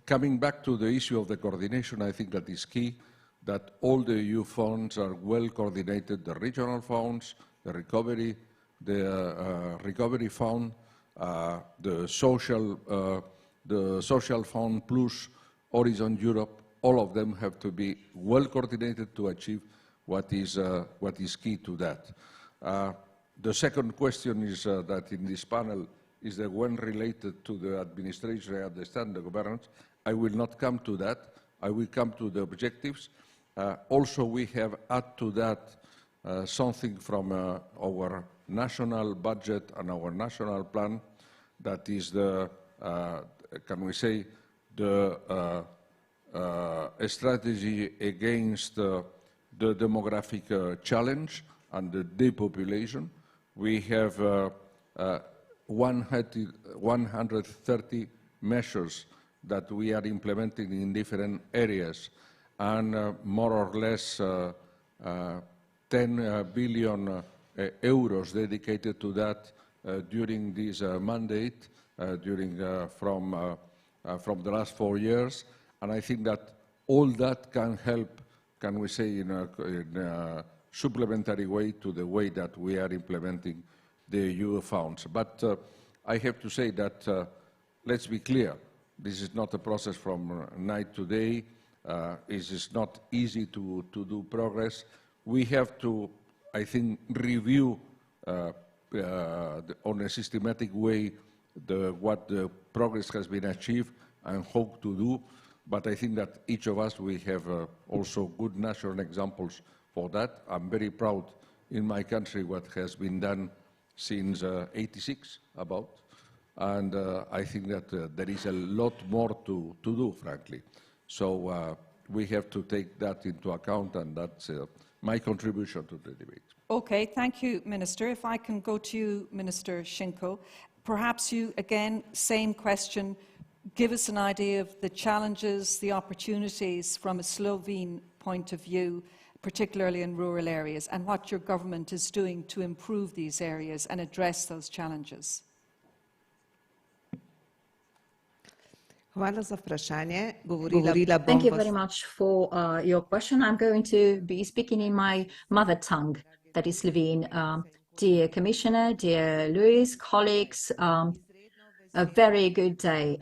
Speaker 2: coming back to the issue of the coordination, I think that is key, that all the EU funds are well coordinated, the regional funds, the recovery fund, the social fund plus Horizon Europe, all of them have to be well coordinated to achieve what is key to that. The second question is that in this panel is the one related to the administration, I understand, the governance. I will not come to that. I will come to the objectives. Also, we have added to that something from our national budget and our national plan, that is the, can we say, the strategy against the demographic challenge and the depopulation. We have 130 measures that we are implementing in different areas, and more or less 10 billion euros dedicated to that during this mandate, from the last 4 years. And I think that all that can help, can we say, in a supplementary way to the way that we are implementing the EU funds. But I have to say that, let's be clear, this is not a process from night to day. It is not easy to do progress. We have to, I think, review on a systematic way what the progress has been achieved and hope to do. But I think that each of us, we have also good national examples for that. I'm very proud in my country what has been done since '86 about. And I think that there is a lot more to do, frankly. So we have to take that into account, and that's my contribution to the debate.
Speaker 1: Okay, thank you, Minister. If I can go to you, Minister Šinko, perhaps you, again, same question, give us an idea of the challenges, the opportunities from a Slovene point of view, particularly in rural areas, and what your government is doing to improve these areas and address those challenges.
Speaker 15: Thank you very much for your question. I'm going to be speaking in my mother tongue, that is Slovene. Dear Commissioner, dear Luis, colleagues, a very good day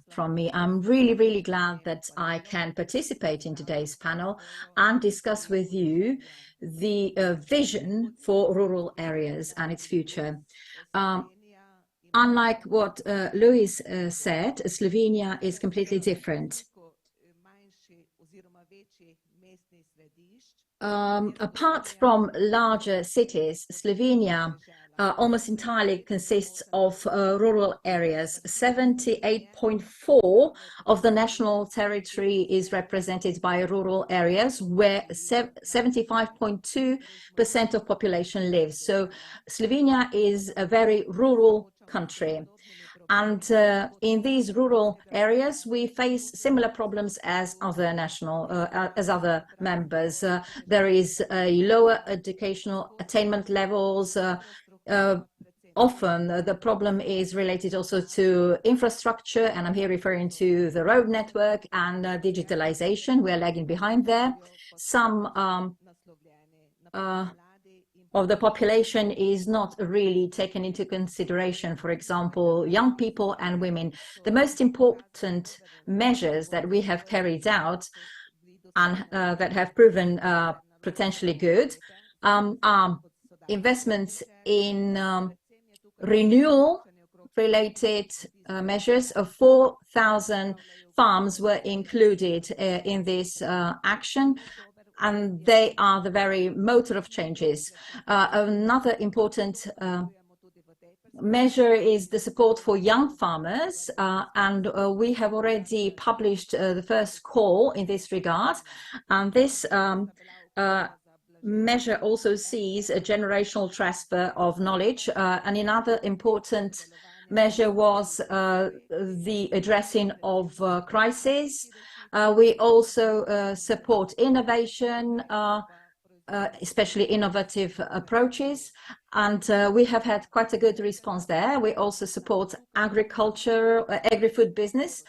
Speaker 15: from me. I'm really, really glad that I can participate in today's panel and discuss with you the vision for rural areas and its future. Unlike what Luis said, Slovenia is completely different. Apart from larger cities, Slovenia almost entirely consists of rural areas. 78.4% of the national territory is represented by rural areas, where 75.2% of population lives. So Slovenia is a very rural country. And in these rural areas, we face similar problems as other other members. There is lower educational attainment levels. Often the problem is related also to infrastructure, and I'm here referring to the road network and digitalization. We are lagging behind there. Some of the population is not really taken into consideration, for example, young people and women. The most important measures that we have carried out and that have proven potentially good are investments in renewal-related measures. Of 4,000 farms were included in this action, and they are the very motor of changes. Another important measure is the support for young farmers, and we have already published the first call in this regard. And this measure also sees a generational transfer of knowledge, and another important measure was the addressing of crises. We also support innovation, especially innovative approaches, and we have had quite a good response there. We also support agriculture, agri-food business,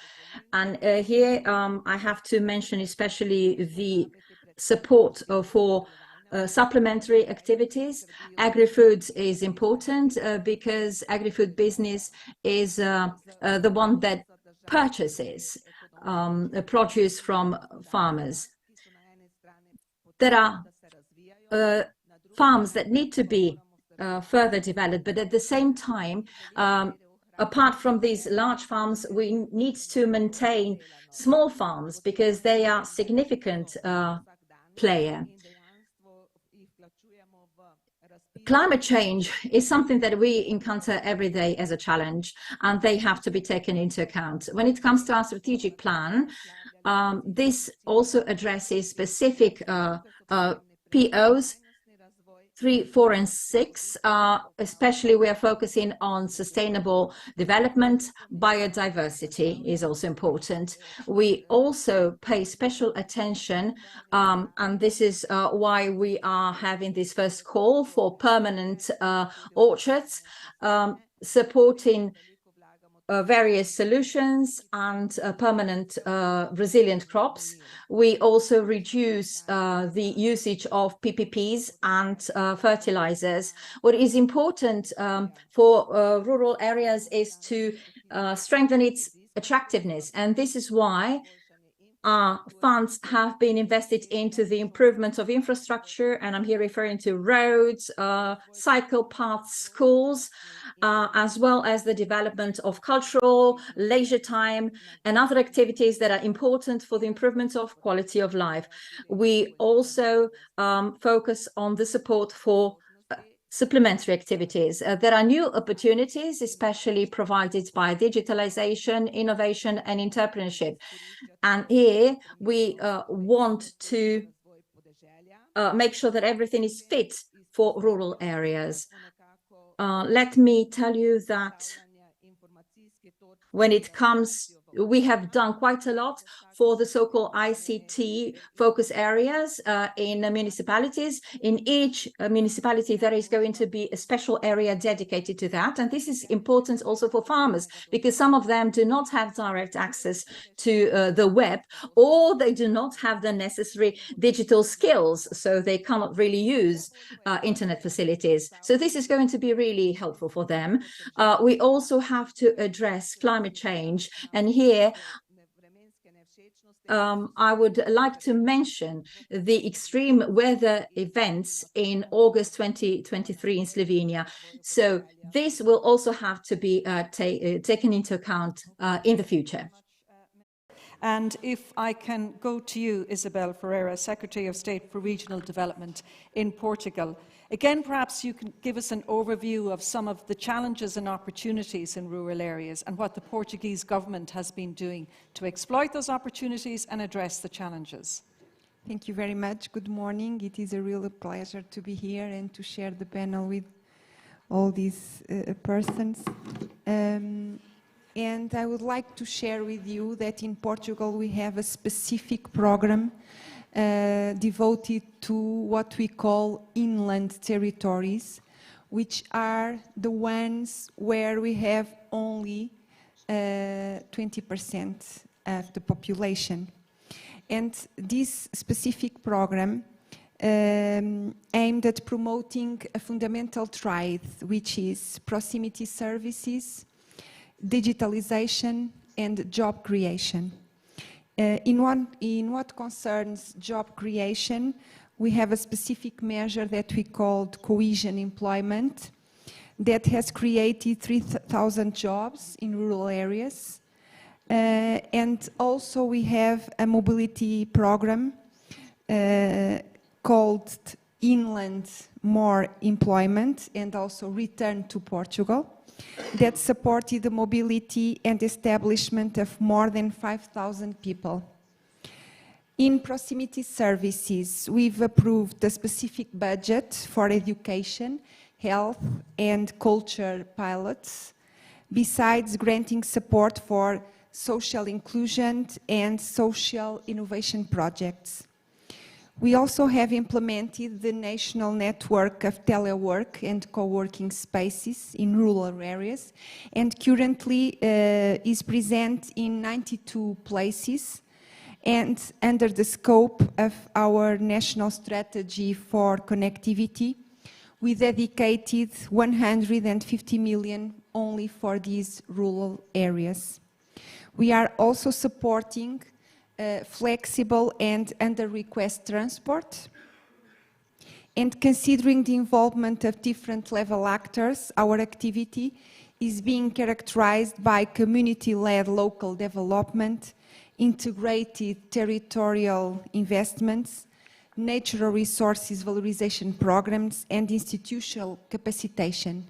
Speaker 15: and here I have to mention especially the support for supplementary activities. Agri-food is important because agri-food business is the one that purchases produce from farmers. There are farms that need to be further developed, but at the same time, apart from these large farms, we need to maintain small farms because they are significant player. Climate change is something that we encounter every day as a challenge, and they have to be taken into account. When it comes to our strategic plan, this also addresses specific POs 3, 4, and 6. Especially we are focusing on sustainable development. Biodiversity is also important. We also pay special attention, and this is why we are having this first call for permanent orchards, supporting various solutions and permanent resilient crops. We also reduce the usage of PPPs and fertilizers. What is important for rural areas is to strengthen its attractiveness, and this is why funds have been invested into the improvement of infrastructure, and I'm here referring to roads, cycle paths, schools, as well as the development of cultural, leisure time, and other activities that are important for the improvement of quality of life. We also focus on the support for supplementary activities. There are new opportunities, especially provided by digitalization, innovation, and entrepreneurship. And here we want to make sure that everything is fit for rural areas. Let me tell you that when it comes, we have done quite a lot for the so-called ICT focus areas in municipalities. In each municipality, there is going to be a special area dedicated to that. And this is important also for farmers, because some of them do not have direct access to the web, or they do not have the necessary digital skills, so they cannot really use internet facilities. So this is going to be really helpful for them. We also have to address climate change. And here, I would like to mention the extreme weather events in August 2023 in Slovenia. So this will also have to be taken into account in the future.
Speaker 1: And if I can go to you, Isabel Ferreira, Secretary of State for Regional Development in Portugal. Again, perhaps you can give us an overview of some of the challenges and opportunities in rural areas and what the Portuguese government has been doing to exploit those opportunities and address the challenges.
Speaker 16: Thank you very much. Good morning. It is a real pleasure to be here and to share the panel with all these persons. And I would like to share with you that in Portugal we have a specific program devoted to what we call inland territories, which are the ones where we have only 20% of the population. And this specific program aimed at promoting a fundamental trait, which is proximity services, digitalization, and job creation. In what concerns job creation, we have a specific measure that we called cohesion employment that has created 3,000 jobs in rural areas. And also we have a mobility program called Inland More Employment and also Return to Portugal, that supported the mobility and establishment of more than 5,000 people. In proximity services, we've approved a specific budget for education, health, and culture pilots, besides granting support for social inclusion and social innovation projects. We also have implemented the national network of telework and co-working spaces in rural areas, and currently is present in 92 places, and under the scope of our national strategy for connectivity, we dedicated 150 million only for these rural areas. We are also supporting flexible and under-request transport. And considering the involvement of different level actors, our activity is being characterized by community-led local development, integrated territorial investments, natural resources valorization programs, and institutional capacitation.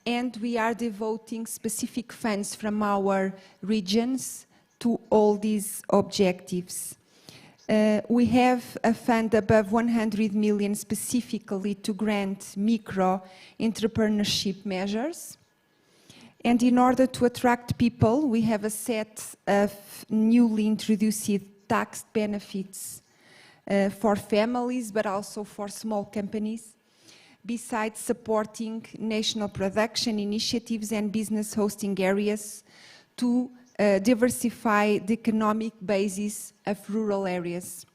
Speaker 16: And we are devoting specific funds from our regions to all these objectives. We have a fund above 100 million specifically to grant micro-entrepreneurship measures. And in order to attract people, we have a set of newly introduced tax benefits for families, but also for small companies, besides supporting national production initiatives and business hosting areas to diversify the economic basis of rural areas.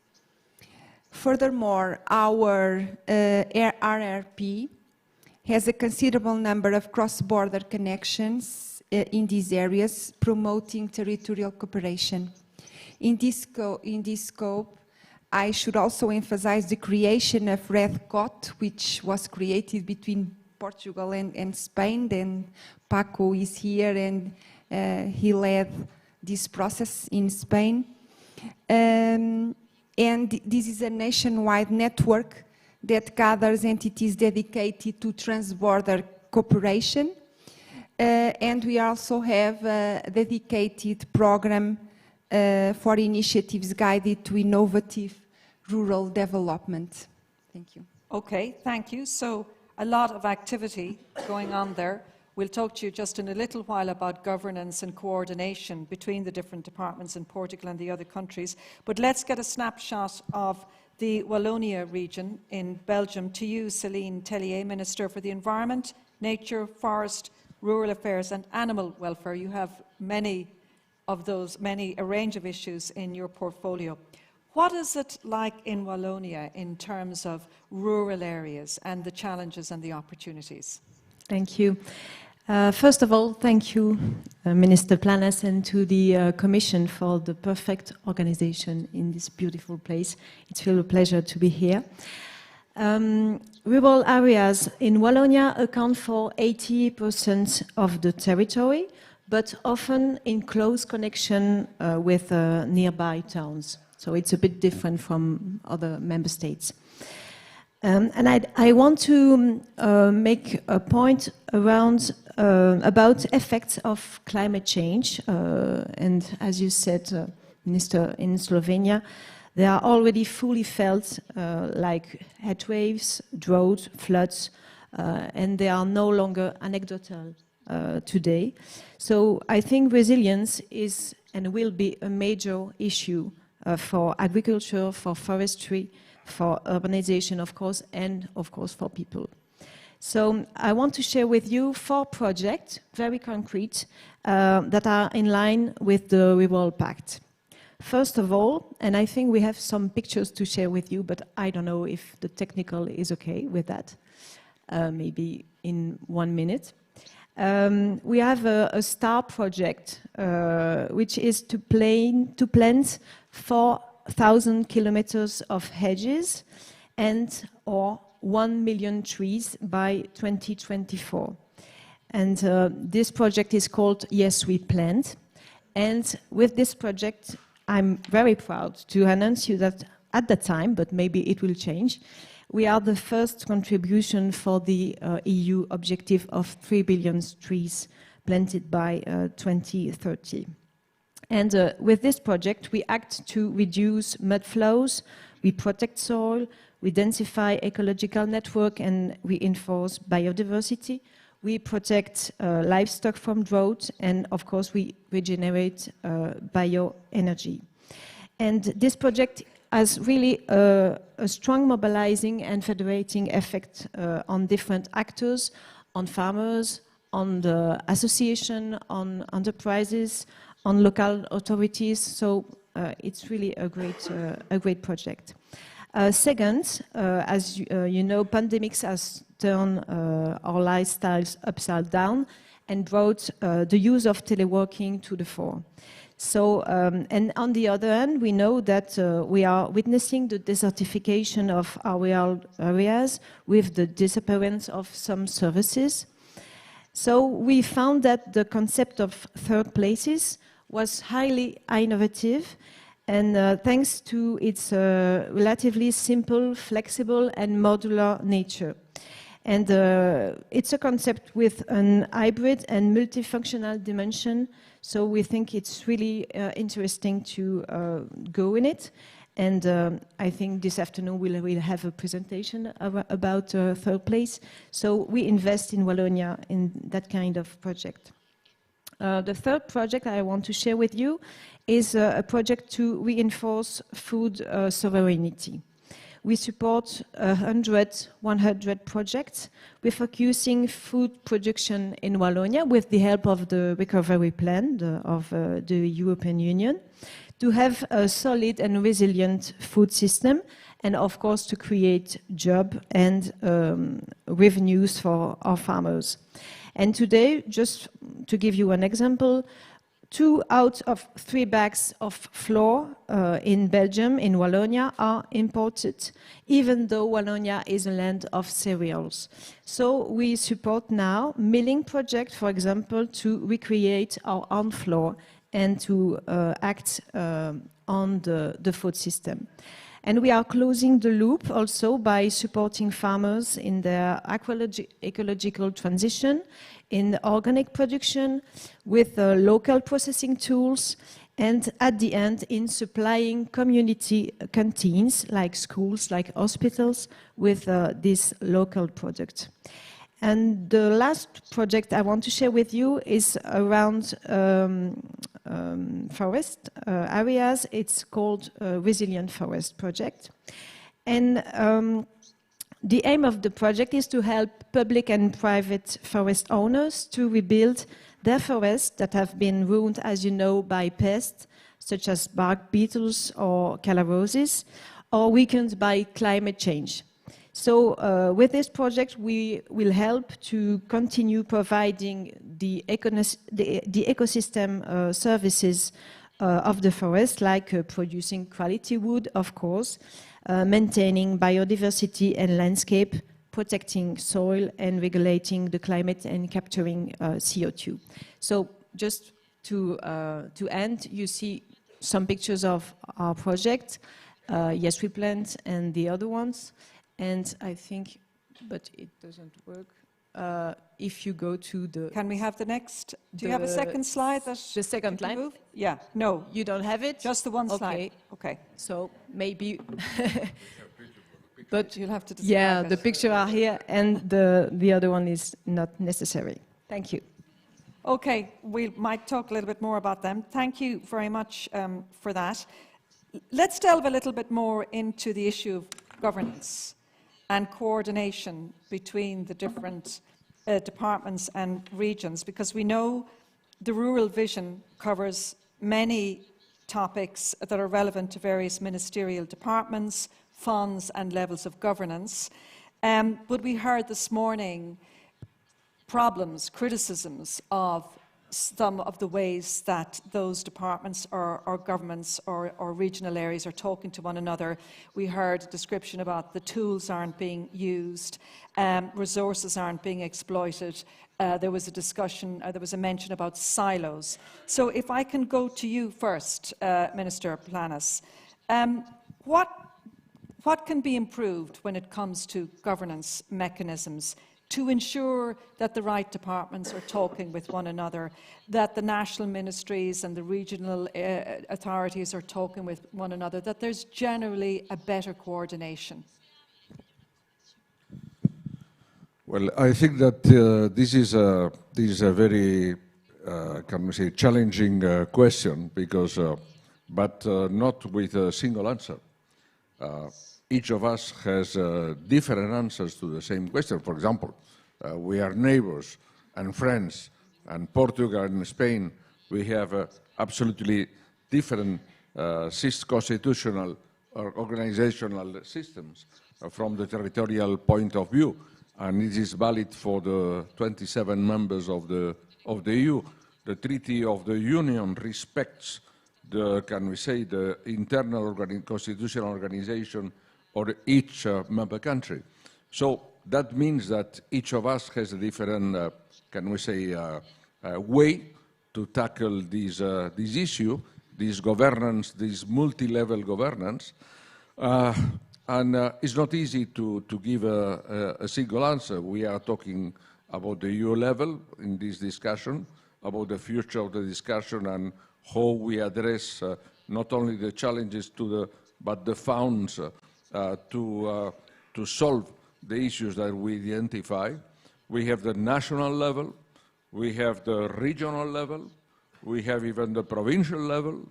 Speaker 16: Furthermore, our RRP has a considerable number of cross-border connections in these areas, promoting territorial cooperation. In this scope, I should also emphasize the creation of REDCOT, which was created between Portugal and Spain. Then Paco is here, and he led this process in Spain. And this is a nationwide network that gathers entities dedicated to transborder cooperation. And we also have a dedicated program for initiatives guided to innovative rural development. Thank you.
Speaker 1: Okay, thank you. So a lot of activity going on there. We'll talk to you just in a little while about governance and coordination between the different departments in Portugal and the other countries. But let's get a snapshot of the Wallonia region in Belgium. To you, Céline Tellier, Minister for the Environment, Nature, Forest, Rural Affairs and Animal Welfare. You have a range of issues in your portfolio. What is it like in Wallonia in terms of rural areas and the challenges and the opportunities?
Speaker 17: Thank you. First of all, thank you, Minister Planas, and to the Commission for the perfect organization in this beautiful place. It's really a pleasure to be here. Rural areas in Wallonia account for 80% of the territory, but often in close connection with nearby towns. So it's a bit different from other member states. And I want to make a point around about effects of climate change. And as you said, Minister, in Slovenia, they are already fully felt, like heat waves, drought, floods, and they are no longer anecdotal today. So I think resilience is and will be a major issue for agriculture, for forestry, for urbanization, of course, and of course for people. So I want to share with you 4 projects, very concrete, that are in line with the Rural Pact. First of all, and I think we have some pictures to share with you, but I don't know if the technical is okay with that, maybe in 1 minute. We have a STAR project, which is to plant 4,000 kilometers of hedges and or 1 million trees by 2024. And this project is called Yes, We Plant. And with this project, I'm very proud to announce you that at the time, but maybe it will change, we are the first contribution for the EU objective of 3 billion trees planted by 2030. And with this project, we act to reduce mud flows, we protect soil, we densify ecological network and reinforce biodiversity. We protect livestock from drought, and of course we regenerate bioenergy. And this project has really a strong mobilizing and federating effect on different actors, on farmers, on the association, on enterprises, on local authorities. So it's really a great project. Second, as you know, pandemics has turned our lifestyles upside down and brought the use of teleworking to the fore. So, and on the other hand, we know that we are witnessing the desertification of our rural areas with the disappearance of some services. So we found that the concept of third places was highly innovative, and thanks to its relatively simple, flexible and modular nature. And it's a concept with an hybrid and multifunctional dimension, so we think it's really interesting to go in it. And I think this afternoon we'll have a presentation about third place. So we invest in Wallonia in that kind of project. The third project I want to share with you is a project to reinforce food sovereignty. We support 100 projects. We're focusing food production in Wallonia with the help of the recovery plan of the European Union to have a solid and resilient food system, and of course to create jobs and revenues for our farmers. And today, just to give you an example, 2 out of 3 bags of flour in Belgium, in Wallonia, are imported, even though Wallonia is a land of cereals. So we support now milling projects, for example, to recreate our own flour and to act on the food system. And we are closing the loop also by supporting farmers in their ecological transition, in organic production, with local processing tools, and at the end in supplying community canteens like schools, like hospitals, with this local product. And the last project I want to share with you is around forest areas. It's called Resilient Forest Project. And the aim of the project is to help public and private forest owners to rebuild their forests that have been ruined, as you know, by pests, such as bark beetles or calabrosis, or weakened by climate change. So with this project, we will help to continue providing the ecosystem services of the forest, like producing quality wood, of course, maintaining biodiversity and landscape, protecting soil and regulating the climate and capturing CO2. So just to end, you see some pictures of our project, Yes We Plant and the other ones. And I think, but it doesn't work. If you go to the...
Speaker 1: Can we have the next? Do you have a second slide?
Speaker 17: The second line?
Speaker 1: Move? Yeah, no.
Speaker 17: You don't have it?
Speaker 1: Just the one slide. Okay.
Speaker 17: So maybe...
Speaker 1: But you'll have to describe
Speaker 17: yeah,
Speaker 1: it.
Speaker 17: the picture are here and the other one is not necessary. Thank you.
Speaker 1: Okay, we might talk a little bit more about them. Thank you very much for that. Let's delve a little bit more into the issue of governance and coordination between the different departments and regions, because we know the rural vision covers many topics that are relevant to various ministerial departments, funds and levels of governance. But we heard this morning problems, criticisms of some of the ways that those departments or governments or regional areas are talking to one another. We heard a description about the tools aren't being used, resources aren't being exploited. There was a discussion, there was a mention about silos. So if I can go to you first, Minister Planas, what can be improved when it comes to governance mechanisms to ensure that the right departments are talking with one another, that the national ministries and the regional authorities are talking with one another, that there's generally a better coordination?
Speaker 2: Well, I think that this is a very, can we say, challenging question, because, but not with a single answer. Each of us has different answers to the same question. For example, we are neighbors and friends, and Portugal and Spain, we have absolutely different constitutional or organizational systems from the territorial point of view, and it is valid for the 27 members of the EU. The Treaty of the Union respects the, can we say, the internal constitutional organization of each member country. So that means that each of us has a different, can we say, way to tackle this issue, this governance, this multi-level governance. And it's not easy to give a single answer. We are talking about the EU level in this discussion, about the future of the discussion and how we address not only the challenges but the funds to solve the issues that we identify. We have the national level, we have the regional level, we have even the provincial level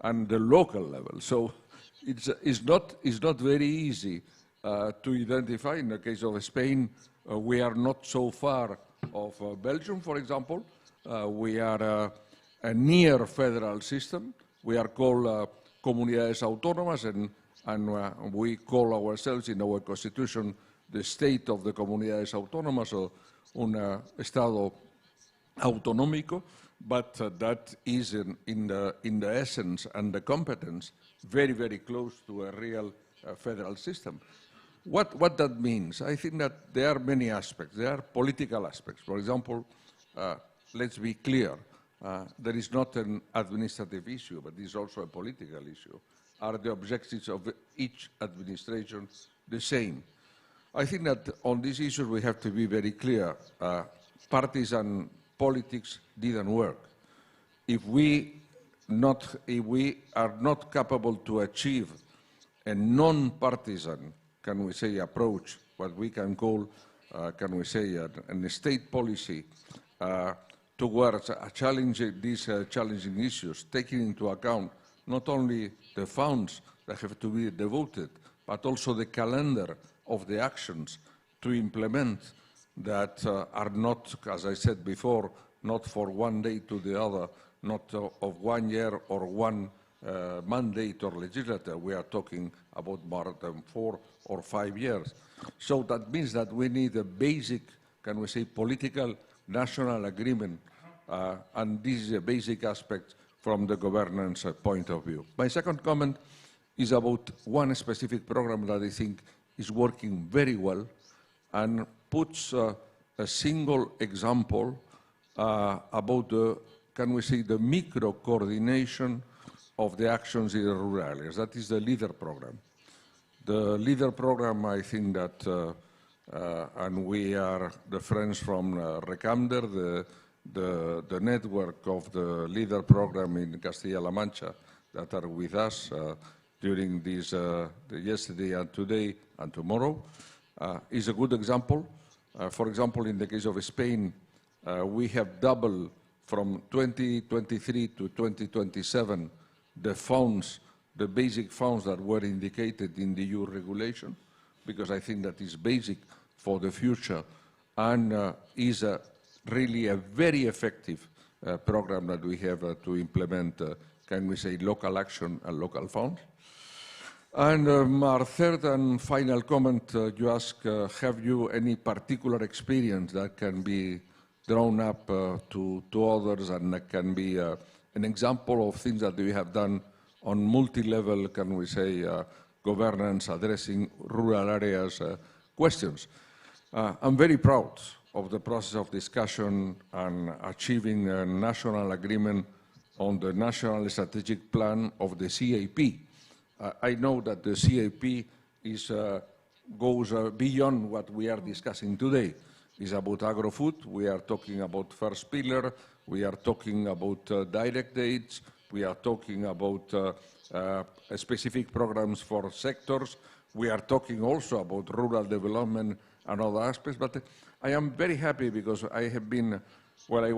Speaker 2: and the local level. So it's not very easy to identify. In the case of Spain, we are not so far of Belgium, for example. We are a near federal system. We are called Comunidades Autónomas, and we call ourselves in our constitution the state of the Comunidades Autónomas, or un Estado autonómico, but that is in the essence and the competence very, very close to a real federal system. What that means? I think that there are many aspects. There are political aspects. For example, let's be clear, there is not an administrative issue, but it is also a political issue. Are the objectives of each administration the same? I think that on these issues we have to be very clear. Partisan politics didn't work. If we are not capable to achieve a non-partisan, can we say, approach, what we can call, can we say, a state policy towards these challenging issues, taking into account not only the funds that have to be devoted, but also the calendar of the actions to implement that are not, as I said before, not for one day to the other, not of 1 year or one mandate or legislature. We are talking about more than 4 or 5 years. So that means that we need a basic, can we say, political national agreement, and this is a basic aspect from the governance point of view. My second comment is about one specific program that I think is working very well and puts a single example about the, can we say, the micro coordination of the actions in the rural areas. That is the LEADER program. The LEADER program, I think that, and we are the friends from Recamder, the network of the LEADER program in Castilla-La Mancha that are with us during this, yesterday and today and tomorrow, is a good example. For example, in the case of Spain, we have doubled from 2023 to 2027 the funds, the basic funds that were indicated in the EU regulation, because I think that is basic for the future and is really a very effective program that we have to implement, can we say, local action and local funds. And our third and final comment, you ask, have you any particular experience that can be drawn up to others and that can be an example of things that we have done on multi-level, can we say, governance addressing rural areas questions. I'm very proud of the process of discussion and achieving a national agreement on the National Strategic Plan of the CAP. I know that the CAP goes beyond what we are discussing today, is about agro-food. We are talking about first pillar. We are talking about direct aids. We are talking about specific programs for sectors. We are talking also about rural development and other aspects. But I am very happy because I have been, well, I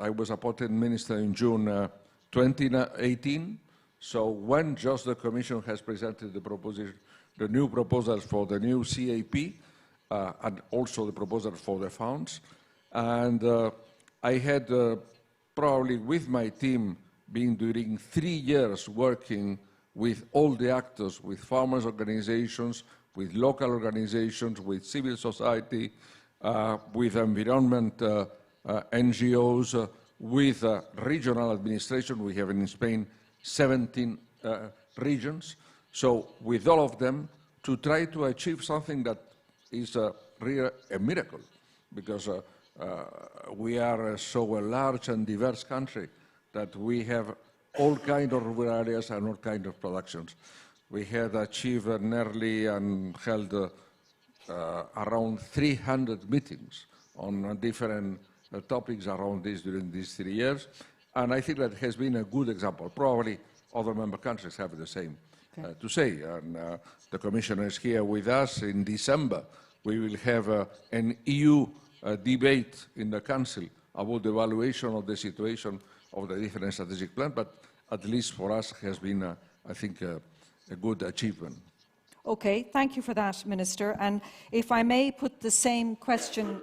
Speaker 2: was appointed minister in June 2018. So when just the Commission has presented the new proposals for the new CAP, and also the proposal for the funds. And I had probably with my team been during 3 years working with all the actors, with farmers' organizations, with local organizations, with civil society, with environment NGOs, with regional administration. We have in Spain 17 regions. So with all of them, to try to achieve something that is really a miracle, because we are so a large and diverse country that we have all kinds of rural areas and all kinds of productions. We had achieved nearly and held around 300 meetings on different topics around this during these 3 years, and I think that has been a good example. Probably other member countries have the same to say, and the Commissioner is here with us. In December, we will have an EU debate in the Council about the evaluation of the situation of the different strategic plans, but at least for us has been, I think, a good achievement.
Speaker 1: Okay, thank you for that, Minister. And if I may put the same question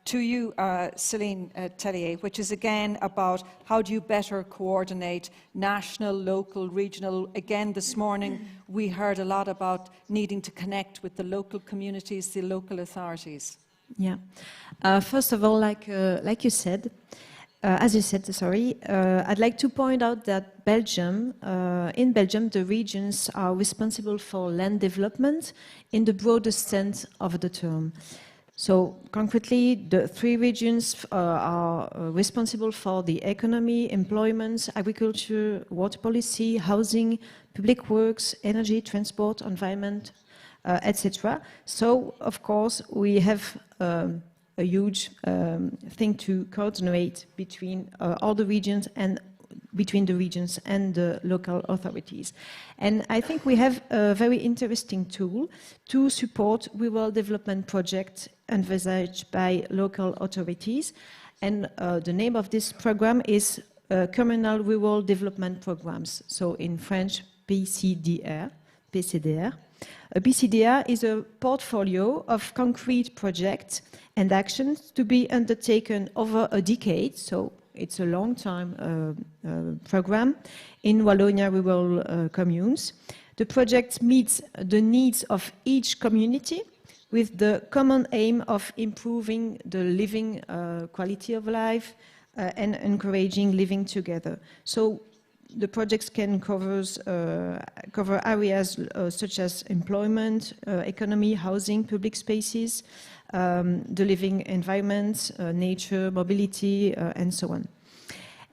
Speaker 1: to you, Céline Tellier, which is again about how do you better coordinate national, local, regional. Again, this morning we heard a lot about needing to connect with the local communities, the local authorities.
Speaker 17: Yeah. First of all, like you said, as you said, sorry, I'd like to point out that Belgium, in Belgium, the regions are responsible for land development in the broadest sense of the term. So concretely, the 3 regions are responsible for the economy, employment, agriculture, water policy, housing, public works, energy, transport, environment, etc. So, of course, we have a huge thing to coordinate between all the regions and between the regions and the local authorities. And I think we have a very interesting tool to support rural development projects envisaged by local authorities. And the name of this program is Communal Rural Development Programs. So in French, PCDR. A PCDR is a portfolio of concrete projects and actions to be undertaken over a decade, so it's a long-time program in Wallonia rural communes. The project meets the needs of each community with the common aim of improving the living quality of life and encouraging living together. So the projects can cover areas such as employment, economy, housing, public spaces, the living environment, nature, mobility, and so on.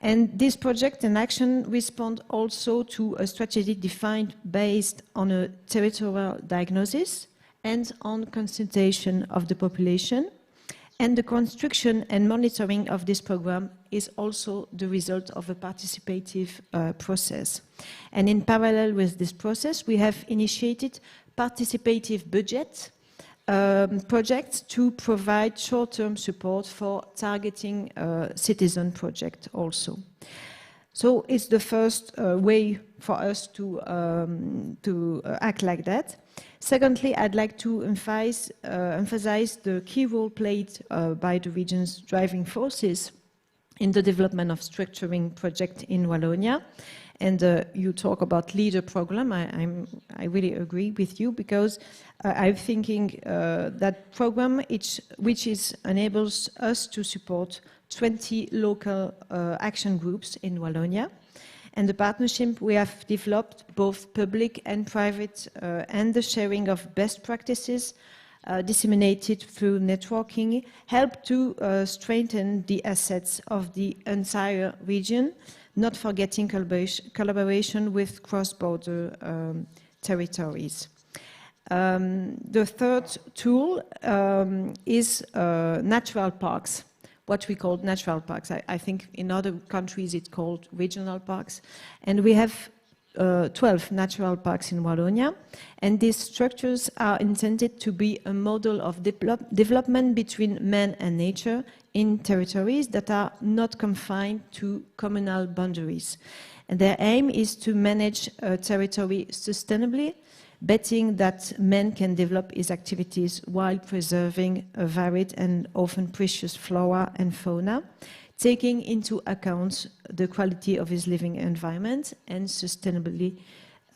Speaker 17: And this project and action respond also to a strategy defined based on a territorial diagnosis and on consultation of the population. And the construction and monitoring of this program is also the result of a participative process. And in parallel with this process, we have initiated participative budget projects to provide short-term support for targeting citizen projects also. So it's the first way for us to act like that. Secondly, I'd like to emphasize the key role played by the region's driving forces in the development of structuring projects in Wallonia. And you talk about LEADER program. I really agree with you, because I'm thinking that program which enables us to support 20 local action groups in Wallonia. And the partnership we have developed, both public and private, and the sharing of best practices disseminated through networking, help to strengthen the assets of the entire region, not forgetting collaboration with cross-border territories.
Speaker 16: The third tool is natural parks, what we call natural parks. I think in other countries it's called regional parks. And we have 12 natural parks in Wallonia, and these structures are intended to be a model of development between man and nature in territories that are not confined to communal boundaries. And their aim is to manage a territory sustainably, betting that man can develop his activities while preserving a varied and often precious flora and fauna, taking into account the quality of his living environment and sustainably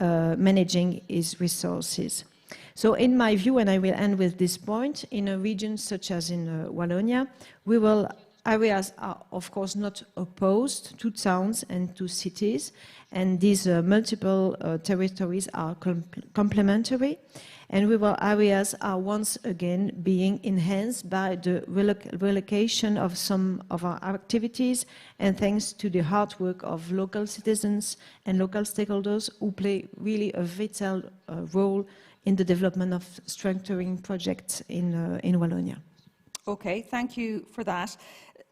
Speaker 16: managing his resources. So in my view, and I will end with this point, in a region such as in Wallonia, areas are of course not opposed to towns and to cities, and these multiple territories are complementary. And rural areas are once again being enhanced by the relocation of some of our activities, and thanks to the hard work of local citizens and local stakeholders who play really a vital role in the development of structuring projects in Wallonia.
Speaker 1: Okay, thank you for that.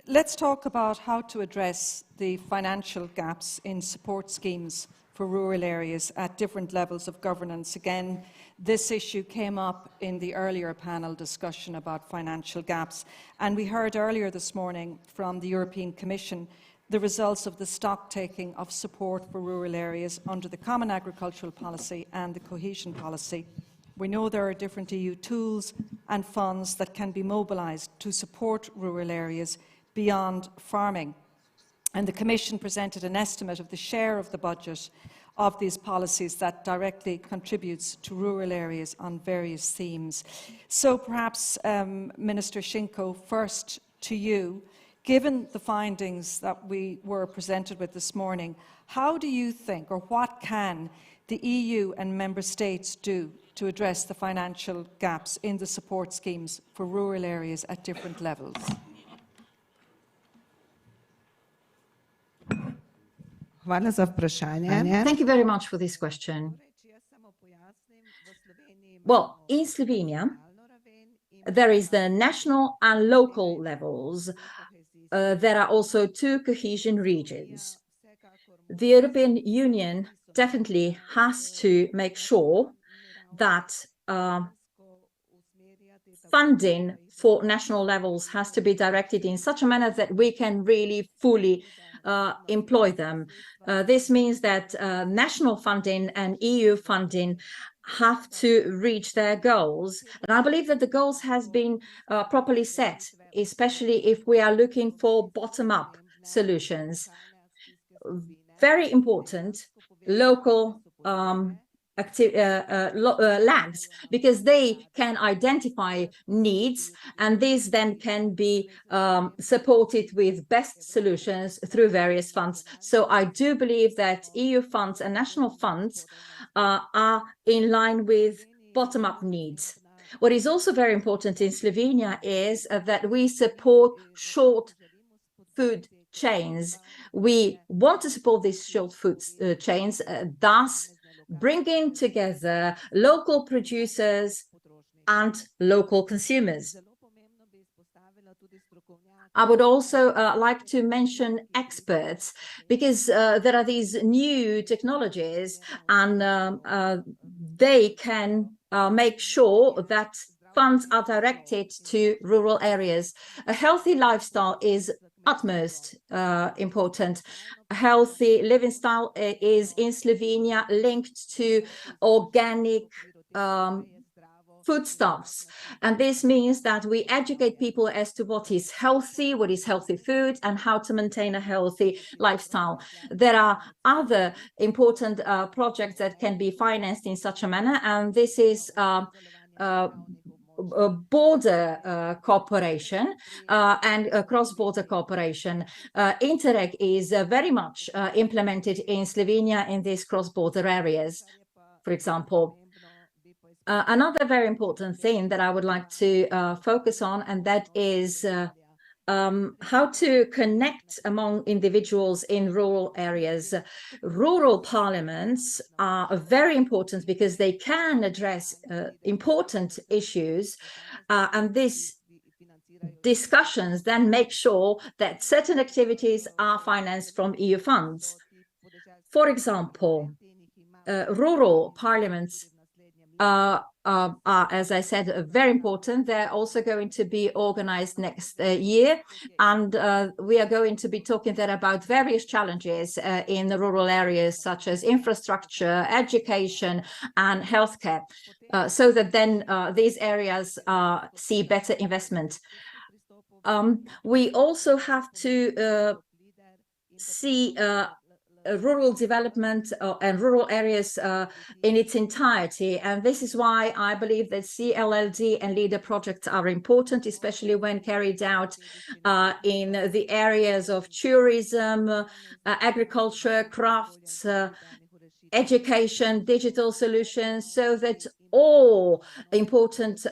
Speaker 1: Let's talk about how to address the financial gaps in support schemes for rural areas at different levels of governance. Again, this issue came up in the earlier panel discussion about financial gaps, and we heard earlier this morning from the European Commission the results of the stock-taking of support for rural areas under the Common Agricultural Policy and the Cohesion Policy. We know there are different EU tools and funds that can be mobilised to support rural areas beyond farming. And the Commission presented an estimate of the share of the budget of these policies that directly contributes to rural areas on various themes. So perhaps, Minister Shinko, first to you, given the findings that we were presented with this morning, how do you think, or what can the EU and Member States do to address the financial gaps in the support schemes for rural areas at different levels?
Speaker 15: Thank you very much for this question. Well, in Slovenia, there is the national and local levels. There are also two cohesion regions. The European Union definitely has to make sure that funding for national levels has to be directed in such a manner that we can really fully employ them. This means that national funding and EU funding have to reach their goals. And I believe that the goals has been properly set, especially if we are looking for bottom-up solutions. Very important, local lags, because they can identify needs, and these then can be supported with best solutions through various funds. So I do believe that EU funds and national funds are in line with bottom-up needs. What is also very important in Slovenia is that we support short food chains. We want to support these short food chains, thus bringing together local producers and local consumers. I would also like to mention experts, because there are these new technologies, and they can make sure that funds are directed to rural areas. A healthy lifestyle is utmost important. A healthy living style is in Slovenia linked to organic foodstuffs, and this means that we educate people as to what is healthy food, and how to maintain a healthy lifestyle. There are other important projects that can be financed in such a manner, and this is border cooperation and cross-border cooperation. Interreg is very much implemented in Slovenia in these cross-border areas, for example. Another very important thing that I would like to focus on, and that is how to connect among individuals in rural areas. Rural parliaments are very important because they can address important issues, and these discussions then make sure that certain activities are financed from EU funds. For example, rural parliaments are, as I said, very important. They're also going to be organized next year, and we are going to be talking there about various challenges in the rural areas, such as infrastructure, education, and healthcare, so that then these areas see better investment. We also have to see rural development and rural areas in its entirety. And this is why I believe that CLLD and LEADER projects are important, especially when carried out in the areas of tourism, agriculture, crafts, education, digital solutions, so that all important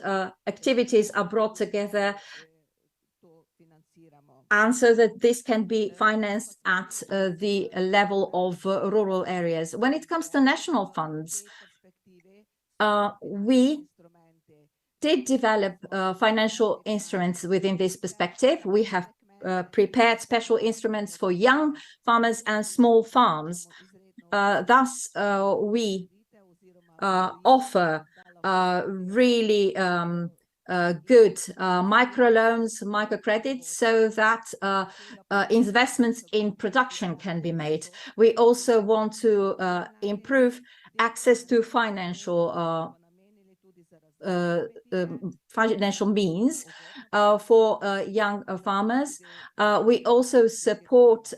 Speaker 15: activities are brought together, and so that this can be financed at the level of rural areas. When it comes to national funds, we did develop financial instruments within this perspective. We have prepared special instruments for young farmers and small farms. Thus, we offer really good microloans, microcredits, so that investments in production can be made. We also want to improve access to financial means for young farmers. We also support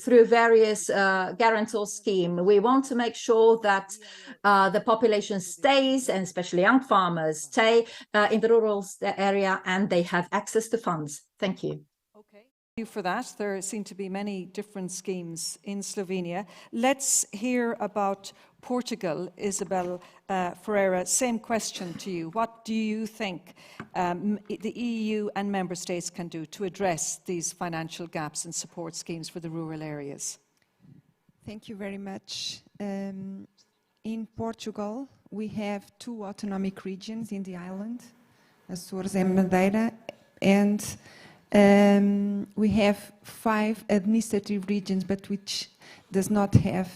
Speaker 15: through various guarantor schemes. We want to make sure that the population stays, and especially young farmers stay in the rural area, and they have access to funds. Thank you.
Speaker 1: Thank you for that. There seem to be many different schemes in Slovenia. Let's hear about Portugal. Isabel Ferreira, same question to you. What do you think the EU and member states can do to address these financial gaps and support schemes for the rural areas?
Speaker 16: Thank you very much. In Portugal, we have 2 autonomic regions in the island, Açores and Madeira, and we have 5 administrative regions, but which does not have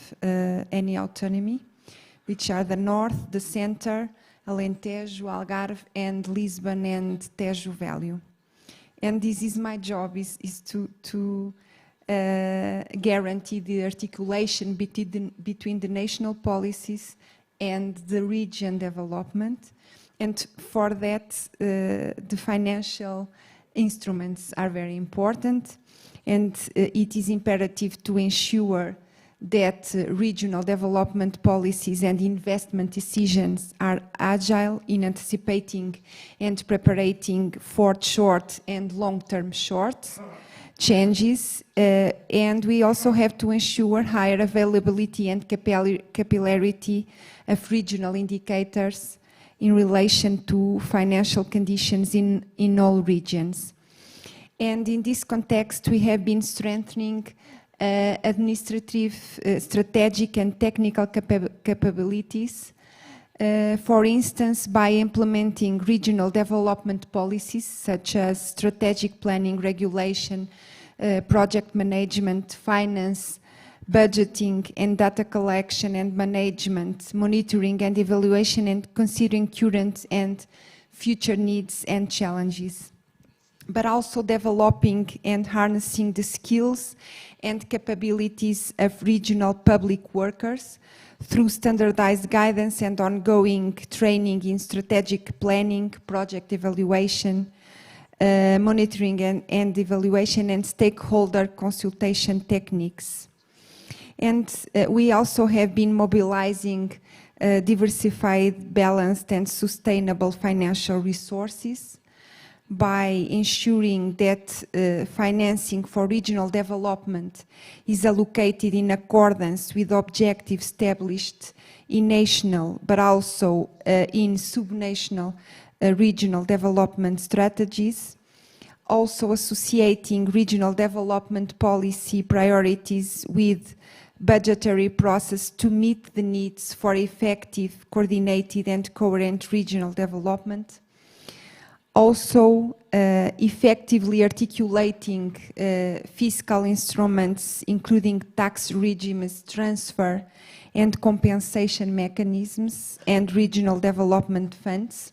Speaker 16: any autonomy, which are the North, the Center, Alentejo, Algarve, and Lisbon and Tejo Valley. And this is my job, is to guarantee the articulation between the national policies and the region development. And for that, the financial instruments are very important, and it is imperative to ensure that regional development policies and investment decisions are agile in anticipating and preparing for short and long-term changes, and we also have to ensure higher availability and capillarity of regional indicators in relation to financial conditions in all regions. And in this context, we have been strengthening administrative, strategic and technical capabilities, for instance, by implementing regional development policies such as strategic planning, regulation, project management, finance, budgeting and data collection and management, monitoring and evaluation, and considering current and future needs and challenges, but also developing and harnessing the skills and capabilities of regional public workers through standardized guidance and ongoing training in strategic planning, project evaluation, monitoring and evaluation, and stakeholder consultation techniques. And we also have been mobilizing diversified, balanced and sustainable financial resources by ensuring that financing for regional development is allocated in accordance with objectives established in national, but also in subnational regional development strategies. also associating regional development policy priorities with budgetary process to meet the needs for effective, coordinated and coherent regional development. Also, effectively articulating fiscal instruments, including tax regimes, transfer and compensation mechanisms, and regional development funds,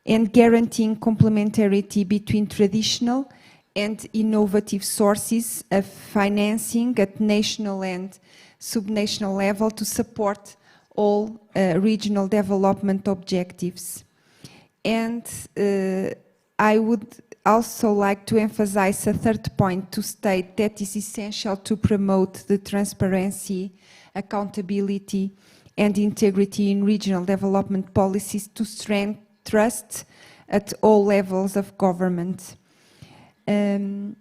Speaker 16: and guaranteeing complementarity between traditional and innovative sources of financing at national and subnational level to support all regional development objectives. And I would also like to emphasize a third point to state that it's essential to promote the transparency, accountability, and integrity in regional development policies to strengthen trust at all levels of government. In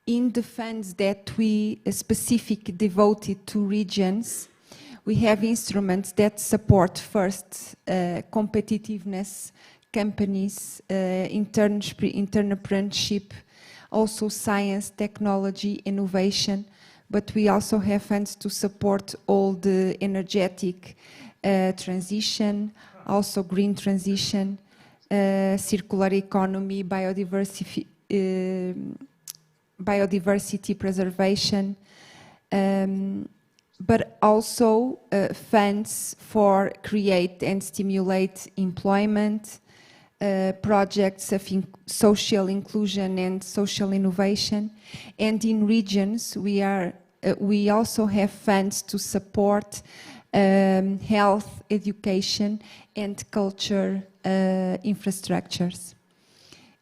Speaker 16: the funds that we specifically devoted to regions, we have instruments that support first competitiveness, companies, entrepreneurship, also science, technology, innovation, but we also have funds to support all the energetic transition, also green transition, circular economy, biodiversity preservation, but also funds for create and stimulate employment, projects of social inclusion and social innovation. And in regions, we also have funds to support health, education, and culture infrastructures.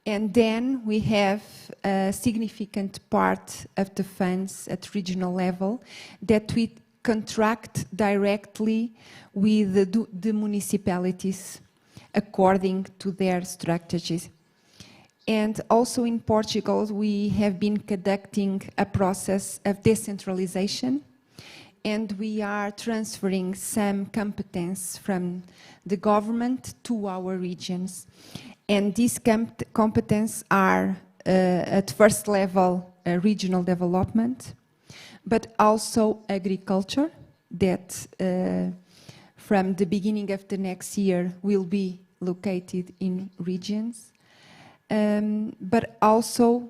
Speaker 16: And then we have a significant part of the funds at regional level that we contract directly with the municipalities according to their strategies. And also in Portugal, we have been conducting a process of decentralization, and we are transferring some competence from the government to our regions. And these competence are at first level regional development, but also agriculture that from the beginning of the next year will be located in regions, but also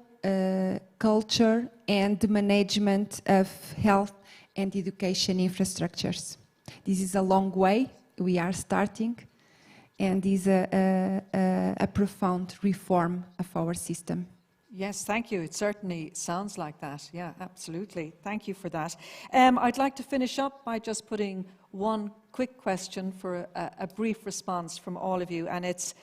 Speaker 16: culture and the management of health and education infrastructures. This is a long way we are starting, and is a profound reform of our system.
Speaker 1: Yes, thank you. It certainly sounds like that. Yeah, absolutely. Thank you for that. I'd like to finish up by just putting one quick question for a brief response from all of you, and it's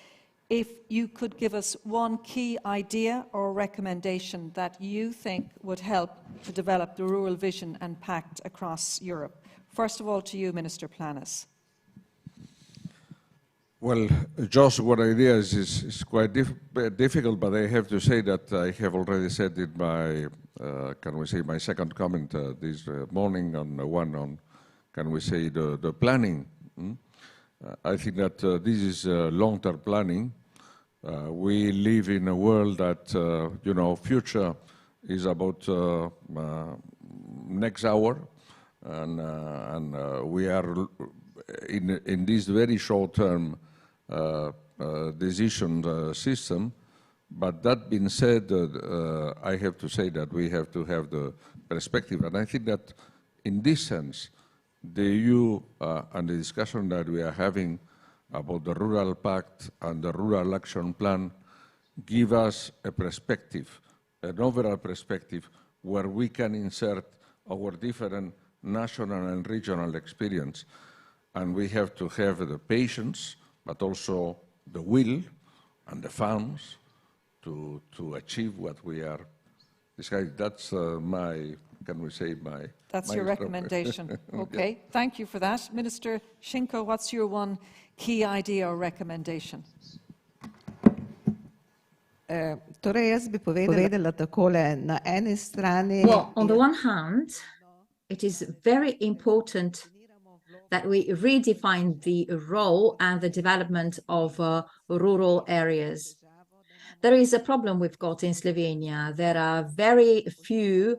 Speaker 1: if you could give us one key idea or recommendation that you think would help to develop the Rural Vision and Pact across Europe. First of all, to you, Minister Planas.
Speaker 2: Well, just one idea is quite difficult, but I have to say that I have already said in my, can we say, my second comment this morning on one on, can we say, the planning. I think that this is long-term planning. We live in a world that, future is about next hour, and we are in this very short-term decision system. But that being said, I have to say that we have to have the perspective, and I think that in this sense, the EU and the discussion that we are having about the Rural Pact and the Rural Action Plan give us a perspective, an overall perspective, where we can insert our different national and regional experience. And we have to have the patience, but also the will and the funds to achieve what we are deciding. That's my, can we say, my...
Speaker 1: That's your recommendation. Okay, thank you for that. Minister Shinko, what's your one key idea or recommendation?
Speaker 18: Well, on
Speaker 15: the one hand, it is very important that we redefine the role and the development of rural areas. There is a problem we've got in Slovenia. There are very few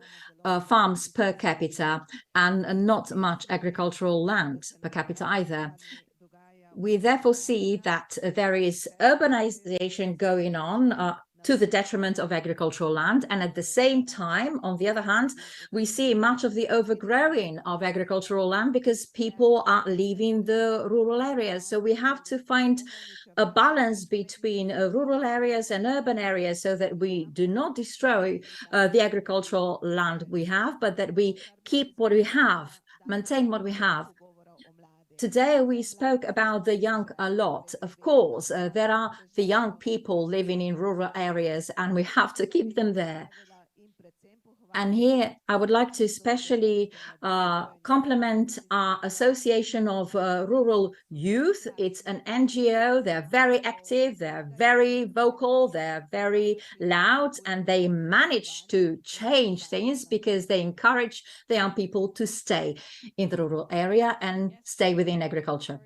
Speaker 15: farms per capita and not much agricultural land per capita either. We therefore see that there is urbanization going on to the detriment of agricultural land. And at the same time, on the other hand, we see much of the overgrowing of agricultural land because people are leaving the rural areas. So we have to find a balance between rural areas and urban areas so that we do not destroy the agricultural land we have, but that we keep what we have, maintain what we have. Today, we spoke about the young a lot. Of course, there are the young people living in rural areas, and we have to keep them there. And here, I would like to especially compliment our Association of Rural Youth. It's an NGO. They're very active, they're very vocal, they're very loud, and they manage to change things because they encourage the young people to stay in the rural area and stay within agriculture.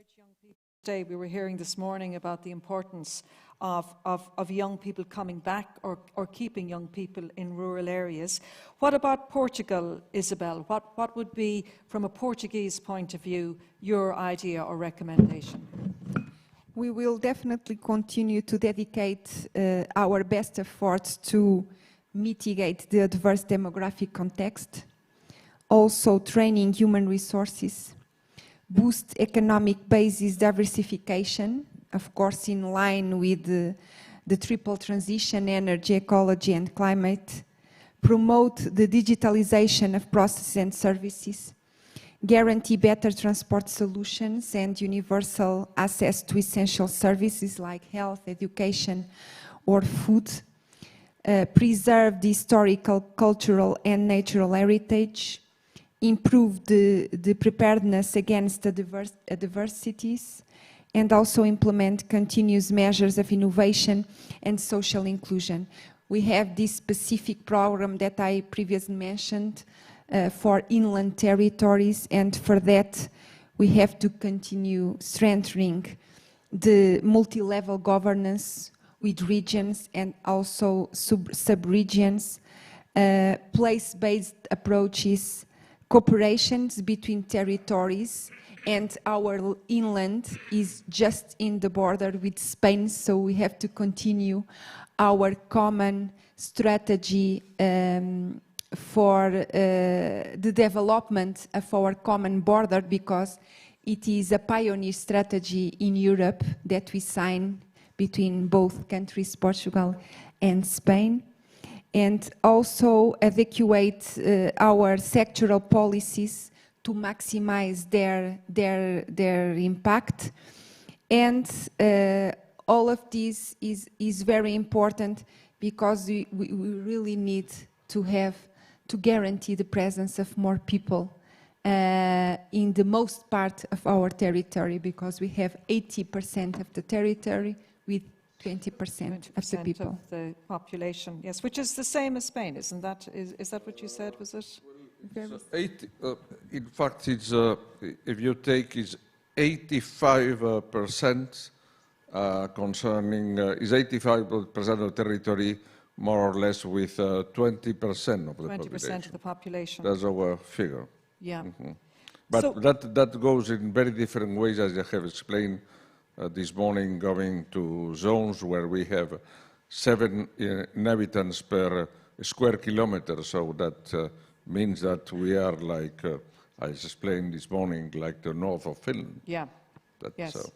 Speaker 1: Today, we were hearing this morning about the importance of young people coming back or keeping young people in rural areas. What about Portugal, Isabel? What would be, from a Portuguese point of view, your idea or recommendation?
Speaker 16: We will definitely continue to dedicate our best efforts to mitigate the adverse demographic context, also training human resources, boost economic basis diversification, of course in line with the triple transition, energy, ecology and climate, promote the digitalization of processes and services, guarantee better transport solutions and universal access to essential services like health, education or food, preserve the historical, cultural and natural heritage, improve the preparedness against the adversities, and also implement continuous measures of innovation and social inclusion. We have this specific program that I previously mentioned for inland territories, and for that we have to continue strengthening the multi-level governance with regions and also sub-regions, place-based approaches, cooperations between territories, and our inland is just in the border with Spain, so we have to continue our common strategy for the development of our common border, because it is a pioneer strategy in Europe that we signed between both countries, Portugal and Spain, and also evaluate our sectoral policies to maximize their impact. And all of this is very important because we really need to guarantee the presence of more people in the most part of our territory, because we have 80% of the territory with 20% of the people.
Speaker 1: Of the population, yes, which is the same as Spain, isn't that? Is that what you said, was it?
Speaker 2: In fact, it's, if you take, it's 85% concerning, is 85% of territory, more or less, with 20% of the
Speaker 1: 20%
Speaker 2: population.
Speaker 1: of the population.
Speaker 2: That's our figure.
Speaker 1: Yeah.
Speaker 2: But
Speaker 1: So-
Speaker 2: that goes in very different ways, as I have explained this morning, going to zones where we have 7 inhabitants per square kilometer, so that means that we are like, I explained this morning, like the north of Finland.
Speaker 1: Yeah.
Speaker 2: That's,
Speaker 1: Yes.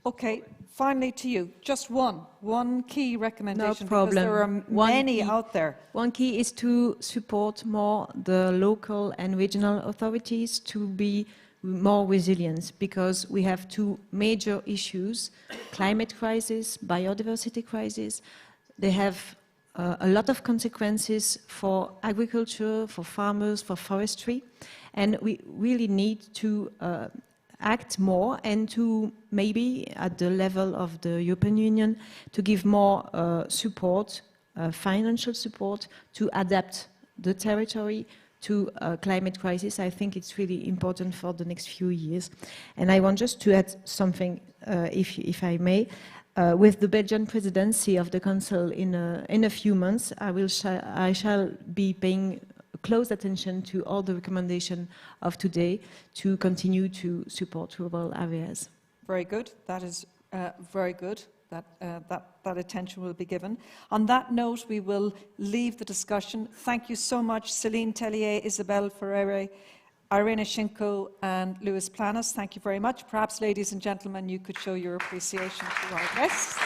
Speaker 1: Okay, finally to you, just one key recommendation,
Speaker 17: No problem.
Speaker 1: because there are many out there.
Speaker 17: One key is to support more the local and regional authorities to be more resilient, because we have 2 major issues: climate crisis, biodiversity crisis. They have a lot of consequences for agriculture, for farmers, for forestry, and we really need to act more, and to maybe at the level of the European Union to give more support, financial support, to adapt the territory to climate crisis. I think it's really important for the next few years. And I want just to add something, if I may. with the Belgian presidency of the Council in a few months, I shall be paying close attention to all the recommendations of today to continue to support rural areas.
Speaker 1: Very good. That is very good. That attention will be given. On that note, we will leave the discussion. Thank you so much, Céline Tellier, Isabelle Ferreira, Irina Shinko and Louis Planas. Thank you very much. Perhaps, ladies and gentlemen, you could show your appreciation to our guests.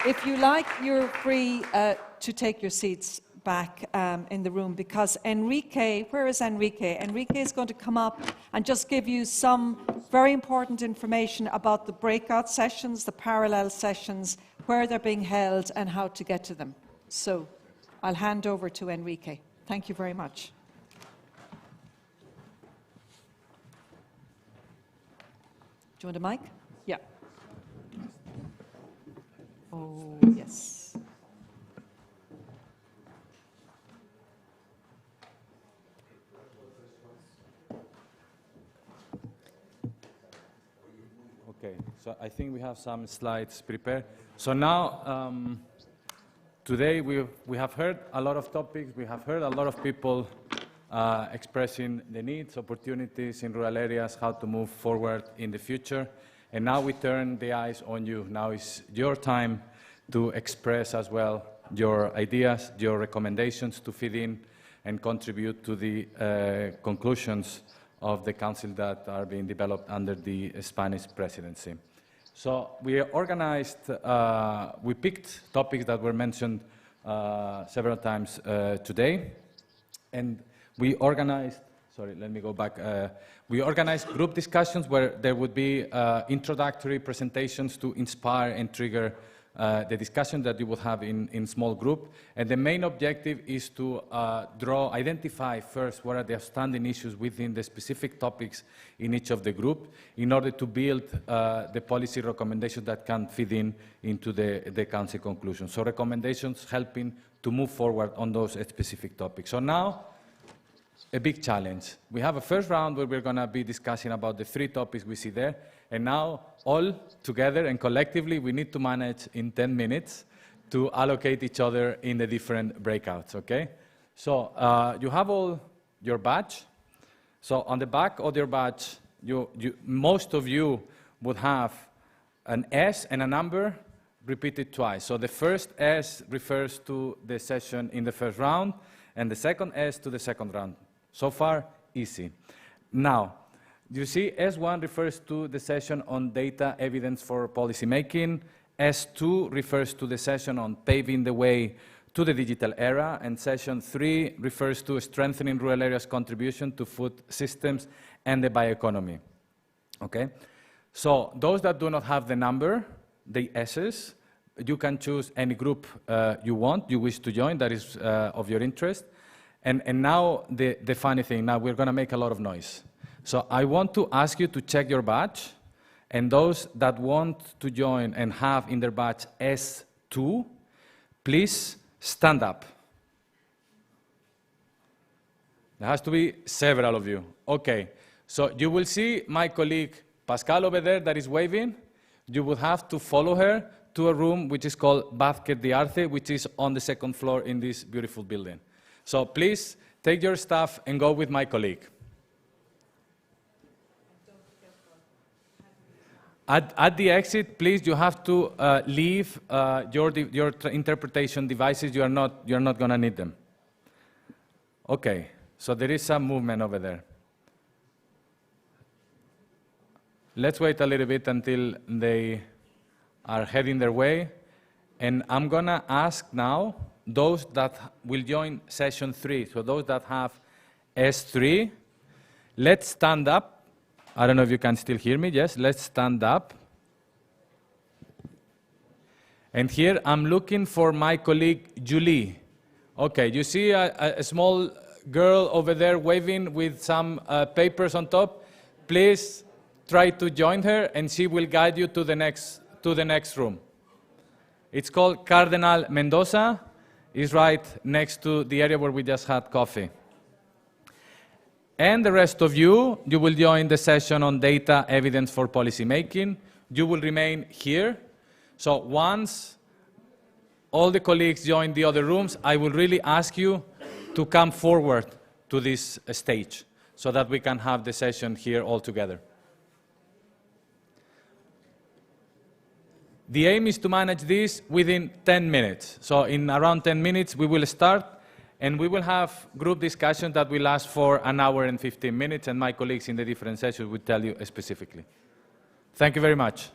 Speaker 1: If you like, you're free to take your seats back in the room, because Enrique, where is Enrique? Enrique is going to come up and just give you some very important information about the breakout sessions, the parallel sessions, where they're being held and how to get to them. So I'll hand over to Enrique. Thank you very much. Do you want a mic? Yeah. Oh, yes.
Speaker 18: Okay, so I think we have some slides prepared. So now, today we have heard a lot of topics. We have heard a lot of people expressing the needs, opportunities in rural areas, how to move forward in the future. And now we turn the eyes on you. Now is your time to express as well your ideas, your recommendations to feed in and contribute to the conclusions of the Council that are being developed under the Spanish presidency. So we organized, we picked topics that were mentioned several times today, and we organized, sorry, let me go back. We organized group discussions where there would be introductory presentations to inspire and trigger the discussion that you would have in small group. And the main objective is to identify first what are the outstanding issues within the specific topics in each of the group in order to build the policy recommendations that can feed into the Council conclusions. So recommendations helping to move forward on those specific topics. So now, a big challenge. We have a first round where we're going to be discussing about the 3 topics we see there. And now, all together and collectively, we need to manage in 10 minutes to allocate each other in the different breakouts, okay? So you have all your badge. So on the back of your badge, most of you would have an S and a number repeated twice. So the first S refers to the session in the first round, and the second S to the second round. So far, easy. Now, you see S1 refers to the session on data evidence for policy making. S2 refers to the session on paving the way to the digital era. And session 3 refers to strengthening rural areas' contribution to food systems and the bioeconomy. Okay? So those that do not have the number, the S's, you can choose any group you wish to join that is of your interest. And now the funny thing, now we're going to make a lot of noise. So I want to ask you to check your badge, and those that want to join and have in their badge S2, please stand up. There has to be several of you. Okay, so you will see my colleague Pascal over there that is waving. You will have to follow her to a room which is called Vázquez de Arce, which is on the 2nd floor in this beautiful building. So please take your stuff and go with my colleague. At the exit, please, you have to leave your interpretation devices. You're not going to need them. Okay, so there is some movement over there. Let's wait a little bit until they are heading their way. And I'm going to ask now those that will join session 3, so those that have S3, let's stand up. I don't know if you can still hear me. Yes, let's stand up. And here I'm looking for my colleague Julie. Okay, you see a small girl over there waving with some papers on top. Please try to join her and she will guide you to the next room. It's called Cardenal Mendoza. It's right next to the area where we just had coffee. And the rest of you, you will join the session on data evidence for policy making. You will remain here. So once all the colleagues join the other rooms, I will really ask you to come forward to this stage so that we can have the session here all together. The aim is to manage this within 10 minutes. So in around 10 minutes, we will start, and we will have group discussions that will last for an hour and 15 minutes, and my colleagues in the different sessions will tell you specifically. Thank you very much.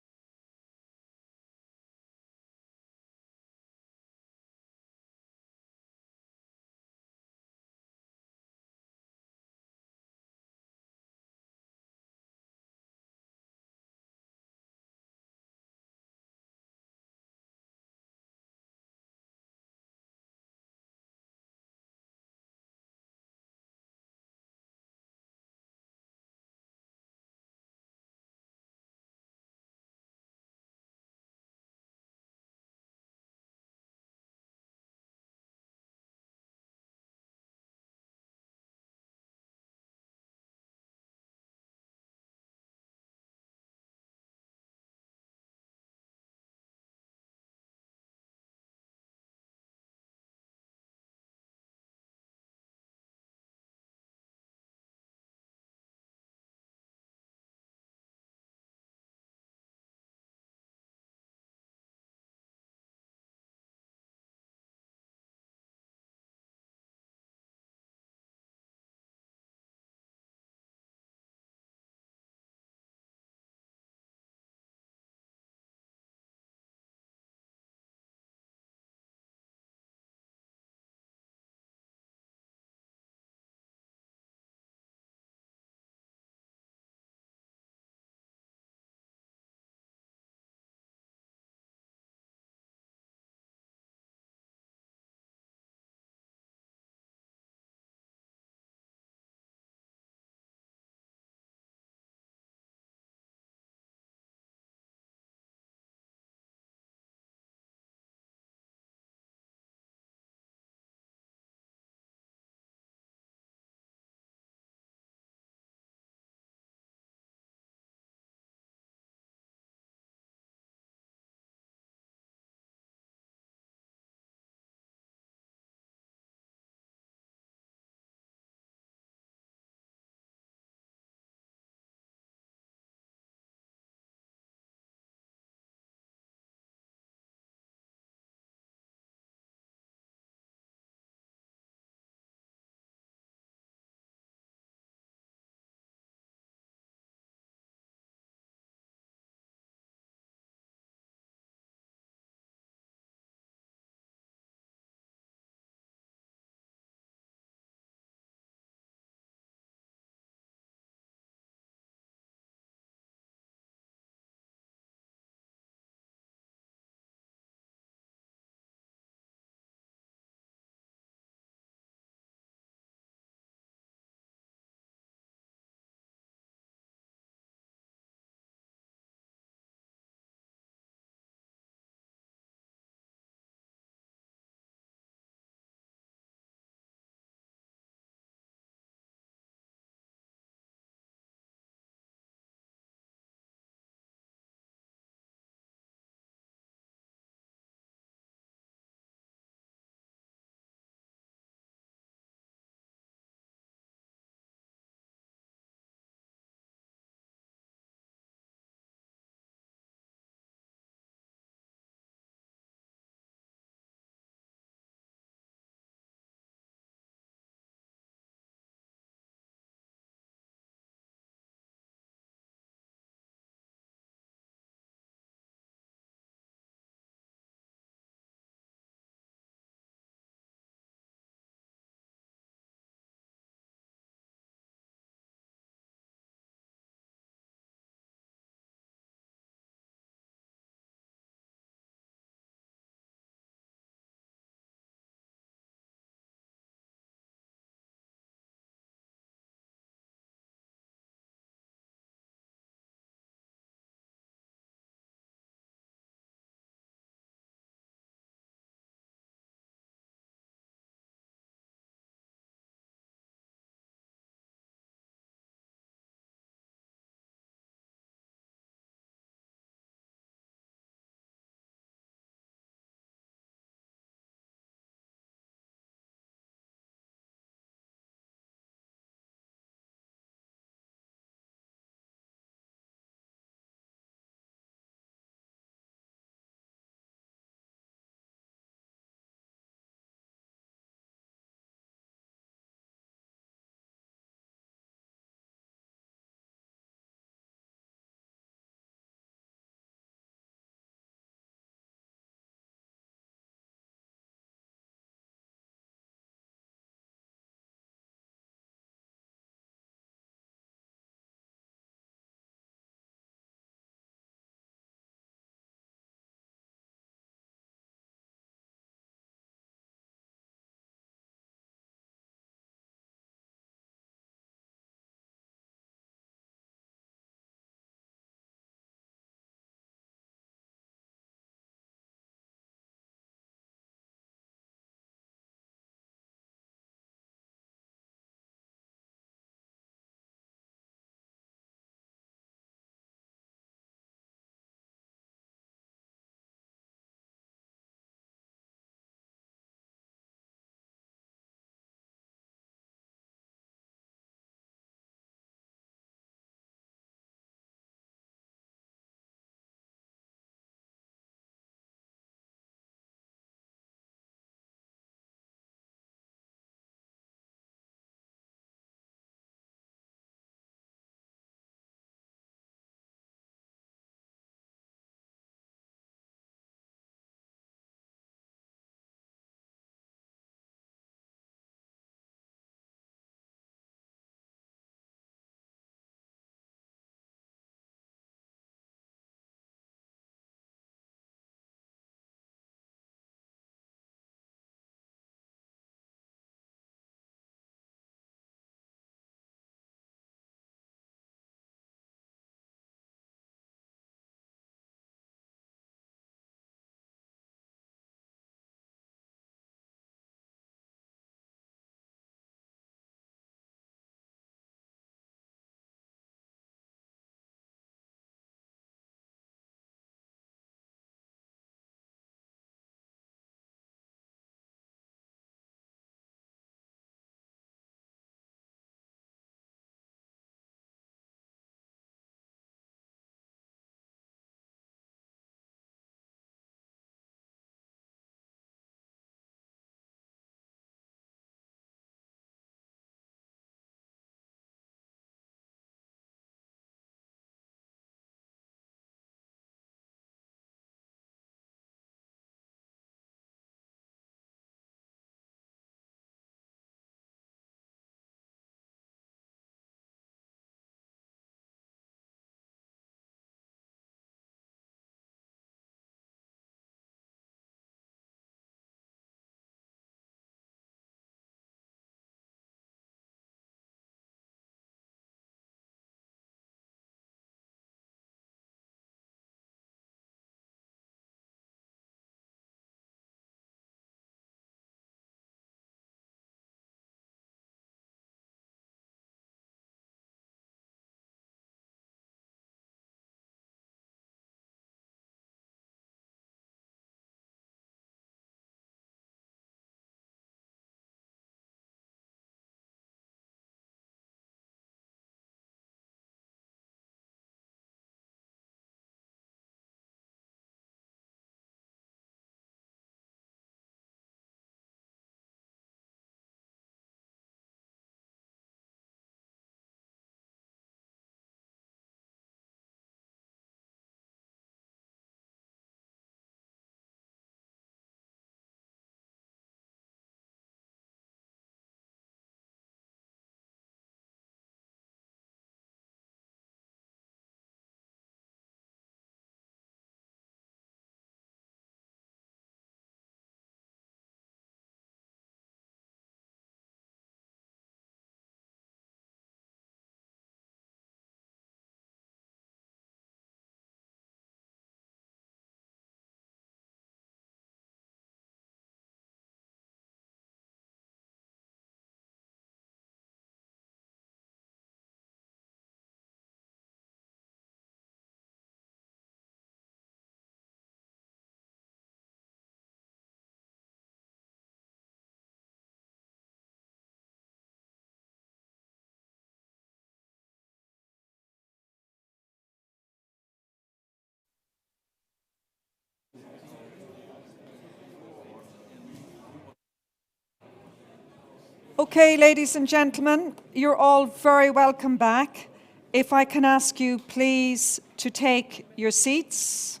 Speaker 1: Okay, ladies and gentlemen, you're all very welcome back. If I can ask you, please, to take your seats.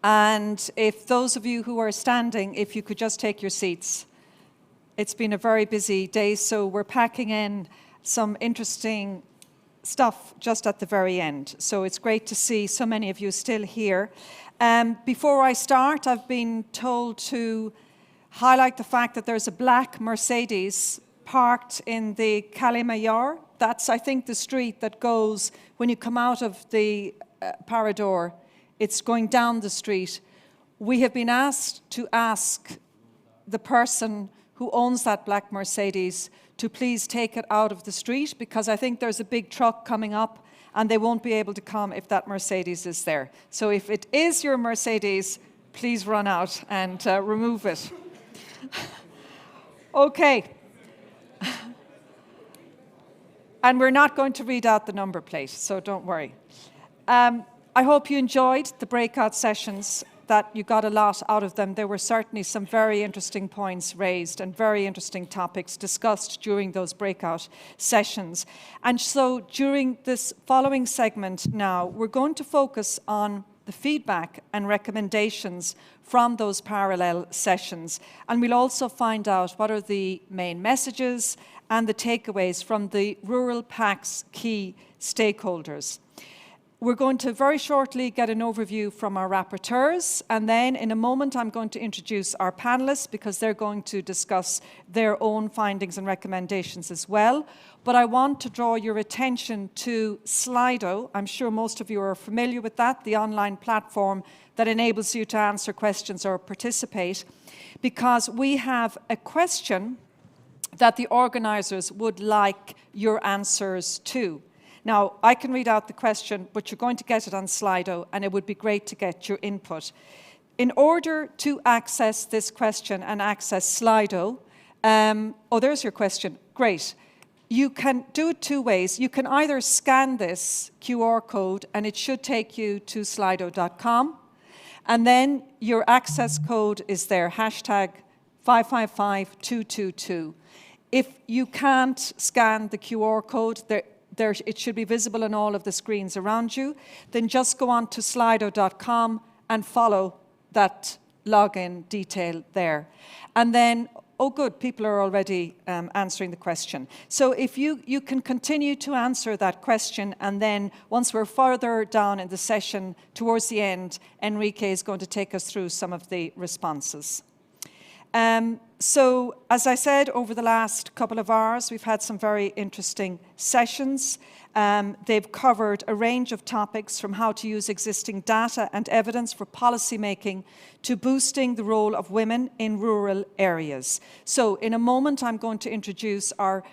Speaker 1: And if those of you who are standing, if you could just take your seats. It's been a very busy day, so we're packing in some interesting stuff just at the very end. So it's great to see so many of you still here. Before I start, I've been told to highlight the fact that there's a black Mercedes parked in the Calle Mayor. That's, I think, the street that goes when you come out of the Parador. It's going down the street. We have been asked to ask the person who owns that black Mercedes to please take it out of the street, because I think there's a big truck coming up and they won't be able to come if that Mercedes is there. So if it is your Mercedes, please run out and remove it. Okay. And we're not going to read out the number plate, so don't worry. I hope you enjoyed the breakout sessions, that you got a lot out of them. There were certainly some very interesting points raised and very interesting topics discussed during those breakout sessions. And so during this following segment now, we're going to focus on the feedback and recommendations from those parallel sessions. And we'll also find out what are the main messages and the takeaways from the Rural Pact's key stakeholders. We're going to very shortly get an overview from our rapporteurs, and then in a moment I'm going to introduce our panellists, because they're going to discuss their own findings and recommendations as well. But I want to draw your attention to Slido. I'm sure most of you are familiar with that, the online platform that enables you to answer questions or participate, because we have a question that the organisers would like your answers to. Now, I can read out the question, but you're going to get it on Slido, and it would be great to get your input. In order to access this question and access Slido, oh, there's your question. Great. You can do it two ways. You can either scan this QR code, and it should take you to slido.com, and then your access code is there, hashtag 555222. If you can't scan the QR code, it should be visible on all of the screens around you, then just go on to slido.com and follow that login detail there. And then, oh good, people are already answering the question. So if you can continue to answer that question, and then once we're further down in the session towards the end, Enrique is going to take us through some of the responses. So, as I said, over the last couple of hours, we've had some very interesting sessions. They've covered a range of topics, from how to use existing data and evidence for policy making to boosting the role of women in rural areas. So, in a moment, I'm going to introduce our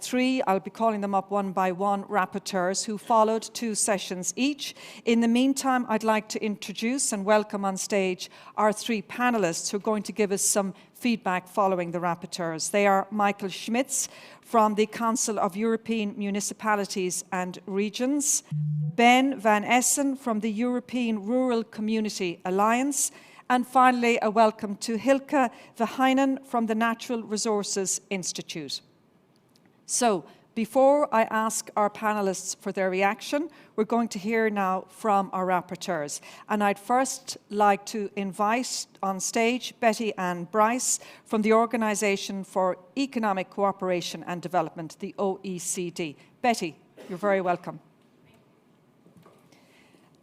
Speaker 1: three, I'll be calling them up one by one, rapporteurs who followed 2 sessions each. In the meantime, I'd like to introduce and welcome on stage our 3 panellists who are going to give us some feedback following the rapporteurs. They are Michael Schmitz from the Council of European Municipalities and Regions, Ben van Essen from the European Rural Community Alliance, and finally a welcome to Hilke Verheyen from the Natural Resources Institute. So, before I ask our panellists for their reaction, we're going to hear now from our rapporteurs. And I'd first like to invite on stage Betty Ann Bryce from the Organisation for Economic Cooperation and Development, the OECD. Betty, you're very welcome.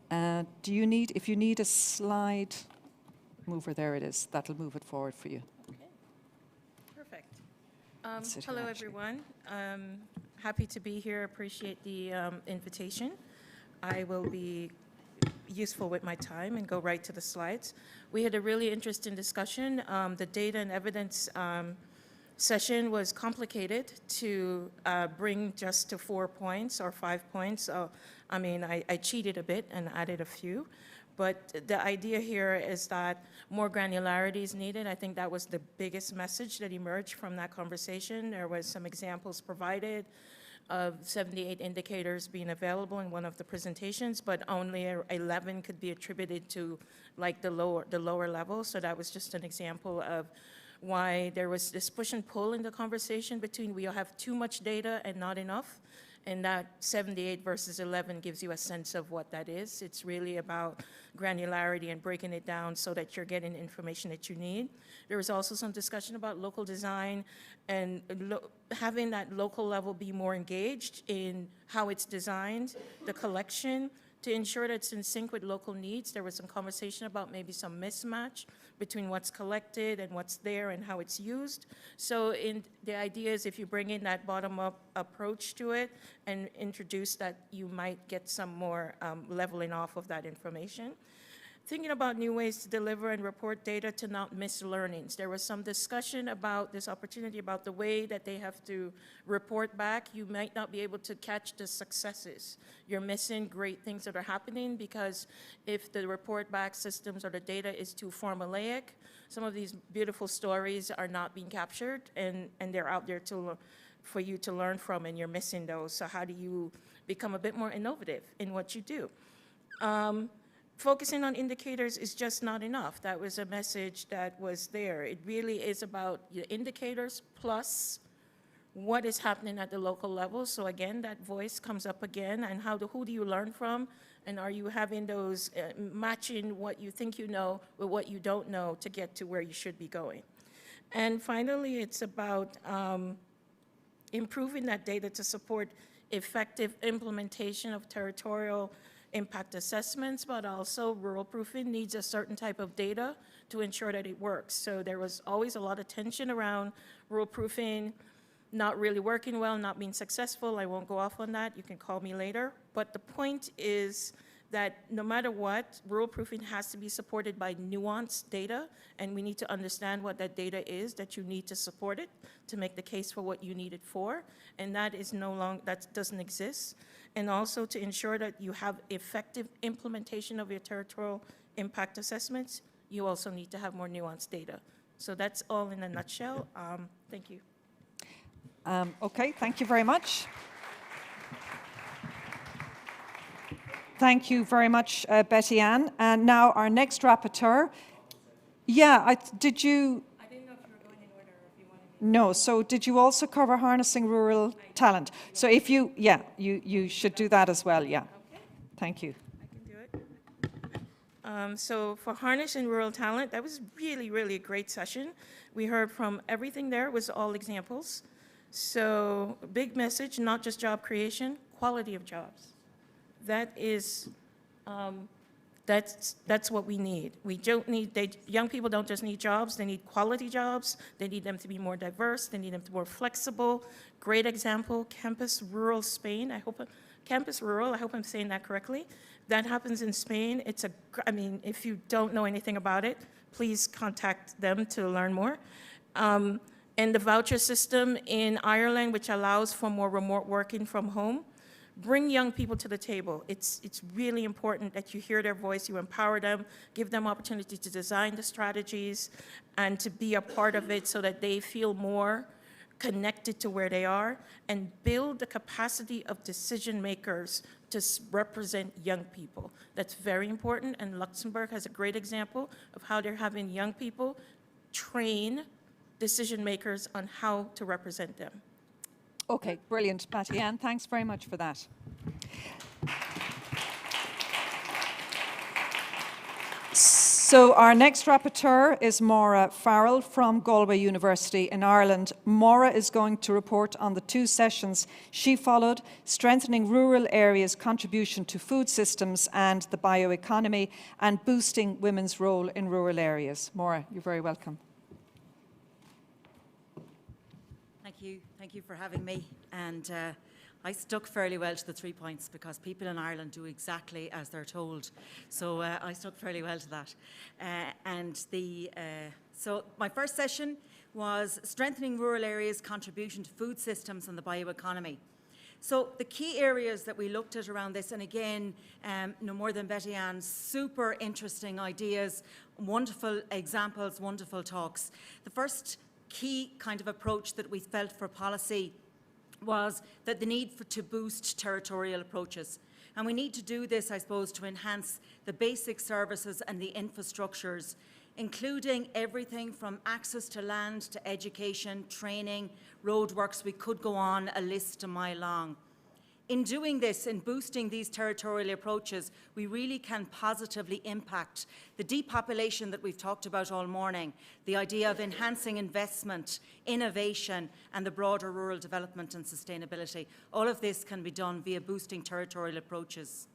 Speaker 1: If you need a slide mover, there it is. That'll move it forward for you.
Speaker 19: Hello, everyone. Happy to be here. Appreciate the invitation. I will be useful with my time and go right to the slides. We had a really interesting discussion. The data and evidence session was complicated to bring just to 4 points or 5 points. So, I mean, I cheated a bit and added a few. But the idea here is that more granularity is needed. I think that was the biggest message that emerged from that conversation. There was some examples provided of 78 indicators being available in one of the presentations, but only 11 could be attributed to like the lower level. So that was just an example of why there was this push and pull in the conversation between we have too much data and not enough. And that 78 versus 11 gives you a sense of what that is. It's really about granularity and breaking it down so that you're getting information that you need. There was also some discussion about local design and having that local level be more engaged in how it's designed, the collection, to ensure that it's in sync with local needs. There was some conversation about maybe some mismatch between what's collected and what's there and how it's used. So the idea is if you bring in that bottom-up approach to it and introduce that, you might get some more leveling off of that information. Thinking about new ways to deliver and report data to not miss learnings. There was some discussion about this opportunity about the way that they have to report back. You might not be able to catch the successes. You're missing great things that are happening because if the report back systems or the data is too formulaic, some of these beautiful stories are not being captured and they're out there for you to learn from, and you're missing those. So how do you become a bit more innovative in what you do? Focusing on indicators is just not enough. That was a message that was there. It really is about your indicators plus what is happening at the local level. So again, that voice comes up again, and who do you learn from? And are you having those, matching what you think you know with what you don't know to get to where you should be going? And finally, it's about improving that data to support effective implementation of territorial impact assessments, but also rural proofing needs a certain type of data to ensure that it works. So there was always a lot of tension around rural proofing not really working well, not being successful. I won't go off on that. You can call me later. But the point is that no matter what, rural proofing has to be supported by nuanced data, and we need to understand what that data is that you need to support it to make the case for what you need it for, and that is that doesn't exist. And also to ensure that you have effective implementation of your territorial impact assessments, you also need to have more nuanced data. So that's all in a nutshell. Thank you.
Speaker 1: Okay, thank you very much. Thank you very much, Betty Ann. And now our next rapporteur. Yeah, did you? I didn't know if you were going in order or if you wanted me. No, so did you also cover harnessing rural talent? So if you, yeah, you should do that as well, yeah. Okay. Thank you.
Speaker 19: I can do it. So for harnessing rural talent, that was really, really a great session. We heard from everything there, was all examples. So big message, not just job creation, quality of jobs. That is, that's what we need. We don't need, young people don't just need jobs, they need quality jobs, they need them to be more diverse, they need them to be more flexible. Great example, Campus Rural Spain. Campus Rural, I hope I'm saying that correctly. That happens in Spain. I mean, if you don't know anything about it, please contact them to learn more. And the voucher system in Ireland, which allows for more remote working from home. Bring young people to the table. It's really important that you hear their voice, you empower them, give them opportunity to design the strategies and to be a part of it so that they feel more connected to where they are, and build the capacity of decision makers to represent young people. That's very important, and Luxembourg has a great example of how they're having young people train decision makers on how to represent them.
Speaker 1: Okay, brilliant, Patty Ann. Thanks very much for that. So our next rapporteur is Maura Farrell from Galway University in Ireland. Maura is going to report on the two sessions she followed, strengthening rural areas' contribution to food systems and the bioeconomy, and boosting women's role in rural areas. Maura, you're very welcome.
Speaker 20: Thank you for having me. And I stuck fairly well to the 3 points because people in Ireland do exactly as they're told. So I stuck fairly well to that. So my first session was strengthening rural areas' contribution to food systems and the bioeconomy. So the key areas that we looked at around this, and again, no more than Betty Ann's super interesting ideas, wonderful examples, wonderful talks. The first key kind of approach that we felt for policy was that the need to boost territorial approaches. And we need to do this, I suppose, to enhance the basic services and the infrastructures, including everything from access to land to education, training, roadworks. We could go on a list a mile long. In doing this, in boosting these territorial approaches, we really can positively impact the depopulation that we've talked about all morning, the idea of enhancing investment, innovation, and the broader rural development and sustainability. All of this can be done via boosting territorial approaches.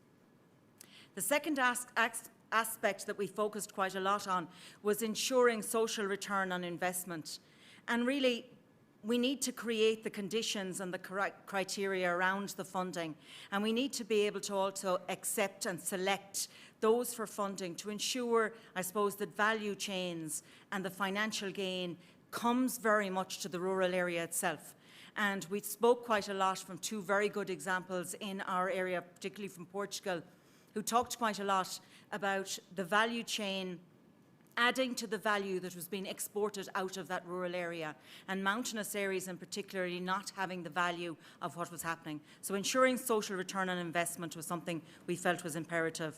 Speaker 20: The second aspect that we focused quite a lot on was ensuring social return on investment. And really, we need to create the conditions and the correct criteria around the funding, and we need to be able to also accept and select those for funding to ensure, I suppose, that value chains and the financial gain comes very much to the rural area itself. And we spoke quite a lot from two very good examples in our area, particularly from Portugal, who talked quite a lot about the value chain adding to the value that was being exported out of that rural area, and mountainous areas in particular not having the value of what was happening. So ensuring social return on investment was something we felt was imperative.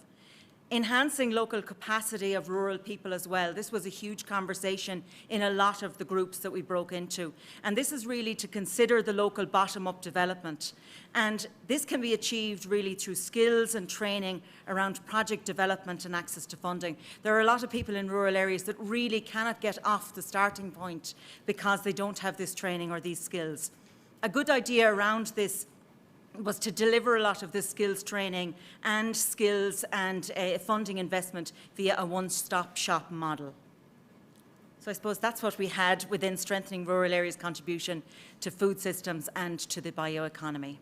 Speaker 20: Enhancing local capacity of rural people as well. This was a huge conversation in a lot of the groups that we broke into. And this is really to consider the local bottom-up development. And this can be achieved really through skills and training around project development and access to funding. There are a lot of people in rural areas that really cannot get off the starting point because they don't have this training or these skills. A good idea around this was to deliver a lot of this skills training and skills and funding investment via a one-stop shop model. So I suppose that's what we had within strengthening rural areas' contribution to food systems and to the bioeconomy.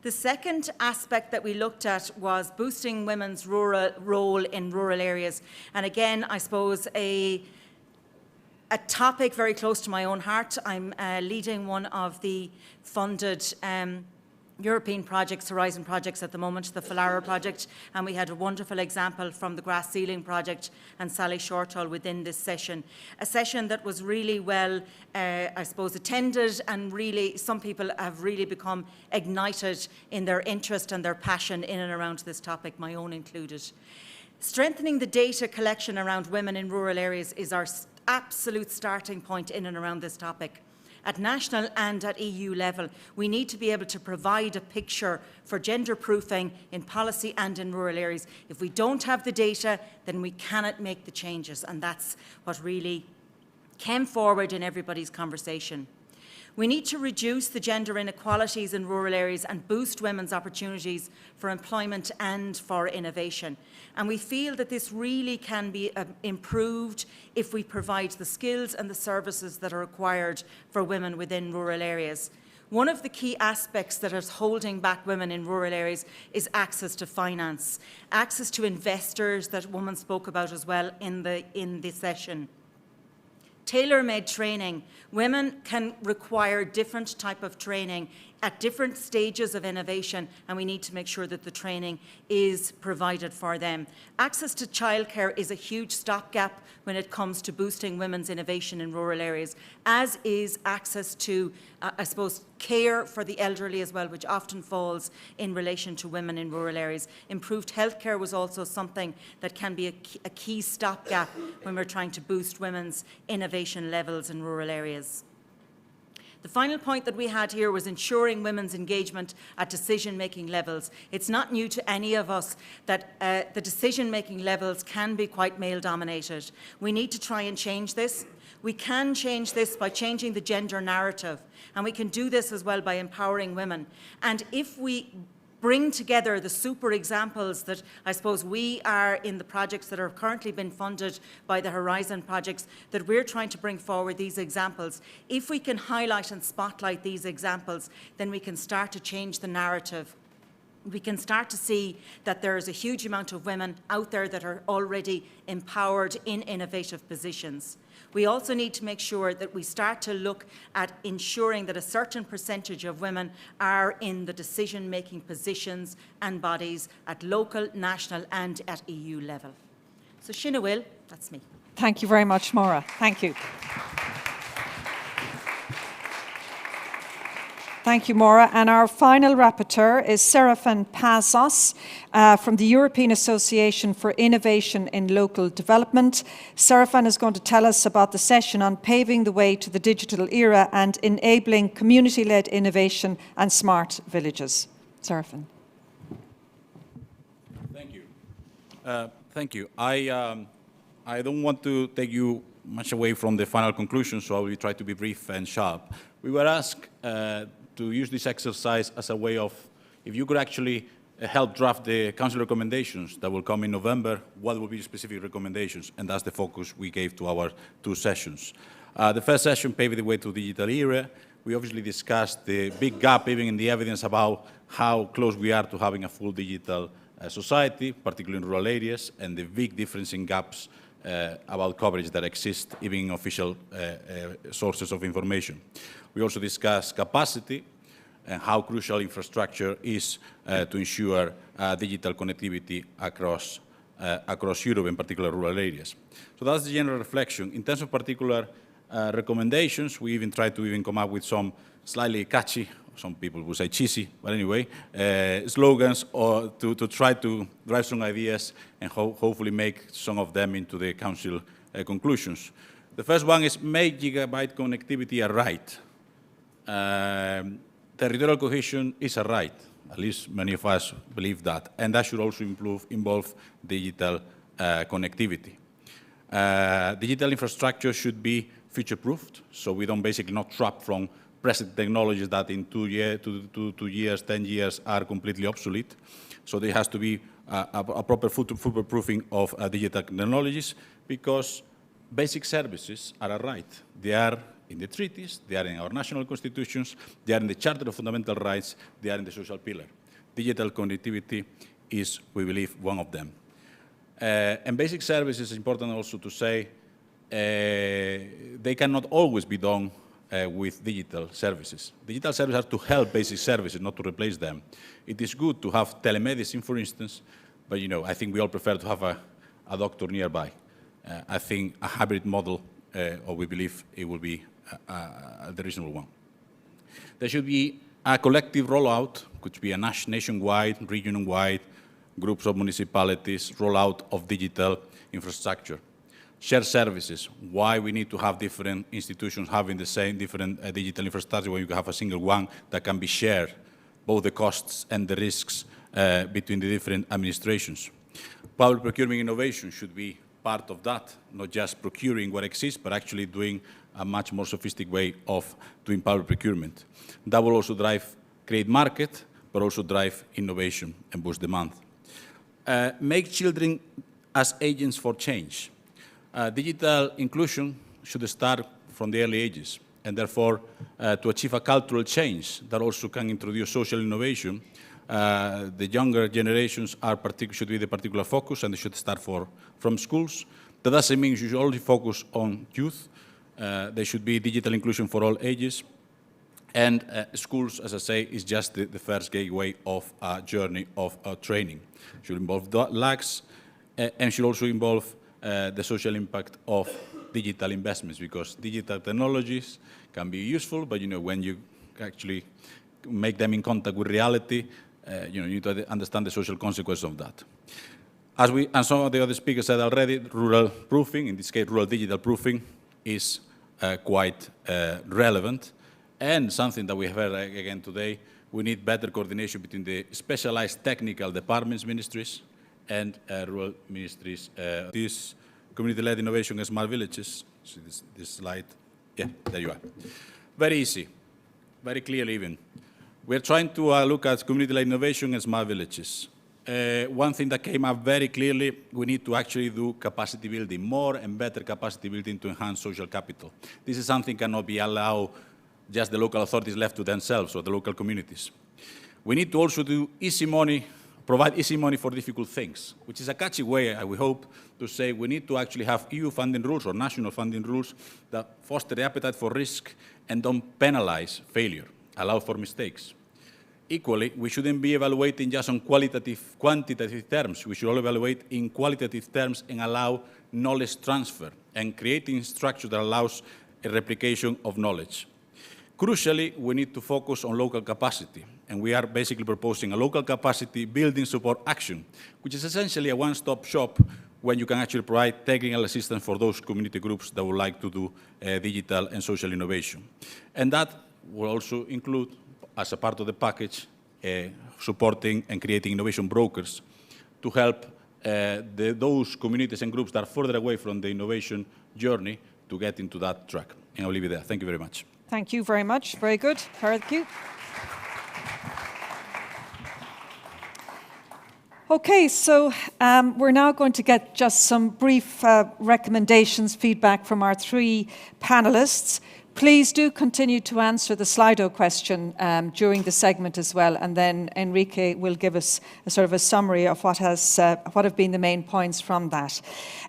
Speaker 20: The second aspect that we looked at was boosting women's role in rural areas. And again, I suppose a topic very close to my own heart. I'm leading one of the funded European projects, Horizon projects at the moment, the Falara project, and we had a wonderful example from the Grass Ceiling project and Sally Shortall within this session. A session that was really well, I suppose, attended, and really some people have really become ignited in their interest and their passion in and around this topic, my own included. Strengthening the data collection around women in rural areas is our absolute starting point in and around this topic. At national and at EU level, we need to be able to provide a picture for gender proofing in policy and in rural areas. If we don't have the data, then we cannot make the changes, and that's what really came forward in everybody's conversation. We need to reduce the gender inequalities in rural areas and boost women's opportunities for employment and for innovation. And we feel that this really can be improved if we provide the skills and the services that are required for women within rural areas. One of the key aspects that is holding back women in rural areas is access to finance, access to investors that women spoke about as well in the session. Tailor-made training. Women can require different type of training at different stages of innovation, and we need to make sure that the training is provided for them. Access to childcare is a huge stopgap when it comes to boosting women's innovation in rural areas, as is access to, I suppose, care for the elderly as well, which often falls in relation to women in rural areas. Improved healthcare was also something that can be a key stopgap when we're trying to boost women's innovation levels in rural areas. The final point that we had here was ensuring women's engagement at decision-making levels. It's not new to any of us that the decision-making levels can be quite male-dominated. We need to try and change this. We can change this by changing the gender narrative, and we can do this as well by empowering women. And if we bring together the super examples that I suppose we are in the projects that are currently been funded by the Horizon projects, that we're trying to bring forward these examples. If we can highlight and spotlight these examples, then we can start to change the narrative. We can start to see that there is a huge amount of women out there that are already empowered in innovative positions. We also need to make sure that we start to look at ensuring that a certain percentage of women are in the decision-making positions and bodies at local, national and at EU level. So Shinna Will, that's me.
Speaker 1: Thank you very much, Maura. Thank you. Thank you, Maura. And our final rapporteur is Serafin Pazos from the European Association for Innovation in Local Development. Serafin is going to tell us about the session on paving the way to the digital era and enabling community-led innovation and smart villages. Serafin.
Speaker 21: Thank you. Thank you. I don't want to take you much away from the final conclusion, so I will try to be brief and sharp. We were asked to use this exercise as a way of, if you could actually help draft the Council recommendations that will come in November, what will be the specific recommendations? And that's the focus we gave to our 2 sessions. The first session, Paving the Way to the Digital Era. We obviously discussed the big gap even in the evidence about how close we are to having a full digital society, particularly in rural areas, and the big difference in gaps about coverage that exist even in official sources of information. We also discussed capacity and how crucial infrastructure is to ensure digital connectivity across Europe, in particular rural areas. So that's the general reflection. In terms of particular recommendations, we even tried to come up with some slightly catchy, some people would say cheesy, but anyway, slogans or to try to drive some ideas and hopefully make some of them into the Council conclusions. The first one is make gigabyte connectivity a right. Territorial cohesion is a right, at least many of us believe that, and that should also involve digital connectivity. Digital infrastructure should be future-proofed, so we don't basically not trap from present technologies that in 2 years, 10 years are completely obsolete. So there has to be a proper future-proofing of digital technologies, because basic services are a right. They are in the treaties, they are in our national constitutions, they are in the Charter of Fundamental Rights, they are in the social pillar. Digital connectivity is, we believe, one of them. And basic services, is important also to say, they cannot always be done with digital services. Digital services are to help basic services, not to replace them. It is good to have telemedicine, for instance, but I think we all prefer to have a doctor nearby. I think a hybrid model, or we believe it will be the reasonable one. There should be a collective rollout, could be a nationwide, region-wide, groups of municipalities, rollout of digital infrastructure. Shared services, why we need to have different institutions having the same different digital infrastructure when you can have a single one that can be shared, both the costs and the risks between the different administrations. Public procurement innovation should be part of that, not just procuring what exists, but actually doing a much more sophisticated way of doing public procurement. That will also create market, but also drive innovation and boost demand. Make children as agents for change. Digital inclusion should start from the early ages, and therefore, to achieve a cultural change that also can introduce social innovation, the younger generations should be the particular focus, and they should start from schools. That doesn't mean you should only focus on youth. There should be digital inclusion for all ages, and schools, as I say, is just the first gateway of a journey of training. Should involve lags, and should also involve the social impact of digital investments, because digital technologies can be useful, but when you actually make them in contact with reality, you need to understand the social consequences of that. And some of the other speakers said already, rural proofing, in this case rural digital proofing, is quite relevant, and something that we have heard again today. We need better coordination between the specialized technical departments, ministries, and rural ministries. This community-led innovation and smart villages. See this slide? Yeah, there you are. Very easy, very clearly even. We're trying to look at community-led innovation and smart villages. One thing that came up very clearly, we need to actually do capacity building, more and better capacity building to enhance social capital. This is something cannot be allowed just the local authorities left to themselves or the local communities. We need to also do easy money, provide easy money for difficult things, which is a catchy way, we hope, to say we need to actually have EU funding rules or national funding rules that foster the appetite for risk and don't penalize failure, allow for mistakes. Equally, we shouldn't be evaluating just on quantitative terms. We should all evaluate in qualitative terms and allow knowledge transfer and creating structure that allows a replication of knowledge. Crucially, we need to focus on local capacity, and we are basically proposing a local capacity building support action, which is essentially a one-stop shop when you can actually provide technical assistance for those community groups that would like to do digital and social innovation. And that will also include, as a part of the package, supporting and creating innovation brokers to help those communities and groups that are further away from the innovation journey to get into that track. And I'll leave it there. Thank you very much.
Speaker 1: Thank you very much. Very good. Thank you. Okay, so we're now going to get just some brief recommendations, feedback from our three panelists. Please do continue to answer the Slido question during the segment as well, and then Enrique will give us a sort of a summary of what have been the main points from that.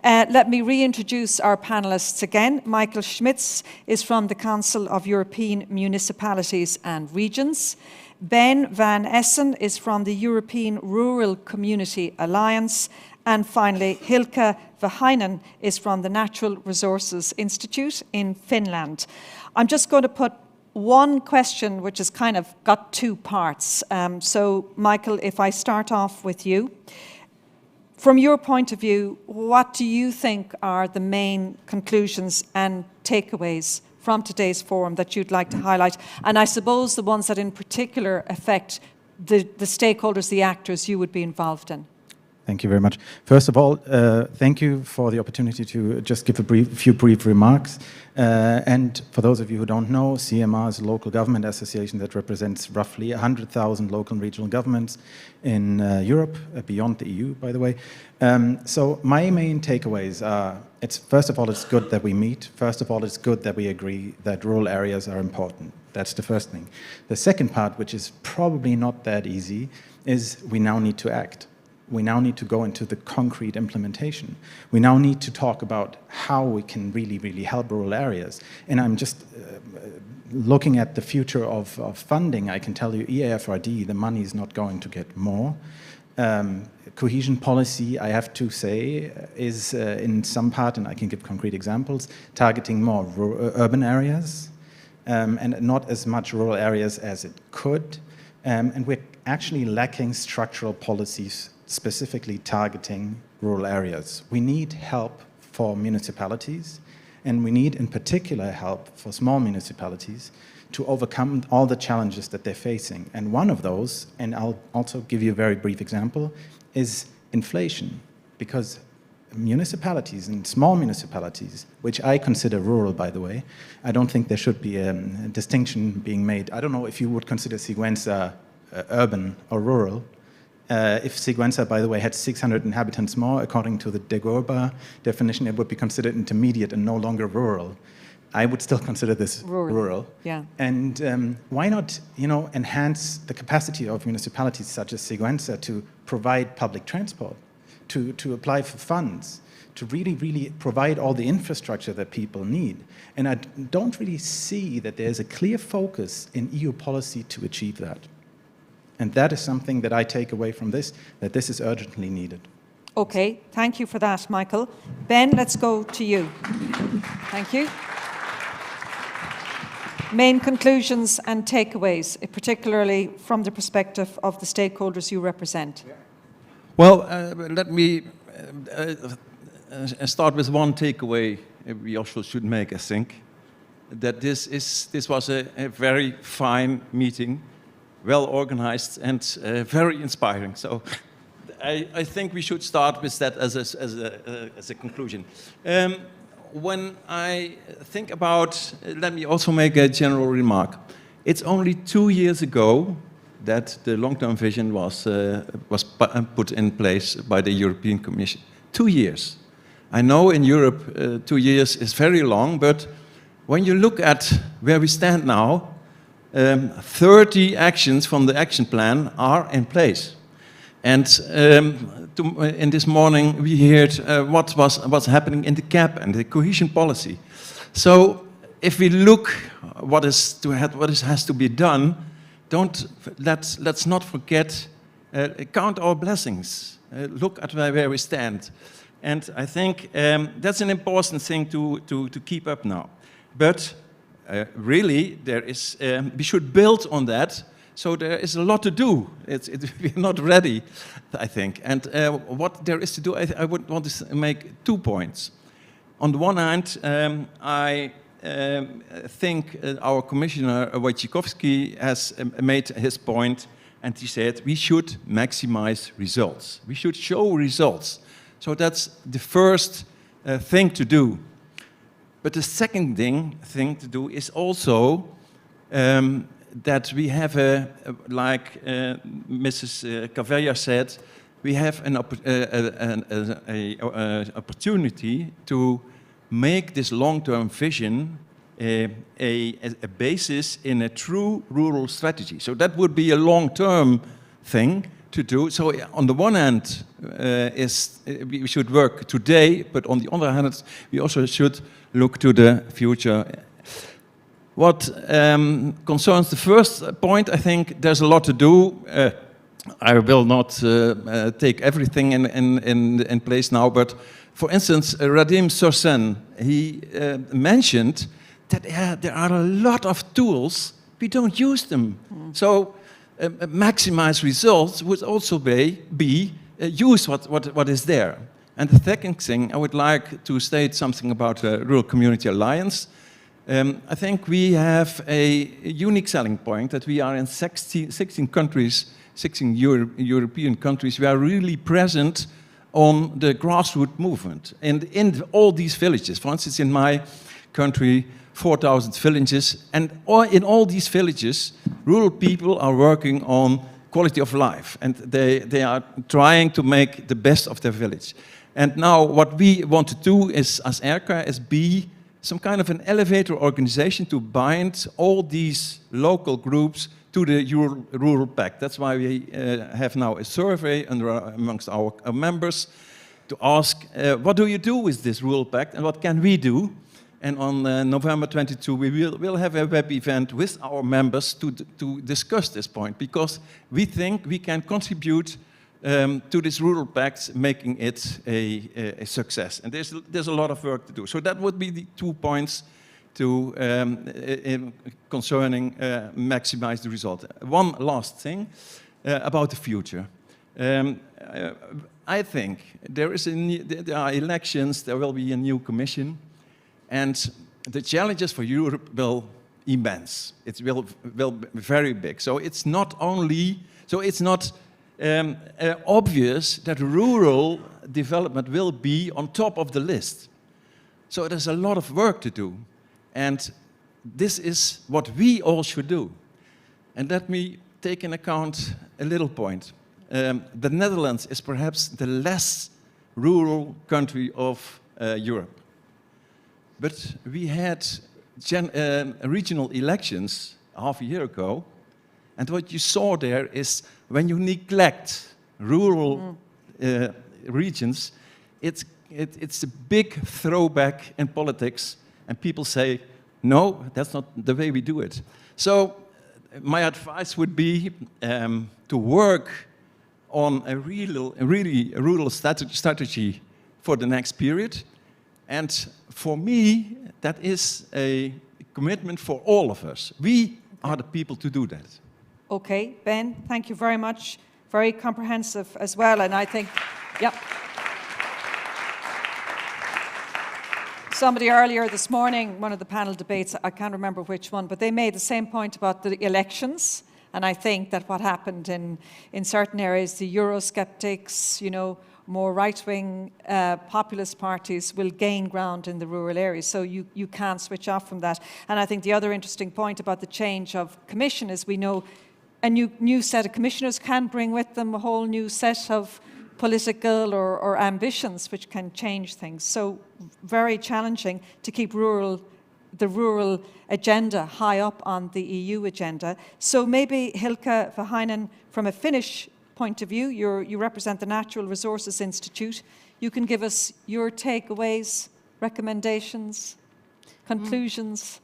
Speaker 1: Let me reintroduce our panelists again. Michael Schmitz is from the Council of European Municipalities and Regions. Ben van Essen is from the European Rural Community Alliance. And finally, Hilkka Vähäinen is from the Natural Resources Institute in Finland. I'm just going to put one question which has kind of got two parts. So, Michael, if I start off with you. From your point of view, what do you think are the main conclusions and takeaways from today's forum that you'd like to highlight? And I suppose the ones that in particular affect the stakeholders, the actors you would be involved in.
Speaker 4: Thank you very much. First of all, thank you for the opportunity to just give a few brief remarks. And for those of you who don't know, CMR is a local government association that represents roughly 100,000 local and regional governments in Europe, beyond the EU, by the way. So my main takeaways are, first of all, it's good that we meet. First of all, it's good that we agree that rural areas are important. That's the first thing. The second part, which is probably not that easy, is we now need to act. We now need to go into the concrete implementation. We now need to talk about how we can really, really help rural areas. And I'm just looking at the future of funding. I can tell you EAFRD, the money is not going to get more. Cohesion policy, I have to say, is in some part, and I can give concrete examples, targeting more urban areas and not as much rural areas as it could. And we're actually lacking structural policies specifically targeting rural areas. We need help for municipalities, and we need in particular help for small municipalities to overcome all the challenges that they're facing. And one of those, and I'll also give you a very brief example, is inflation. Because municipalities and small municipalities, which I consider rural, by the way, I don't think there should be a distinction being made. I don't know if you would consider Sigüenza urban or rural. If Sigüenza, by the way, had 600 inhabitants more, according to the Degorba definition, it would be considered intermediate and no longer rural. I would still consider this rural.
Speaker 1: Yeah.
Speaker 4: And why not, enhance the capacity of municipalities such as Sigüenza to provide public transport, to apply for funds, to really, really provide all the infrastructure that people need. And I don't really see that there's a clear focus in EU policy to achieve that. And that is something that I take away from this, that this is urgently needed.
Speaker 1: Okay, thank you for that, Michael. Ben, let's go to you. Thank you. Main conclusions and takeaways, particularly from the perspective of the stakeholders you represent.
Speaker 22: Well, let me start with one takeaway we also should make, I think, that this was a very fine meeting, well organized and very inspiring. So I think we should start with that as a conclusion. When I think about, let me also make a general remark. It's only 2 years ago that the long-term vision was put in place by the European Commission. 2 years. I know in Europe 2 years is very long, but when you look at where we stand now, 30 actions from the action plan are in place. And in this morning we heard what's happening in the CAP and the cohesion policy. So if we look what has to be done, let's not forget, count our blessings, look at where we stand. And I think that's an important thing to keep up now. But really, there is, we should build on that. So there is a lot to do. We're not ready, I think. And what there is to do, I would want to make 2 points. On the one hand, I think our Commissioner Wojciechowski has made his point, and he said we should maximize results. We should show results. So that's the first thing to do. But the second thing to do is also that we have like Mrs. Cavella said, we have an opportunity to make this long-term vision a basis in a true rural strategy. So that would be a long-term thing to do. So on the one hand, we should work today, but on the other hand, we also should look to the future. What concerns the first point, I think there's a lot to do. I will not take everything in place now, but for instance, Radim Sorsen, he mentioned that there are a lot of tools, we don't use them. So maximize results would also be use what is there. And the second thing, I would like to state something about Rural Community Alliance. I think we have a unique selling point that we are in 16 countries, 16 European countries. We are really present on the grassroots movement. And in all these villages, for instance, in my country, 4,000 villages, and in all these villages, rural people are working on quality of life, and they are trying to make the best of their village. And now what we want to do is, as ERCA, is be some kind of an elevator organization to bind all these local groups to the Rural Pact. That's why we have now a survey amongst our members to ask, what do you do with this Rural Pact and what can we do? And on November 22, we will have a web event with our members to discuss this point, because we think we can contribute to this Rural Pact, making it a success. And there's a lot of work to do. So that would be the 2 points to concerning maximize the result. One last thing about the future. I think there are elections, there will be a new commission, and the challenges for Europe will be immense. It will be very big. So it's not only, obvious that rural development will be on top of the list. So there's a lot of work to do. And this is what we all should do. And let me take into account a little point. The Netherlands is perhaps the less rural country of Europe. But we had regional elections half a year ago, and what you saw there is when you neglect rural regions, it's a big throwback in politics, and people say, no, that's not the way we do it. So my advice would be to work on a really rural strategy for the next period. And for me, that is a commitment for all of us. We are the people to do that.
Speaker 1: Okay, Ben, thank you very much. Very comprehensive as well, and I think, yep. Somebody earlier this morning, one of the panel debates, I can't remember which one, but they made the same point about the elections, and I think that what happened in certain areas, the Eurosceptics, more right-wing populist parties will gain ground in the rural areas. So you can't switch off from that. And I think the other interesting point about the change of commission is we know a new set of commissioners can bring with them a whole new set of political or ambitions which can change things. So very challenging to keep the rural agenda high up on the EU agenda. So maybe Hilkka Vähäinen, from a Finnish point of view, you represent the Natural Resources Institute. You can give us your takeaways, recommendations, conclusions.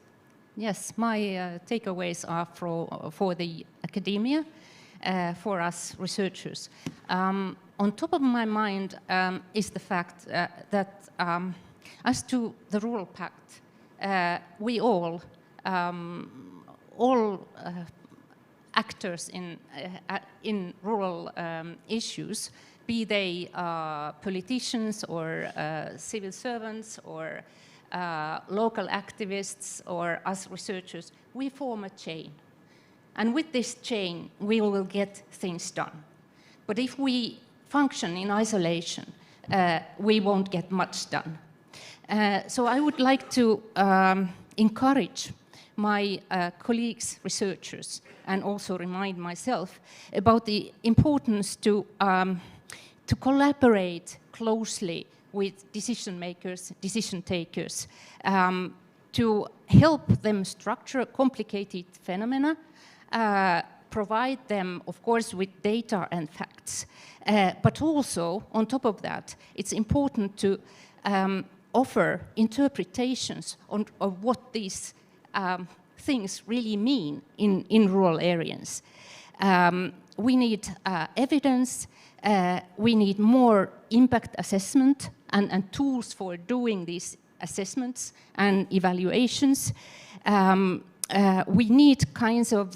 Speaker 5: Yes, my takeaways are for the academia, for us researchers. On top of my mind is the fact that as to the Rural Pact, we all all actors in rural issues, be they politicians or civil servants or local activists or us researchers, we form a chain. And with this chain, we will get things done. But if we function in isolation, we won't get much done. So I would like to encourage my colleagues, researchers, and also remind myself about the importance to collaborate closely with decision makers, decision takers, to help them structure complicated phenomena, provide them, of course, with data and facts. But also, on top of that, it's important to offer interpretations of what these things really mean in rural areas. We need evidence, we need more impact assessment and tools for doing these assessments and evaluations. We need kinds of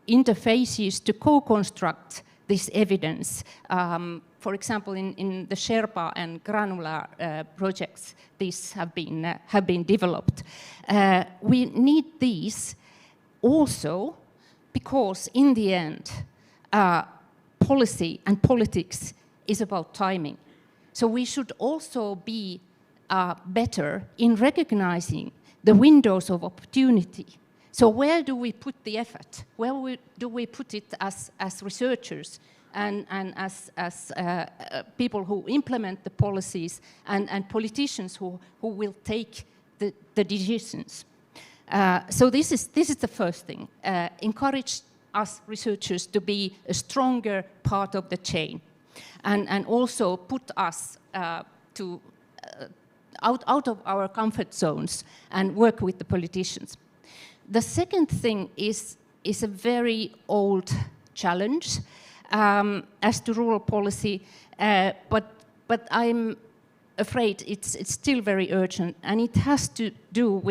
Speaker 5: interfaces to co-construct this evidence. For example, in the Sherpa and Granular projects, these have been developed. We need these also because in the end, policy and politics is about timing. So we should also be better in recognizing the windows of opportunity. So where do we put the effort? Where do we put it as researchers and as people who implement the policies and politicians who will take the decisions? So this is the first thing. Encourage us researchers to be a stronger part of the chain, and also put us out of our comfort zones and work with the politicians. The second thing is a very old challenge as to rural policy, but I'm afraid it's still very urgent, and it has to do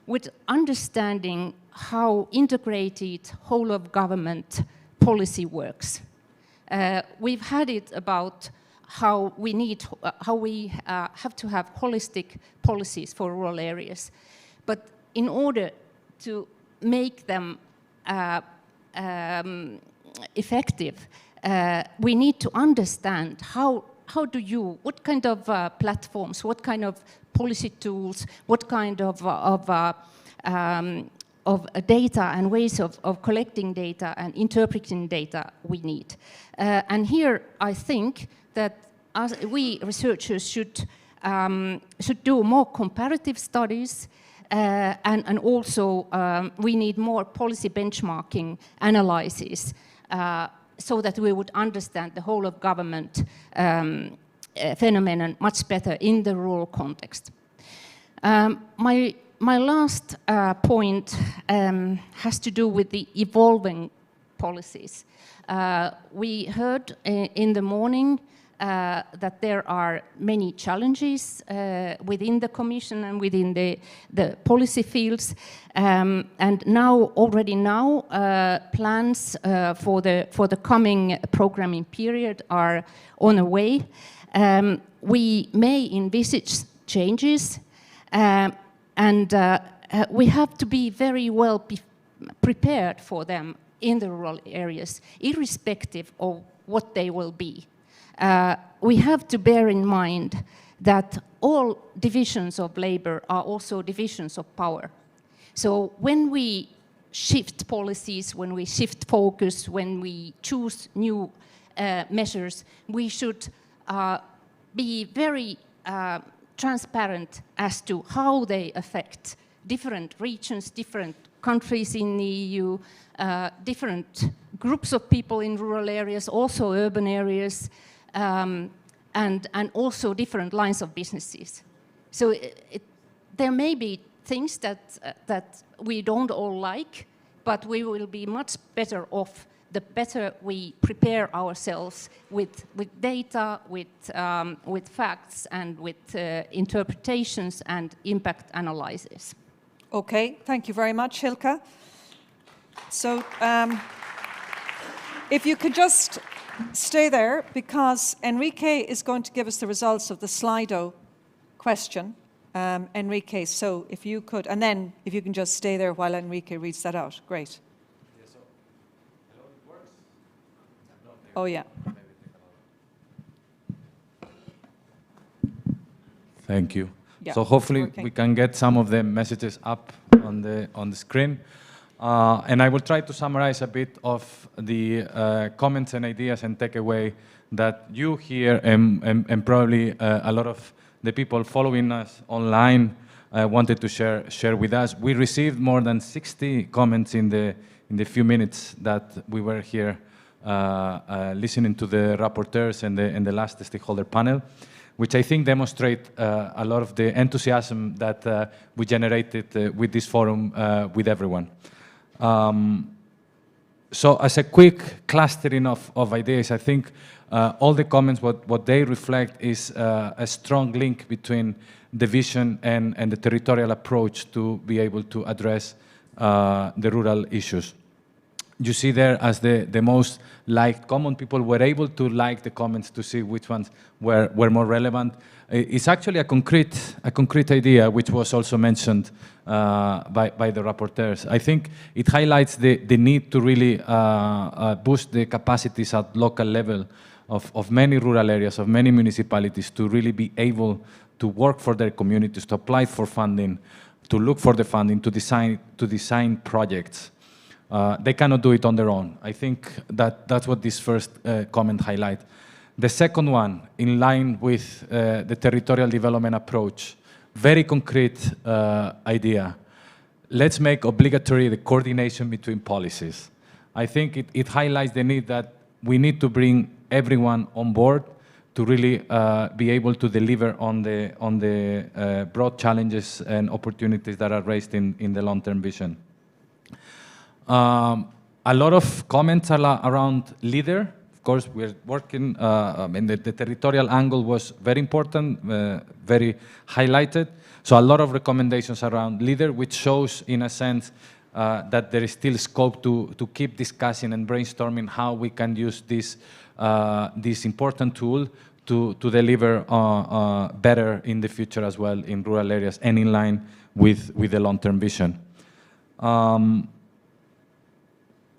Speaker 5: with understanding how integrated whole of government policy works. We've had it about how we have to have holistic policies for rural areas, but in order to make them effective, we need to understand what kind of platforms, what kind of policy tools, what kind of data and ways of collecting data and interpreting data we need. And here I think that we researchers should do more comparative studies, and also we need more policy benchmarking analysis so that we would understand the whole of government phenomenon much better in the rural context. My last point has to do with the evolving policies. We heard in the morning that there are many challenges within the Commission and within the policy fields, and already now plans for the coming programming period are on the way. We may envisage changes, and we have to be very well prepared for them in the rural areas, irrespective of what they will be. We have to bear in mind that all divisions of labor are also divisions of power. So when we shift policies, when we shift focus, when we choose new measures, we should be very transparent as to how they affect different regions, different countries in the EU, different groups of people in rural areas, also urban areas, and also different lines of businesses. So there may be things that we don't all like, but we will be much better off the better we prepare ourselves with data, with facts, and with interpretations and impact analysis.
Speaker 1: Okay, thank you very much, Hilke. So if you could just stay there, because Enrique is going to give us the results of the Slido question. Enrique, so if you could, and then if you can just stay there while Enrique reads that out. Great. Oh, yeah.
Speaker 18: Thank you.
Speaker 1: Yeah,
Speaker 18: so hopefully
Speaker 1: working.
Speaker 18: we can get some of the messages up on the screen. And I will try to summarize a bit of the comments and ideas and takeaway that you hear and probably a lot of the people following us online wanted to share with us. We received more than 60 comments in the few minutes that we were here listening to the rapporteurs and the last stakeholder panel, which I think demonstrate a lot of the enthusiasm that we generated with this forum with everyone. So as a quick clustering of ideas, I think all the comments, what they reflect is a strong link between the vision and the territorial approach to be able to address the rural issues. You see there as the most liked comment, people were able to like the comments to see which ones were more relevant. It's actually a concrete idea, which was also mentioned by the rapporteurs. I think it highlights the need to really boost the capacities at local level of many rural areas, of many municipalities, to really be able to work for their communities, to apply for funding, to look for the funding, to design projects. They cannot do it on their own. I think that's what this first comment highlights. The second one, in line with the territorial development approach, very concrete idea. Let's make obligatory the coordination between policies. I think it highlights the need that we need to bring everyone on board to really be able to deliver on the broad challenges and opportunities that are raised in the long-term vision. A lot of comments are around leader. Of course, we're working, and the territorial angle was very important, very highlighted. So a lot of recommendations around leader, which shows, in a sense, that there is still scope to keep discussing and brainstorming how we can use this important tool to deliver better in the future as well in rural areas and in line with the long-term vision.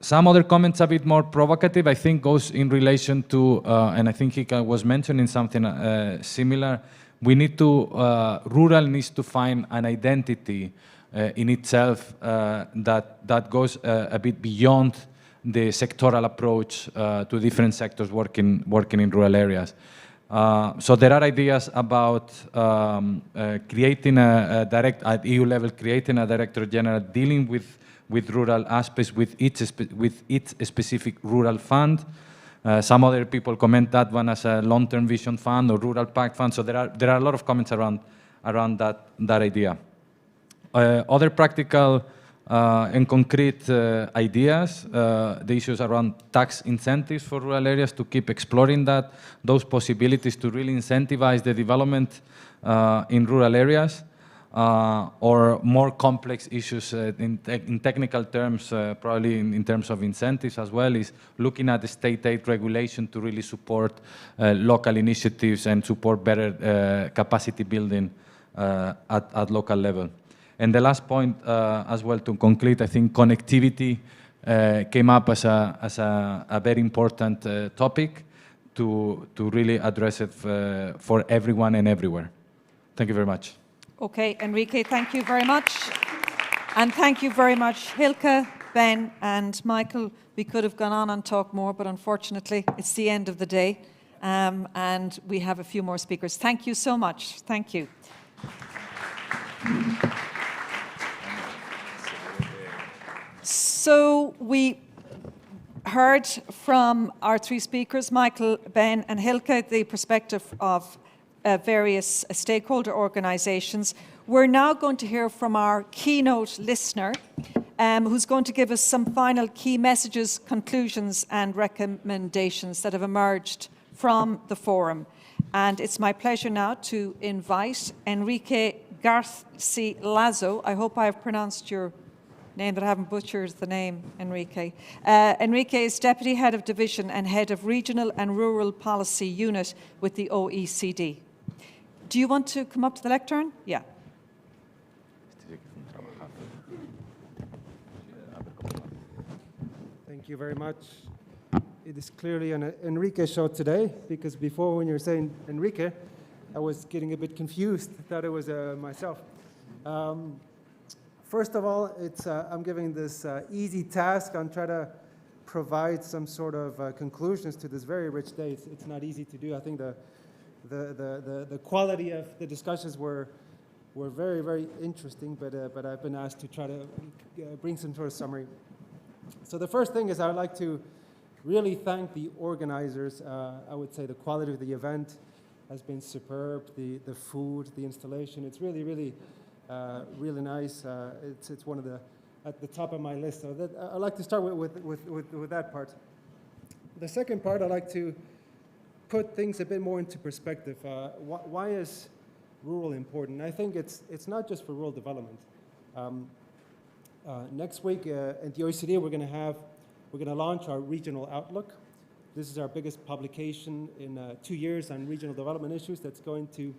Speaker 18: Some other comments a bit more provocative, I think, goes in relation to, and I think Hika was mentioning something similar. We need to, rural needs to find an identity in itself that goes a bit beyond the sectoral approach to different sectors working in rural areas. So there are ideas about creating at EU level, creating a Director General dealing with rural aspects, with its specific rural fund. Some other people comment that one as a long-term vision fund or rural pact fund. So there are a lot of comments around that idea. Other practical and concrete ideas, the issues around tax incentives for rural areas, to keep exploring those possibilities to really incentivize the development in rural areas. Or more complex issues in technical terms, probably in terms of incentives as well, is looking at the state aid regulation to really support local initiatives and support better capacity building at local level. And the last point as well to conclude, I think connectivity came up as a very important topic to really address it for everyone and everywhere. Thank you very much.
Speaker 1: Okay, Enrique, thank you very much. And thank you very much, Hilke, Ben, and Michael. We could have gone on and talked more, but unfortunately, it's the end of the day, and we have a few more speakers. Thank you so much. Thank you. So we heard from our three speakers, Michael, Ben, and Hilke, the perspective of various stakeholder organisations. We're now going to hear from our keynote listener, who's going to give us some final key messages, conclusions and recommendations that have emerged from the forum. And it's my pleasure now to invite Enrique Garcilaso. I hope I have pronounced your name, that I haven't butchered the name, Enrique. Enrique is Deputy Head of Division and Head of Regional and Rural Policy Unit with the OECD. Do you want to come up to the lectern? Yeah.
Speaker 3: Thank you very much. It is clearly an Enrique show today, because before when you were saying Enrique, I was getting a bit confused. I thought it was myself. First of all, I'm giving this easy task on trying to provide some sort of conclusions to this very rich day. It's not easy to do. I think the quality of the discussions were very, very interesting, but I've been asked to try to bring some sort of summary. So the first thing is I would like to really thank the organizers. I would say the quality of the event has been superb. The food, the installation, it's really, really, really nice. It's one of at the top of my list. So I'd like to start with that part. The second part, I'd like to put things a bit more into perspective. Why is rural important? I think it's not just for rural development. Next week at the OECD, we're going to launch our regional outlook. This is our biggest publication in 2 years on regional development issues that's going to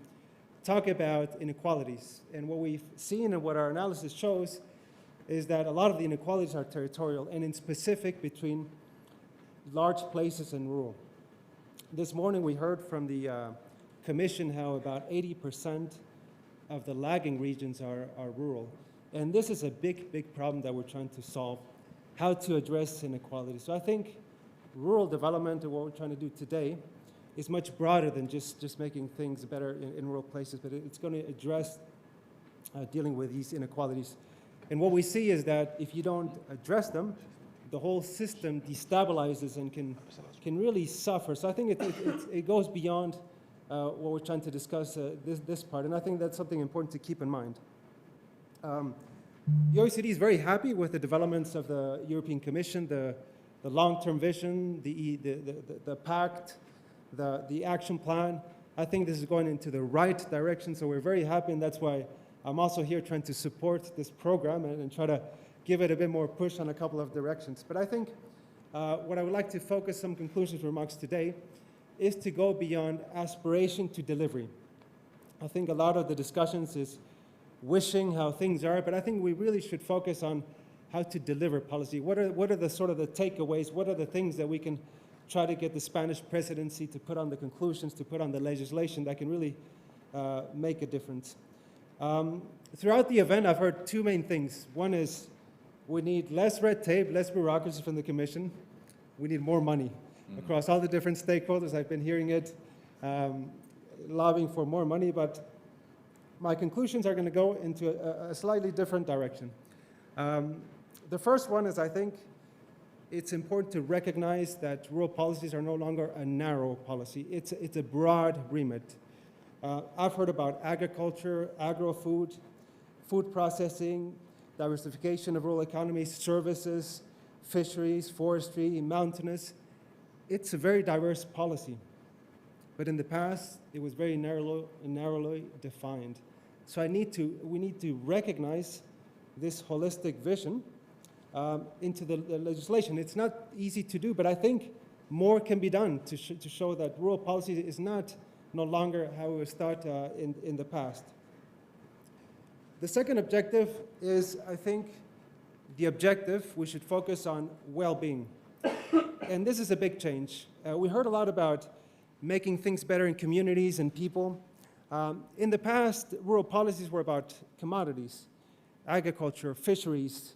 Speaker 3: talk about inequalities. And what we've seen and what our analysis shows is that a lot of the inequalities are territorial and in specific between large places and rural. This morning we heard from the Commission how about 80% of the lagging regions are rural. And this is a big, big problem that we're trying to solve, how to address inequality. So I think rural development and what we're trying to do today is much broader than just making things better in rural places, but it's going to address dealing with these inequalities. And what we see is that if you don't address them, the whole system destabilizes and can really suffer. So I think it goes beyond what we're trying to discuss this part, and I think that's something important to keep in mind. The OECD is very happy with the developments of the European Commission, the long-term vision, the pact, the action plan. I think this is going into the right direction, so we're very happy, and that's why I'm also here trying to support this program and try to give it a bit more push on a couple of directions. But I think what I would like to focus some conclusions remarks today is to go beyond aspiration to delivery. I think a lot of the discussions is wishing how things are, but I think we really should focus on how to deliver policy. What are the sort of the takeaways? What are the things that we can try to get the Spanish presidency to put on the conclusions, to put on the legislation that can really make a difference? Throughout the event, I've heard two main things. One is we need less red tape, less bureaucracy from the Commission. We need more money across all the different stakeholders. I've been hearing it, lobbying for more money, but my conclusions are going to go into a slightly different direction. The first one is I think it's important to recognize that rural policies are no longer a narrow policy. It's a broad remit. I've heard about agriculture, agro-food, food processing, diversification of rural economies, services, fisheries, forestry, mountainous. It's a very diverse policy. But in the past, it was very narrowly defined. So we need to recognize this holistic vision into the legislation. It's not easy to do, but I think more can be done to show that rural policy is no longer how it was thought in the past. The second objective is, I think, the objective, we should focus on well-being. And this is a big change. We heard a lot about making things better in communities and people. In the past, rural policies were about commodities, agriculture, fisheries,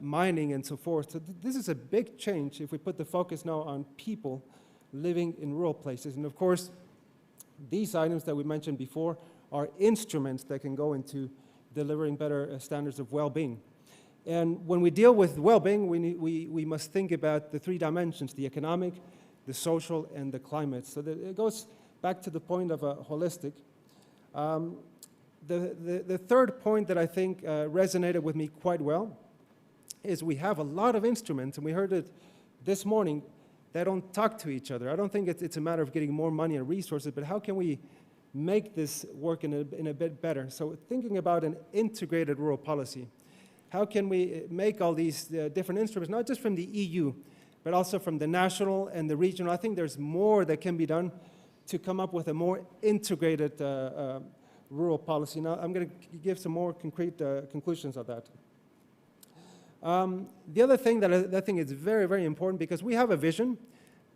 Speaker 3: mining, and so forth. So this is a big change if we put the focus now on people living in rural places. And of course, these items that we mentioned before are instruments that can go into delivering better standards of well-being. And when we deal with well-being, we must think about the three dimensions: the economic, the social, and the climate. So it goes back to the point of a holistic. The third point that I think resonated with me quite well is we have a lot of instruments, and we heard it this morning, that don't talk to each other. I don't think it's a matter of getting more money and resources, but how can we make this work in a bit better. So thinking about an integrated rural policy, how can we make all these different instruments, not just from the EU, but also from the national and the regional? I think there's more that can be done to come up with a more integrated rural policy. Now, I'm going to give some more concrete conclusions of that. The other thing that I think is very, very important, because we have a vision,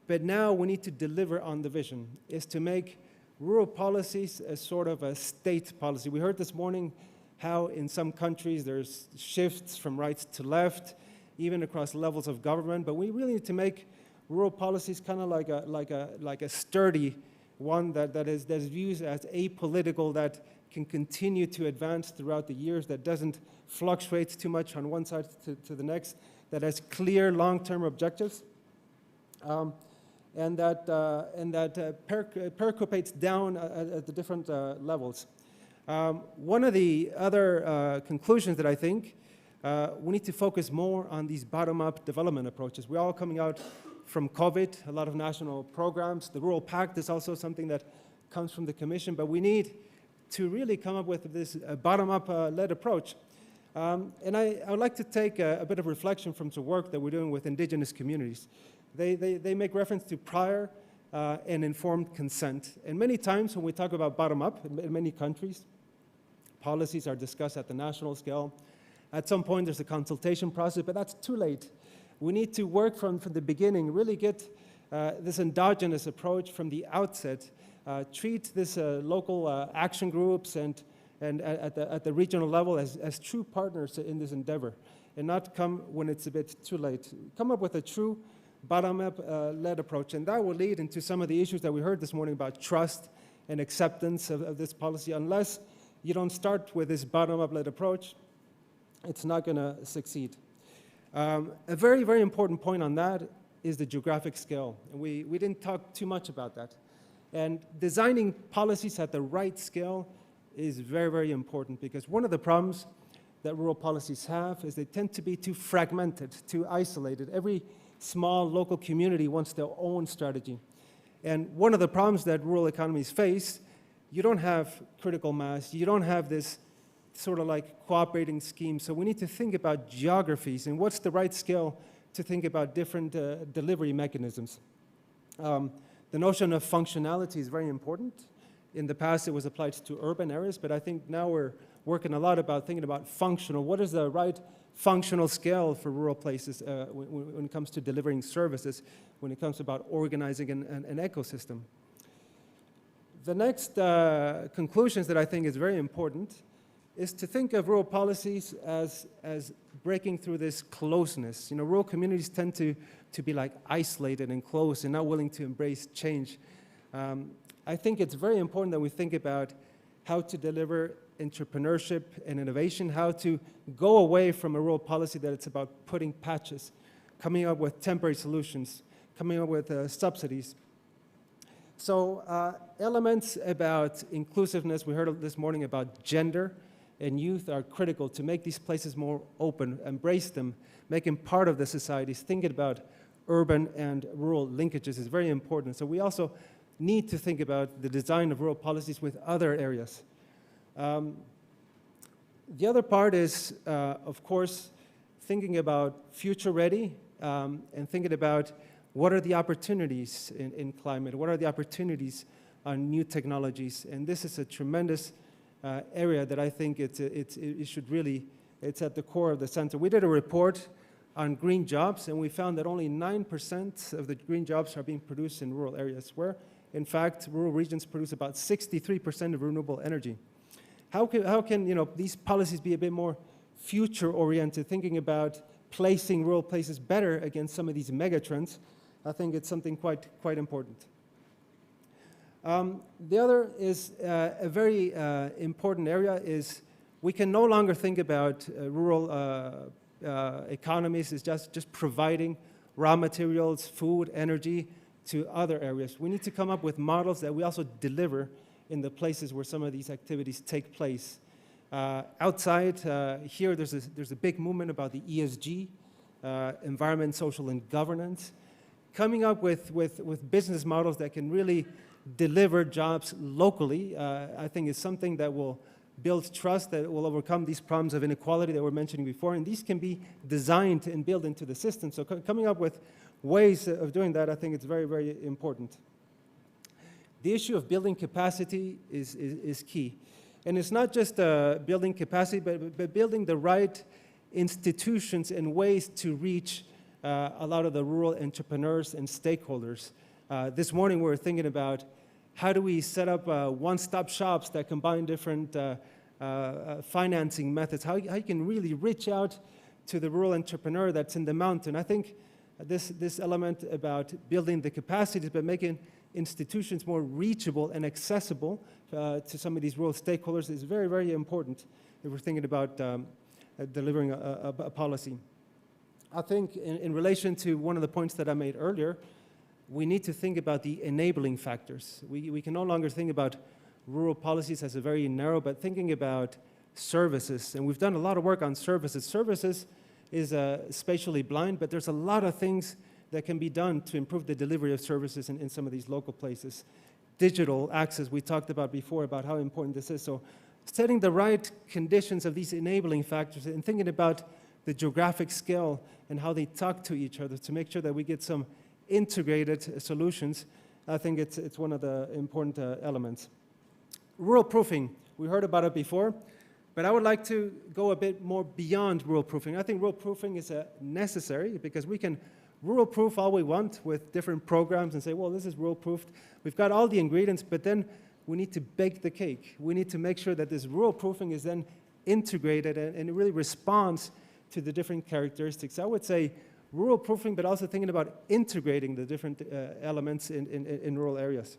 Speaker 3: but now we need to deliver on the vision, is to make rural policies a sort of a state policy. We heard this morning how in some countries there's shifts from right to left, even across levels of government, but we really need to make rural policies kind of like a sturdy one that is viewed as apolitical, that can continue to advance throughout the years, that doesn't fluctuate too much on one side to the next, that has clear long-term objectives, and that percolates down at the different levels. One of the other conclusions that I think we need to focus more on these bottom-up development approaches. We're all coming out from COVID, a lot of national programs. The Rural Pact is also something that comes from the Commission, but we need to really come up with this bottom-up led approach. And I would like to take a bit of reflection from some work that we're doing with indigenous communities. They make reference to prior and informed consent. And many times when we talk about bottom-up, in many countries, policies are discussed at the national scale. At some point, there's a consultation process, but that's too late. We need to work from the beginning, really get this endogenous approach from the outset, treat this local action groups and at the regional level as true partners in this endeavor, and not come when it's a bit too late. Come up with a true bottom-up led approach, and that will lead into some of the issues that we heard this morning about trust and acceptance of this policy. Unless you don't start with this bottom-up led approach, it's not going to succeed. A very, very important point on that is the geographic scale. And we didn't talk too much about that. And designing policies at the right scale is very, very important, because one of the problems that rural policies have is they tend to be too fragmented, too isolated. Every small local community wants their own strategy. And one of the problems that rural economies face, you don't have critical mass, you don't have this sort of like cooperating scheme. So we need to think about geographies and what's the right scale to think about different delivery mechanisms. The notion of functionality is very important. In the past, it was applied to urban areas, but I think now we're working a lot about thinking about functional. What is the right functional scale for rural places when it comes to delivering services, when it comes about organizing an ecosystem? The next conclusions that I think is very important is to think of rural policies as breaking through this closeness. You know, rural communities tend to be like isolated and close and not willing to embrace change. I think it's very important that we think about how to deliver entrepreneurship and innovation, how to go away from a rural policy that it's about putting patches, coming up with temporary solutions, coming up with subsidies. So elements about inclusiveness, we heard this morning about gender and youth, are critical to make these places more open, embrace them, make them part of the societies. Thinking about urban and rural linkages is very important. So we also need to think about the design of rural policies with other areas. The other part is, of course, thinking about future ready and thinking about what are the opportunities in climate, what are the opportunities on new technologies. And this is a tremendous area that I think it should really, it's at the core of the center. We did a report on green jobs, and we found that only 9% of the green jobs are being produced in rural areas, where, in fact, rural regions produce about 63% of renewable energy. How can these policies be a bit more future-oriented, thinking about placing rural places better against some of these megatrends? I think it's something quite important. The other is a very important area is we can no longer think about rural economies as just providing raw materials, food, energy to other areas. We need to come up with models that we also deliver in the places where some of these activities take place. Outside here, there's a big movement about the ESG, environment, social, and governance. coming up with business models that can really deliver jobs locally, I think is something that will build trust, that will overcome these problems of inequality that we're mentioning before, and these can be designed and built into the system. So coming up with ways of doing that, I think it's very, very important. The issue of building capacity is key. And it's not just building capacity, but building the right institutions and ways to reach a lot of the rural entrepreneurs and stakeholders. This morning we were thinking about how do we set up one-stop shops that combine different financing methods, how you can really reach out to the rural entrepreneur that's in the mountain. I think this element about building the capacities, but making institutions more reachable and accessible to some of these rural stakeholders is very, very important if we're thinking about delivering a policy. I think in relation to one of the points that I made earlier, we need to think about the enabling factors. We can no longer think about rural policies as a very narrow, but thinking about services. And we've done a lot of work on services. Services is spatially blind, but there's a lot of things that can be done to improve the delivery of services in some of these local places. Digital access, we talked about before, about how important this is. So setting the right conditions of these enabling factors and thinking about the geographic scale and how they talk to each other to make sure that we get some integrated solutions, I think it's one of the important elements. Rural proofing, we heard about it before, but I would like to go a bit more beyond rural proofing. I think rural proofing is necessary because we can rural proof all we want with different programs and say, well, this is rural proofed. We've got all the ingredients, but then we need to bake the cake. We need to make sure that this rural proofing is then integrated and it really responds to the different characteristics. I would say rural proofing, but also thinking about integrating the different elements in rural areas.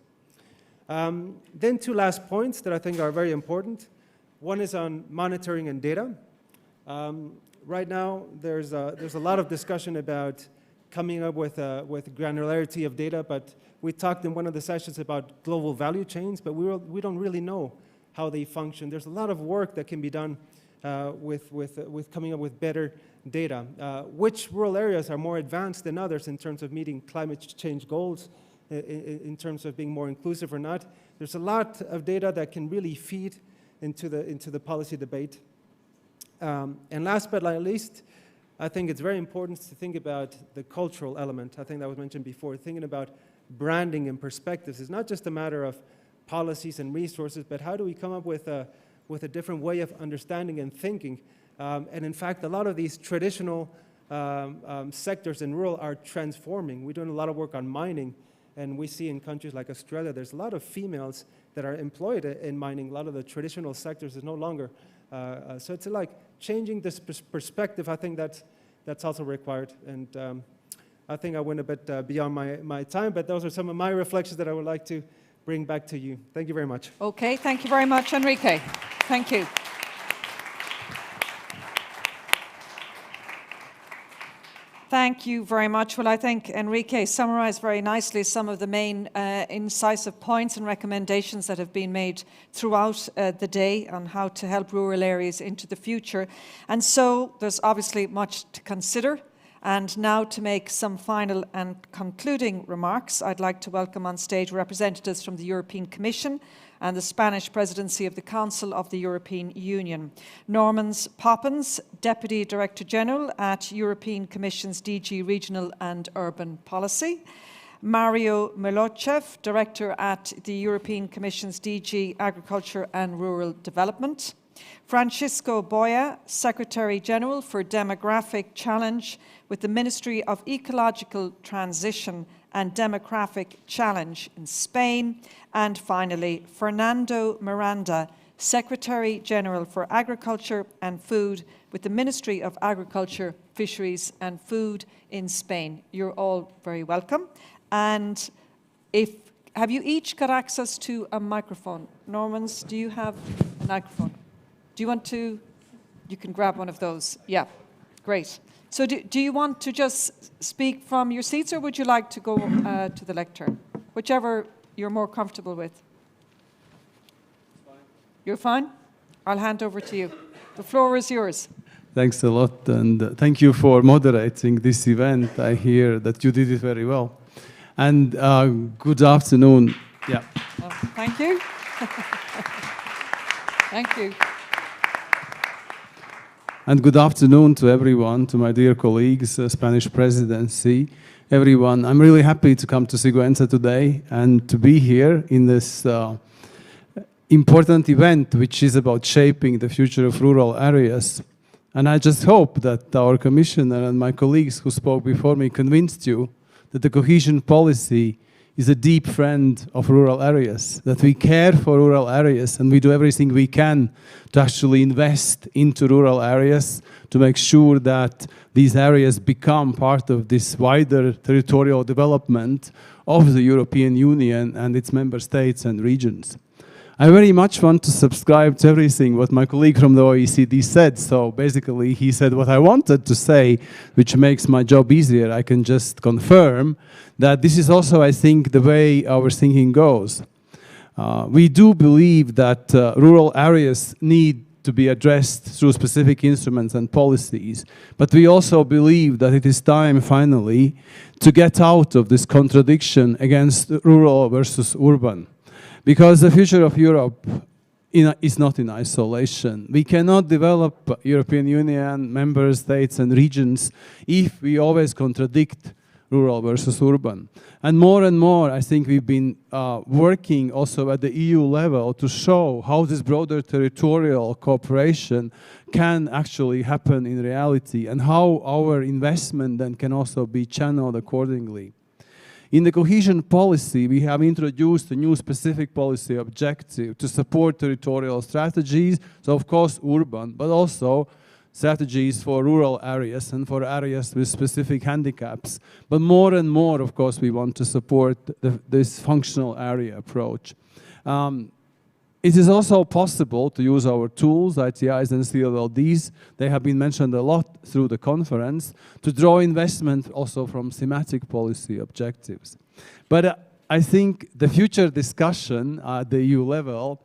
Speaker 3: Then two last points that I think are very important. One is on monitoring and data. Right now, there's a lot of discussion about coming up with granularity of data, but we talked in one of the sessions about global value chains, but we don't really know how they function. There's a lot of work that can be done with coming up with better data. Which rural areas are more advanced than others in terms of meeting climate change goals, in terms of being more inclusive or not? There's a lot of data that can really feed into the policy debate. And last but not least, I think it's very important to think about the cultural element. I think that was mentioned before, thinking about branding and perspectives. It's not just a matter of policies and resources, but how do we come up with a different way of understanding and thinking? And in fact, a lot of these traditional sectors in rural are transforming. We're doing a lot of work on mining, and we see in countries like Australia, there's a lot of females that are employed in mining. A lot of the traditional sectors is no longer. So it's like changing this perspective. I think that's also required. And I think I went a bit beyond my time, but those are some of my reflections that I would like to bring back to you. Thank you very much.
Speaker 1: Okay, thank you very much, Enrique. Thank you. Thank you very much. Well, I think Enrique summarized very nicely some of the main incisive points and recommendations that have been made throughout the day on how to help rural areas into the future. And so there's obviously much to consider. And now to make some final and concluding remarks, I'd like to welcome on stage representatives from the European Commission and the Spanish Presidency of the Council of the European Union. Normans Poppins, Deputy Director General at European Commission's DG Regional and Urban Policy. Mario Milochev, Director at the European Commission's DG Agriculture and Rural Development. Francisco Boya, Secretary General for Demographic Challenge with the Ministry of Ecological Transition and Demographic Challenge in Spain. And finally, Fernando Miranda, Secretary General for Agriculture and Food with the Ministry of Agriculture, Fisheries and Food in Spain. You're all very welcome. And have you each got access to a microphone? Normans, do you have a microphone? Do you want to? You can grab one of those. Yeah, great. So do you want to just speak from your seats, or would you like to go to the lectern? Whichever you're more comfortable with. You're fine? I'll hand over to you. The floor is yours.
Speaker 6: Thanks a lot, and thank you for moderating this event. I hear that you did it very well. And good afternoon. Yeah.
Speaker 7: Well, thank you. Thank you.
Speaker 6: And good afternoon to everyone, to my dear colleagues, Spanish presidency, everyone. I'm really happy to come to Sigüenza today and to be here in this important event, which is about shaping the future of rural areas. And I just hope that our commissioner and my colleagues who spoke before me convinced you that the cohesion policy is a deep friend of rural areas, that we care for rural areas and we do everything we can to actually invest into rural areas to make sure that these areas become part of this wider territorial development of the European Union and its member states and regions. I very much want to subscribe to everything what my colleague from the OECD said. So basically, he said what I wanted to say, which makes my job easier. I can just confirm that this is also, I think, the way our thinking goes. We do believe that rural areas need to be addressed through specific instruments and policies. But we also believe that it is time, finally, to get out of this contradiction against rural versus urban. Because the future of Europe is not in isolation. We cannot develop European Union, member states and regions if we always contradict rural versus urban. And more, I think we've been working also at the EU level to show how this broader territorial cooperation can actually happen in reality and how our investment then can also be channeled accordingly. In the cohesion policy, we have introduced a new specific policy objective to support territorial strategies, so of course urban, but also strategies for rural areas and for areas with specific handicaps. But more and more, of course, we want to support this functional area approach. It is also possible to use our tools, ITIs and CLLDs, they have been mentioned a lot through the conference, to draw investment also from thematic policy objectives. But I think the future discussion at the EU level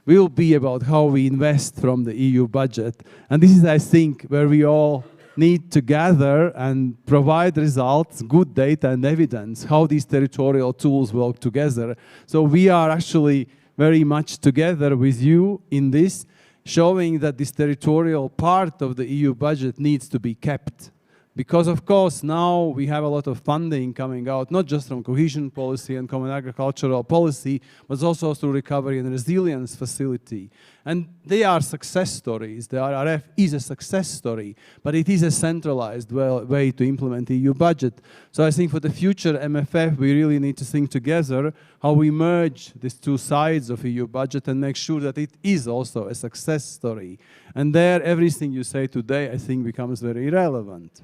Speaker 6: will be about how we invest from the EU budget. And this is, I think, where we all need to gather and provide results, good data and evidence, how these territorial tools work together. So we are actually very much together with you in this, showing that this territorial part of the EU budget needs to be kept. Because of course now we have a lot of funding coming out, not just from cohesion policy and common agricultural policy, but also through recovery and resilience facility. And they are success stories. The RRF is a success story, but it is a centralized way to implement the EU budget. So I think for the future MFF, we really need to think together how we merge these two sides of EU budget and make sure that it is also a success story. And there, everything you say today, I think, becomes very relevant.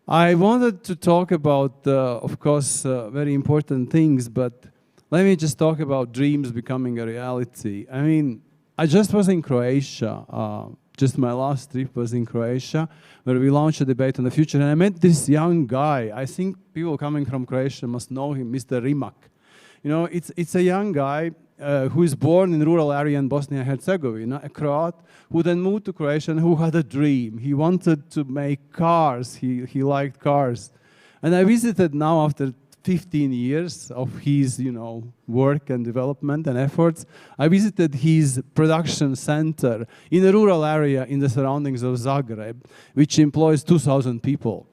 Speaker 6: I wanted to talk about, of course, very important things, but let me just talk about dreams becoming a reality. I mean, I just was in Croatia, just my last trip was in Croatia, where we launched a debate on the future, and I met this young guy. I think people coming from Croatia must know him, Mr. Rimak. You know, it's a young guy who is born in rural area in Bosnia and Herzegovina, a Croat, who then moved to Croatia and who had a dream. He wanted to make cars, he liked cars. And I visited now after 15 years of his, work and development and efforts. I visited his production center in a rural area in the surroundings of Zagreb, which employs 2,000 people.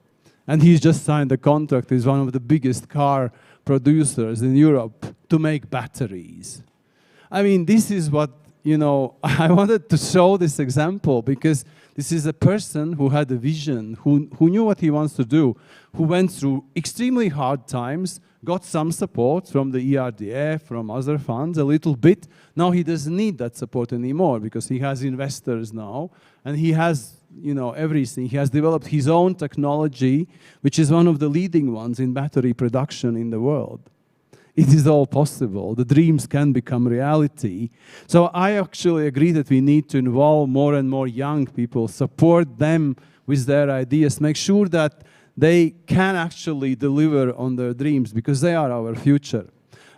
Speaker 6: And he's just signed a contract with one of the biggest car producers in Europe to make batteries. I mean, this is what, I wanted to show this example because this is a person who had a vision, who knew what he wants to do, who went through extremely hard times, got some support from the ERDF, from other funds, a little bit. Now he doesn't need that support anymore because he has investors now and he has, everything. He has developed his own technology, which is one of the leading ones in battery production in the world. It is all possible. The dreams can become reality. So I actually agree that we need to involve more and more young people, support them with their ideas, make sure that they can actually deliver on their dreams because they are our future.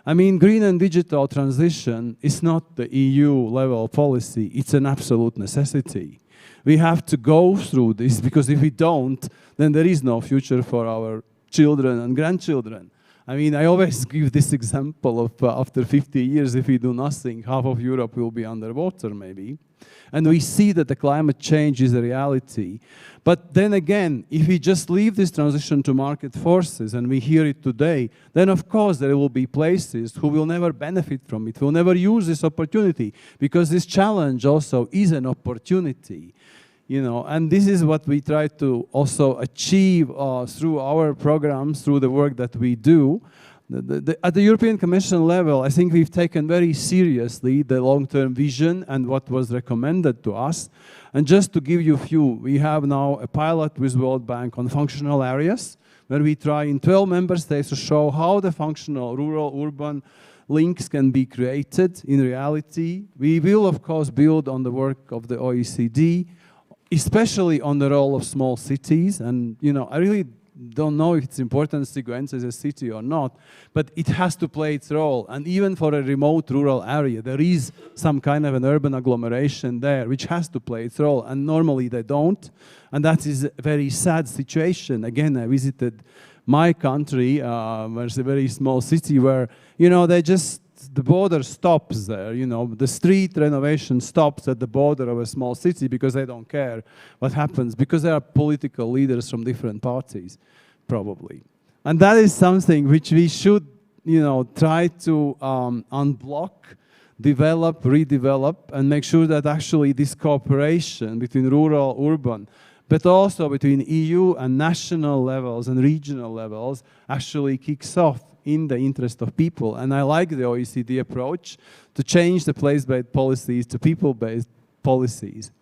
Speaker 6: I mean, green and digital transition is not the EU level policy. It's an absolute necessity. We have to go through this because if we don't, then there is no future for our children and grandchildren. I mean, I always give this example of after 50 years, if we do nothing, half of Europe will be underwater, maybe. And we see that the climate change is a reality. But then again, if we just leave this transition to market forces, and we hear it today, then of course there will be places who will never benefit from it, will never use this opportunity, because this challenge also is an opportunity. You know, and this is what we try to also achieve through our programs, through the work that we do. At the European Commission level, I think we've taken very seriously the long-term vision and what was recommended to us. And just to give you a few, we have now a pilot with World Bank on functional areas, where we try in 12 member states to show how the functional rural-urban links can be created in reality. We will, of course, build on the work of the OECD, especially on the role of small cities. And, you know, I really don't know if it's important Siguenza is a city or not, but it has to play its role. And even for a remote rural area, there is some kind of an urban agglomeration there which has to play its role, and normally they don't. And that is a very sad situation. Again, I visited my country, there's a very small city where, you know, the border stops there, you know, the street renovation stops at the border of a small city because they don't care what happens, because there are political leaders from different parties, probably. And that is something which we should, you know, try to unblock, develop, redevelop, and make sure that actually this cooperation between rural, urban, but also between EU and national levels and regional levels actually kicks off in the interest of people. And I like the OECD approach to change the place-based policies to people-based policies.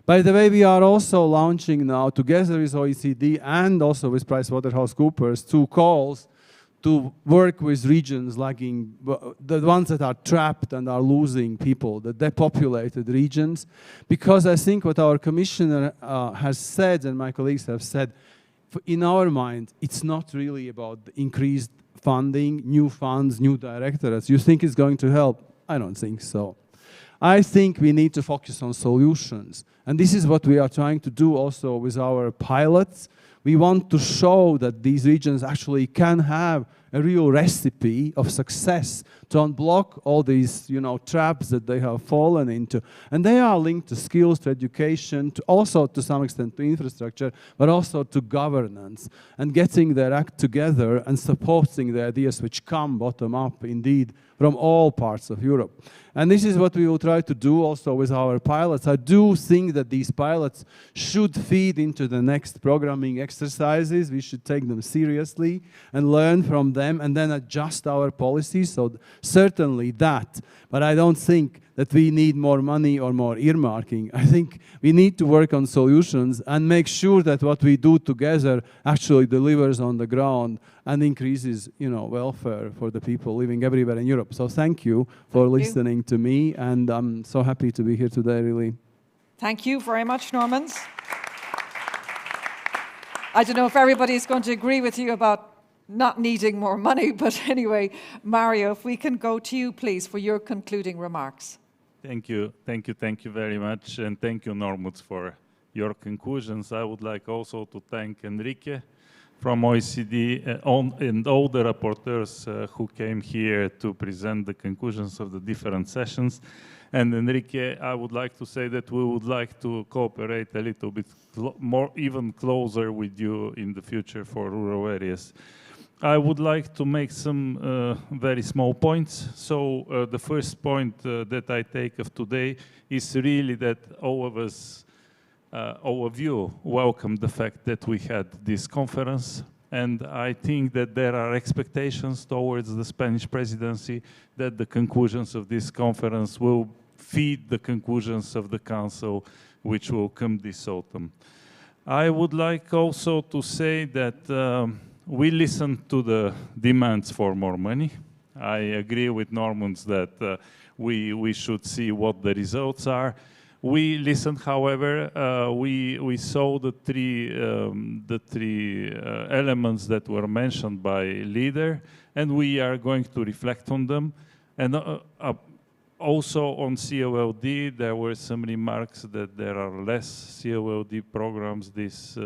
Speaker 6: By the way, we are also launching now, together with OECD and also with PricewaterhouseCoopers, 2 calls to work with regions lagging, the ones that are trapped and are losing people, the depopulated regions. Because I think what our commissioner has said, and my colleagues have said, in our mind, it's not really about increased funding, new funds, new directorates. You think it's going to help? I don't think so. I think we need to focus on solutions. And this is what we are trying to do also with our pilots. We want to show that these regions actually can have a real recipe of success to unblock all these, you know, traps that they have fallen into. And they are linked to skills, to education, to also to some extent to infrastructure, but also to governance, and getting their act together and supporting the ideas which come bottom up, indeed, from all parts of Europe. And this is what we will try to do also with our pilots. I do think that these pilots should feed into the next programming exercises. We should take them seriously and learn from them and then adjust our policies. So certainly that. But I don't think that we need more money or more earmarking. I think we need to work on solutions and make sure that what we do together actually delivers on the ground and increases, you know, welfare for the people living everywhere in Europe. So thank you for listening to me, and I'm so happy to be here today, really.
Speaker 7: Thank you very much, Normans. I don't know if everybody's going to agree with you about not needing more money, but anyway, Mario, if we can go to you, please, for your concluding remarks.
Speaker 8: Thank you very much, and thank you, Normans, for your conclusions. I would like also to thank Enrique from OECD and all the rapporteurs who came here to present the conclusions of the different sessions. And Enrique, I would like to say that we would like to cooperate a little bit more, even closer with you in the future for rural areas. I would like to make some very small points. So the first point that I take of today is really that all of us, all of you, welcome the fact that we had this conference. And I think that there are expectations towards the Spanish presidency that the conclusions of this conference will feed the conclusions of the Council, which will come this autumn. I would like also to say that we listened to the demands for more money. I agree with Normans that we should see what the results are. We listened, however, we saw the three elements that were mentioned by Leader, and we are going to reflect on them. And Also on COLD, there were some remarks that there are less COLD programs this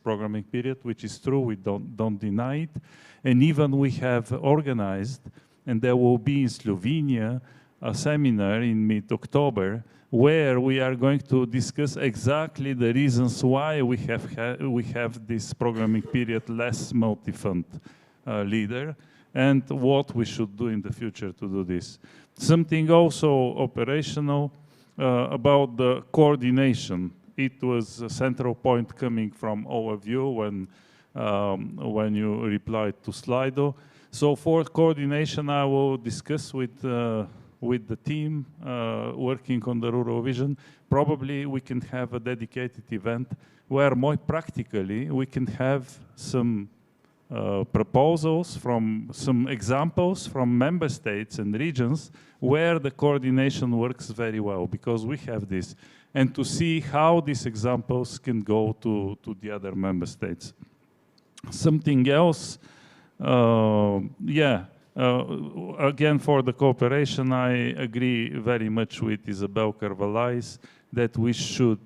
Speaker 8: programming period, which is true, we don't deny it. And even we have organized, and there will be in Slovenia, a seminar in mid-October, where we are going to discuss exactly the reasons why we have this programming period less multi-fund leader, and what we should do in the future to do this. Something also operational about the coordination. It was a central point coming from all of you when you replied to Slido. So for coordination, I will discuss with the team working on the rural vision. Probably we can have a dedicated event where more practically we can have some proposals from some examples from member states and regions where the coordination works very well, because we have this, and to see how these examples can go to the other member states. Something else, again, for the cooperation, I agree very much with Isabel Carvalhais that we should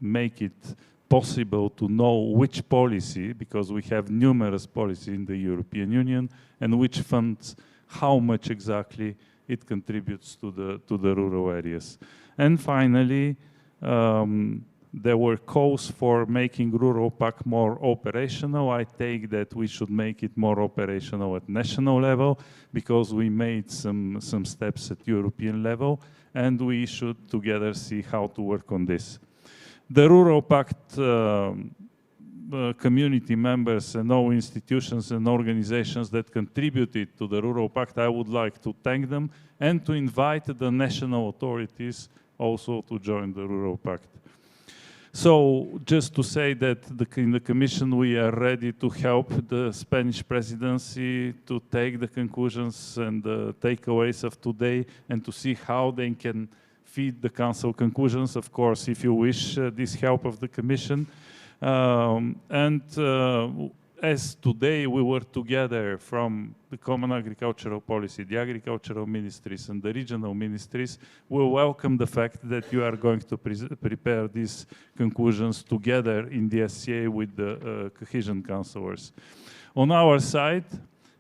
Speaker 8: make it possible to know which policy, because we have numerous policies in the European Union, and which funds, how much exactly it contributes to the rural areas. And finally, there were calls for making Rural PAC more operational. I take that we should make it more operational at national level, because we made some steps at European level, and we should together see how to work on this. The Rural Pact community members and all institutions and organizations that contributed to the Rural Pact, I would like to thank them and to invite the national authorities also to join the Rural Pact. So just to say that in the Commission we are ready to help the Spanish presidency to take the conclusions and the takeaways of today and to see how they can feed the Council conclusions, of course, if you wish this help of the Commission. As today we were together from the Common Agricultural Policy, the Agricultural Ministries and the Regional Ministries, we welcome the fact that you are going to prepare these conclusions together in the SCA with the Cohesion Councillors. On our side,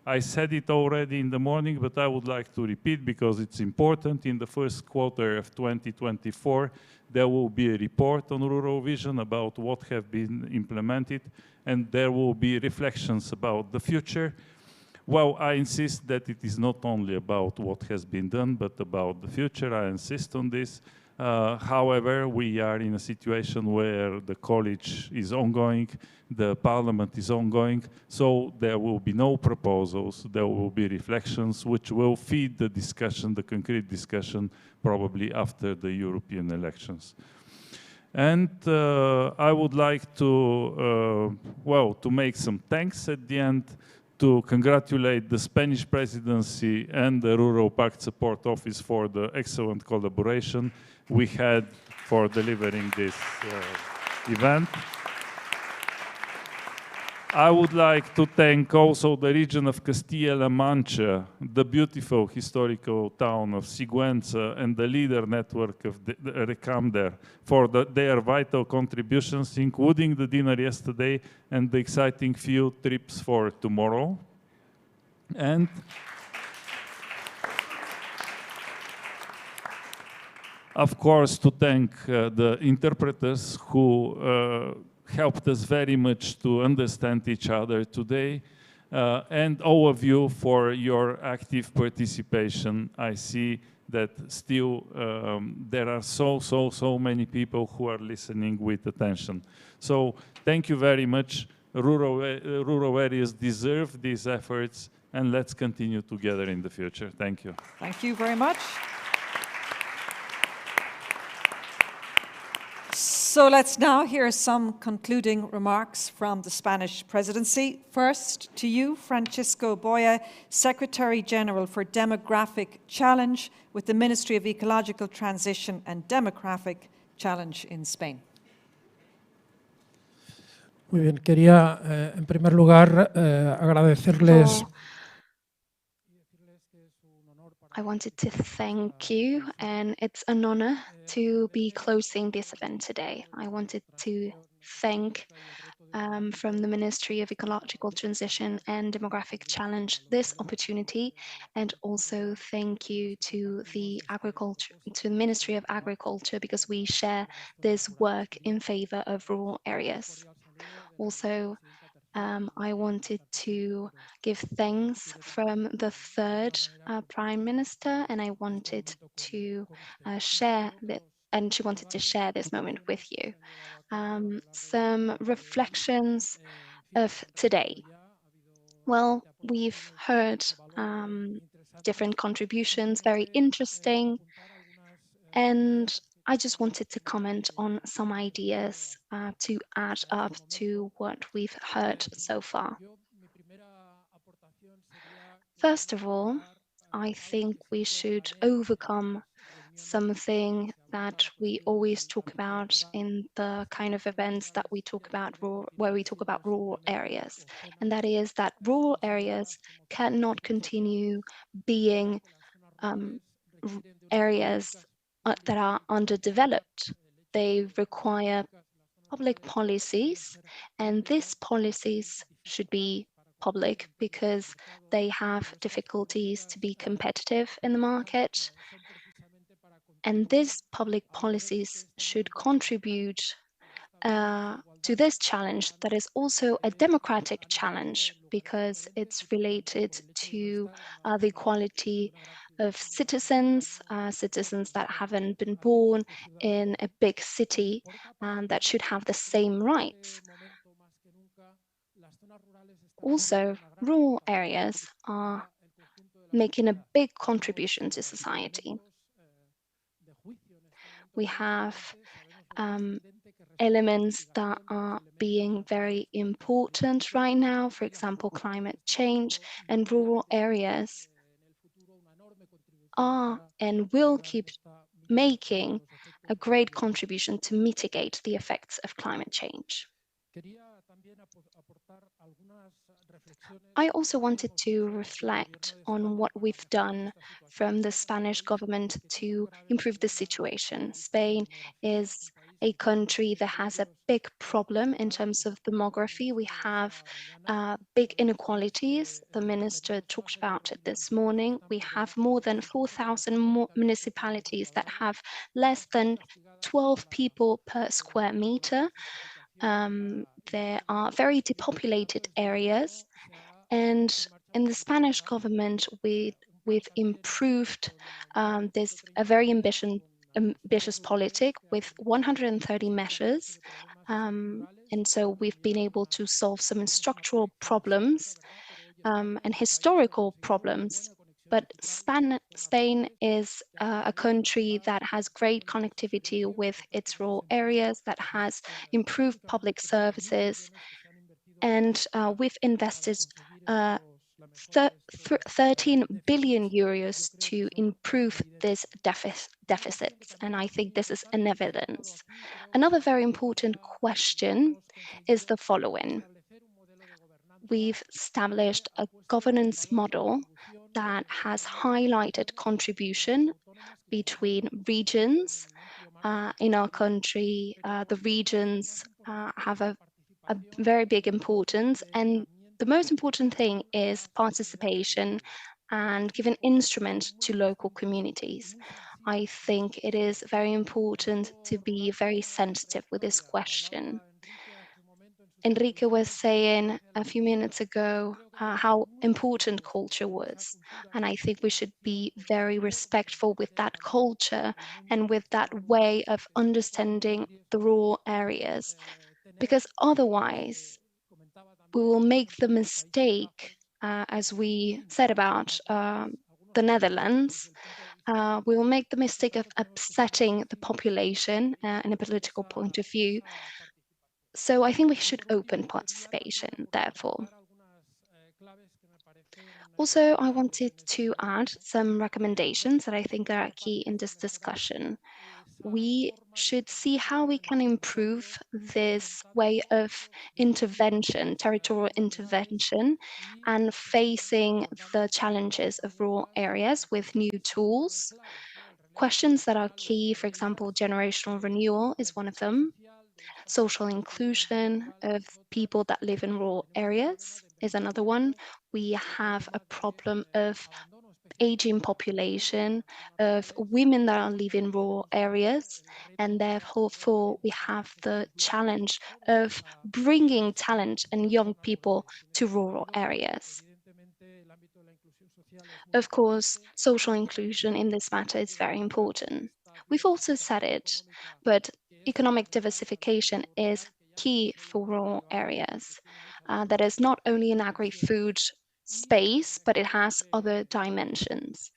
Speaker 8: I said it already in the morning, but I would like to repeat because it's important. In the first quarter of 2024, there will be a report on Rural Vision about what have been implemented, and there will be reflections about the future. Well, I insist that it is not only about what has been done, but about the future. I insist on this. However, we are in a situation where the college is ongoing, the parliament is ongoing, so there will be no proposals, there will be reflections which will feed the discussion, the concrete discussion, probably after the European elections. And I would like to, to make some thanks at the end, to congratulate the Spanish presidency and the Rural Pact Support Office for the excellent collaboration we had for delivering this event. I would like to thank also the region of Castilla-La Mancha, the beautiful historical town of Sigüenza, and the leader network of the Recamder for their vital contributions, including the dinner yesterday and the exciting field trips for tomorrow. And of course, to thank the interpreters who helped us very much to understand each other today, and all of you for your active participation. I see that still there are so many people who are listening with attention. So thank you very much. Rural areas deserve these efforts, and let's continue together in the future. Thank you.
Speaker 7: Thank you very much. So let's now hear some concluding remarks from the Spanish presidency. First, to you, Francisco Boya, Secretary General for Demographic Challenge with the Ministry of Ecological Transition and Demographic Challenge in Spain.
Speaker 9: Muy bien, quería en primer lugar agradecerles I wanted to thank you, and it's an honor to be closing this event today. I wanted to thank from the Ministry of Ecological Transition and Demographic Challenge this opportunity, and also thank you to the Ministry of Agriculture, because we share this work in favor of rural areas. Also, I wanted to give thanks from the third Prime Minister, and I wanted to share that, and she wanted to share this moment with you. Some reflections of today. Well, we've heard different contributions, very interesting, and I just wanted to comment on some ideas to add up to what we've heard so far. First of all, I think we should overcome something that we always talk about in the kind of events that we talk about where we talk about rural areas, and that is that rural areas cannot continue being areas that are underdeveloped. They require public policies, and these policies should be public because they have difficulties to be competitive in the market. And these public policies should contribute to this challenge that is also a democratic challenge because it's related to the equality of citizens, citizens that haven't been born in a big city that should have the same rights. Also, rural areas are making a big contribution to society. We have elements that are being very important right now, for example, climate change, and rural areas are and will keep making a great contribution to mitigate the effects of climate change. I also wanted to reflect on what we've done from the Spanish government to improve the situation. Spain is a country that has a big problem in terms of demography. We have big inequalities. The minister talked about it this morning. We have more than 4,000 municipalities that have less than 12 people per square meter. There are very depopulated areas, and in the Spanish government, we've improved this a very ambitious politic with 130 measures, and so we've been able to solve some structural problems and historical problems. But Spain is a country that has great connectivity with its rural areas, that has improved public services, and we've invested 13 billion euros to improve these deficits, and I think this is an evidence. Another very important question is the following. We've established a governance model that has highlighted contribution between regions. In our country, the regions have a very big importance, and the most important thing is participation and give an instrument to local communities. I think it is very important to be very sensitive with this question. Enrique was saying a few minutes ago how important culture was, and I think we should be very respectful with that culture and with that way of understanding the rural areas, because otherwise we will make the mistake, as we said about the Netherlands, we will make the mistake of upsetting the population in a political point of view. So I think we should open participation, therefore. Also, I wanted to add some recommendations that I think are key in this discussion. We should see how we can improve this way of intervention, territorial intervention, and facing the challenges of rural areas with new tools. Questions that are key, for example, generational renewal is one of them. Social inclusion of people that live in rural areas is another one. We have a problem of aging population, of women that are living in rural areas, and therefore we have the challenge of bringing talent and young people to rural areas. Of course, social inclusion in this matter is very important. We've also said it, but economic diversification is key for rural areas. That is not only in agri-food space, but it has other dimensions.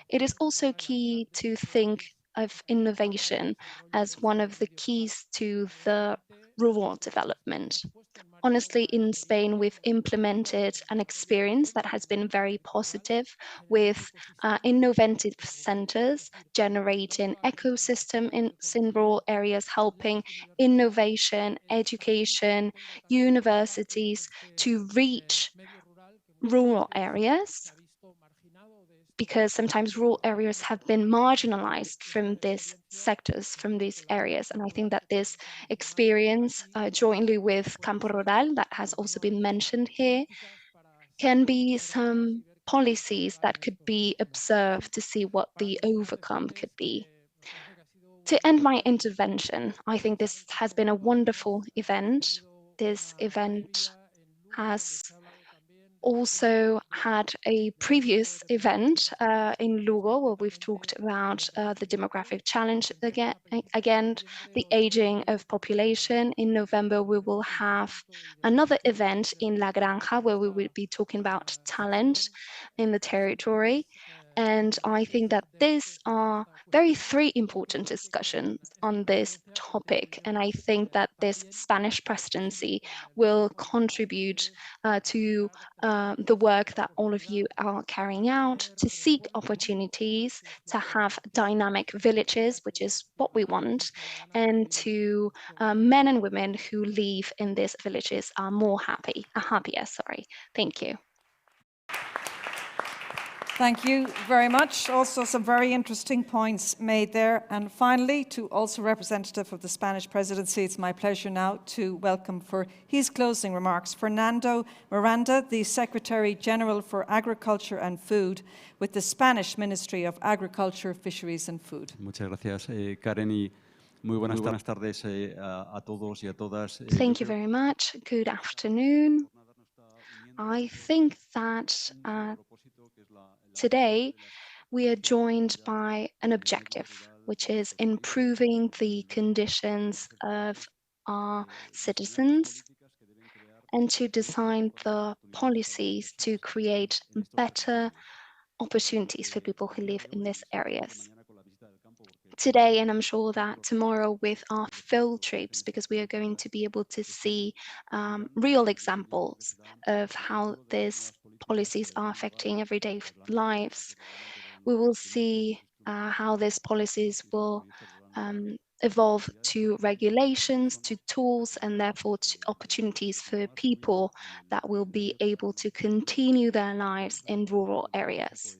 Speaker 9: It is also key to think of innovation as one of the keys to the rural development. Honestly, in Spain, we've implemented an experience that has been very positive with innovative centers generating ecosystem in rural areas, helping innovation, education, universities to reach rural areas, because sometimes rural areas have been marginalized from these sectors, from these areas. And I think that this experience, jointly with Campo Rural, that has also been mentioned here, can be some policies that could be observed to see what the overcome could be. To end my intervention, I think this has been a wonderful event. This event has also had a previous event in Lugo where we've talked about the demographic challenge again, the aging of population. In November, we will have another event in La Granja where we will be talking about talent in the territory. And I think that these are three important discussions on this topic. And I think that this Spanish presidency will contribute to the work that all of you are carrying out to seek opportunities, to have dynamic villages, which is what we want, and to men and women who live in these villages are happier. Thank you.
Speaker 7: Thank you very much. Also some very interesting points made there. And finally, to also representative of the Spanish presidency, it's my pleasure now to welcome for his closing remarks Fernando Miranda, the Secretary General for Agriculture and Food with the Spanish Ministry of Agriculture, Fisheries and Food.
Speaker 10: Muchas gracias, Karen, y muy buenas tardes a todos y a todas.
Speaker 9: Thank you very much. Good afternoon. I think that today, we are joined by an objective, which is improving the conditions of our citizens and to design the policies to create better opportunities for people who live in these areas. Today, and I'm sure that tomorrow with our field trips, because we are going to be able to see real examples of how these policies are affecting everyday lives. We will see how these policies will evolve to regulations, to tools, and therefore to opportunities for people that will be able to continue their lives in rural areas.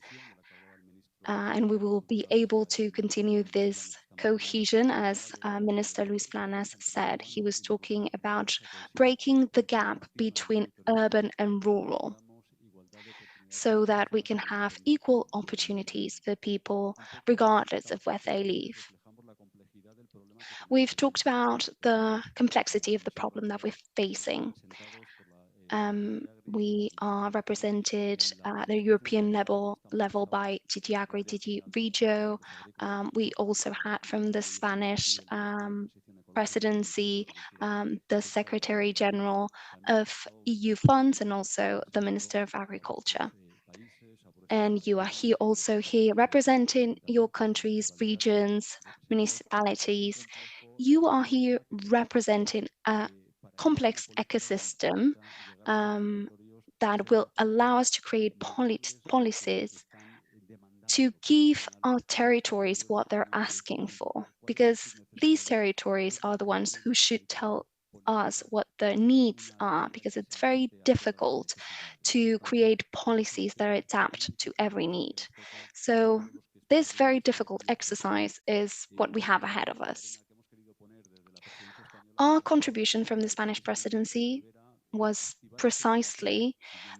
Speaker 9: And we will be able to continue this cohesion, as Minister Luis Planas said. He was talking about breaking the gap between urban and rural, so that we can have equal opportunities for people regardless of where they live. We've talked about the complexity of the problem that we're facing. We are represented at the European level by DG Agri, DG Regio. We also had from the Spanish presidency, the Secretary General of EU funds and also the Minister of Agriculture. And you are here representing your countries, regions, municipalities. You are here representing a complex ecosystem that will allow us to create policies to give our territories what they're asking for, because these territories are the ones who should tell us what their needs are, because it's very difficult to create policies that adapt to every need. So this very difficult exercise is what we have ahead of us. Our contribution from the Spanish presidency was precisely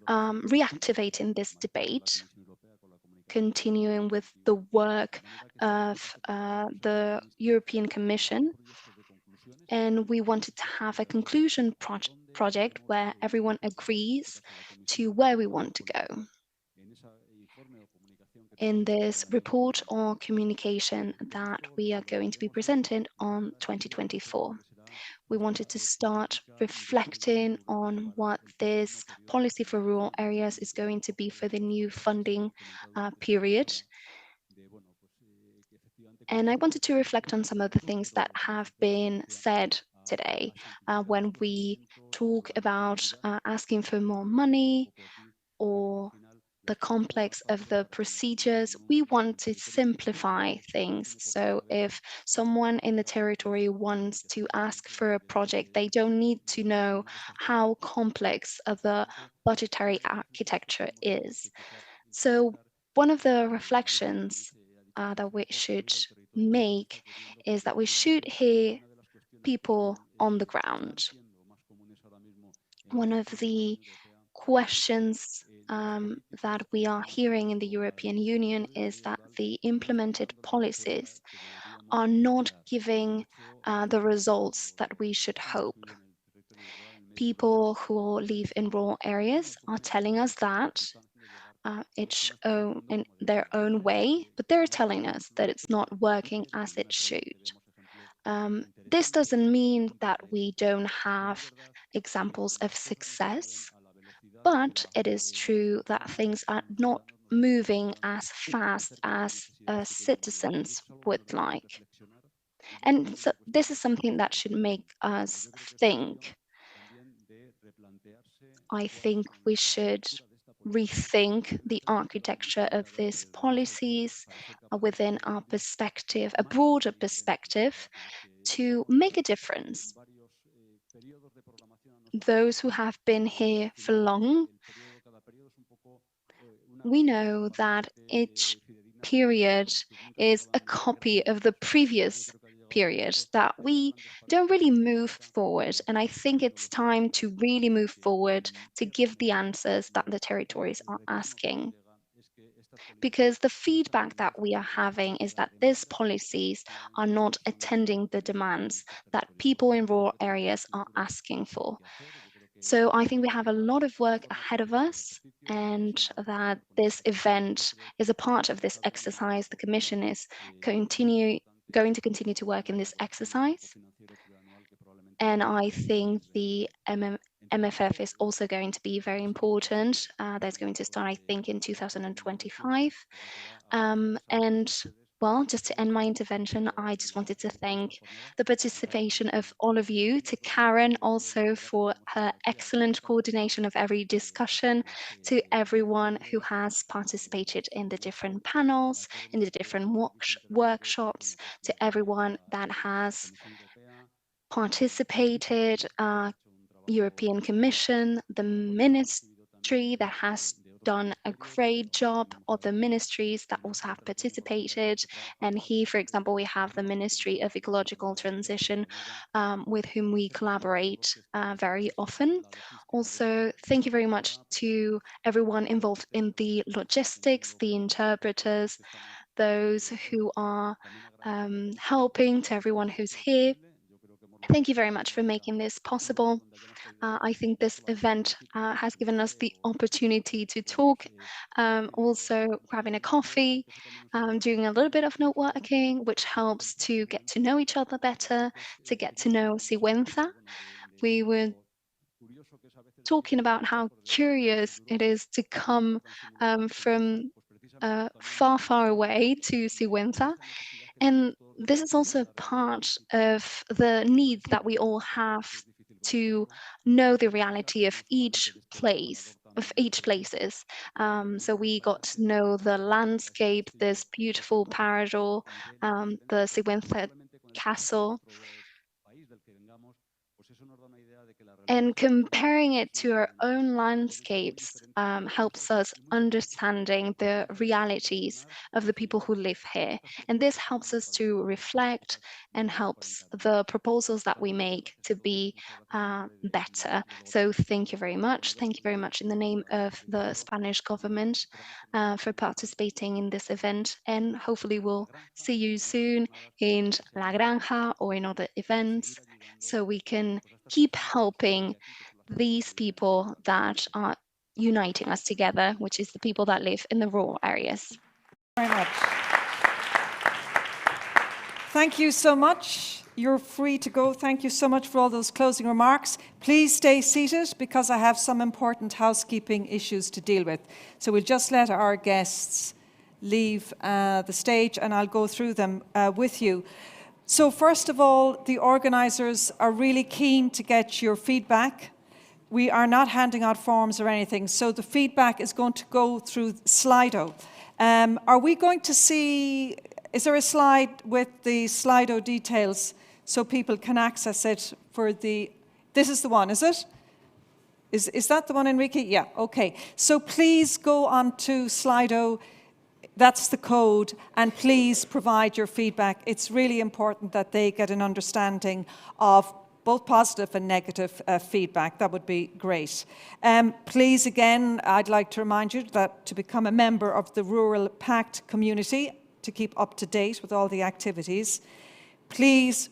Speaker 9: reactivating this debate, continuing with the work of the European Commission. And we wanted to have a conclusion project where everyone agrees to where we want to go. In this report or communication that we are going to be presenting on 2024. We wanted to start reflecting on what this policy for rural areas is going to be for the new funding period. And I wanted to reflect on some of the things that have been said today when we talk about asking for more money or the complex of the procedures. We want to simplify things. So if someone in the territory wants to ask for a project, they don't need to know how complex the budgetary architecture is. So one of the reflections that we should make is that we should hear people on the ground. One of the questions that we are hearing in the European Union is that the implemented policies are not giving the results that we should hope. People who live in rural areas are telling us that in their own way, but they're telling us that it's not working as it should. This doesn't mean that we don't have examples of success, but it is true that things are not moving as fast as citizens would like. And so this is something that should make us think. I think we should rethink the architecture of these policies within our perspective, a broader perspective, to make a difference. Those who have been here for long, we know that each period is a copy of the previous period, that we don't really move forward. And I think it's time to really move forward to give the answers that the territories are asking. Because the feedback that we are having is that these policies are not attending the demands that people in rural areas are asking for. So I think we have a lot of work ahead of us, and that this event is a part of this exercise. The Commission is going to continue to work in this exercise. And I think the MFF is also going to be very important. That's going to start, I think, in 2025. And well, just to end my intervention, I just wanted to thank the participation of all of you, to Karen also for her excellent coordination of every discussion, to everyone who has participated in the different panels, in the different workshops, to everyone that has participated, European Commission, the ministry that has done a great job, other ministries that also have participated. And here, for example, we have the Ministry of Ecological Transition, with whom we collaborate very often. Also, thank you very much to everyone involved in the logistics, the interpreters, those who are helping, to everyone who's here. Thank you very much for making this possible. I think this event has given us the opportunity to talk, also grabbing a coffee, doing a little bit of networking, which helps to get to know each other better, to get to know Sigüenza. We were talking about how curious it is to come from far, far away to Sigüenza. And this is also part of the need that we all have to know the reality of each place, of each places. So we got to know the landscape, this beautiful Parador, the Sigüenza Castle, and comparing it to our own landscapes helps us understanding the realities of the people who live here. And this helps us to reflect and helps the proposals that we make to be better. So thank you very much. Thank you very much in the name of the Spanish government for participating in this event. And hopefully we'll see you soon in La Granja or in other events, so we can keep helping these people that are uniting us together, which is the people that live in the rural areas.
Speaker 7: Very much. Thank you so much. You're free to go. Thank you so much for all those closing remarks. Please stay seated because I have some important housekeeping issues to deal with. So we'll just let our guests leave the stage and I'll go through them with you. So first of all, the organisers are really keen to get your feedback. We are not handing out forms or anything, so the feedback is going to go through Slido. Are we going to see, is there a slide with the Slido details so people can access it for the, this is the one, is it? Is that the one, Enrique? Yeah, okay. So please go on to Slido. That's the code, and please provide your feedback. It's really important that they get an understanding of both positive and negative feedback. That would be great. Please, again, I'd like to remind you that to become a member of the Rural Pact community, to keep up to date with all the activities, please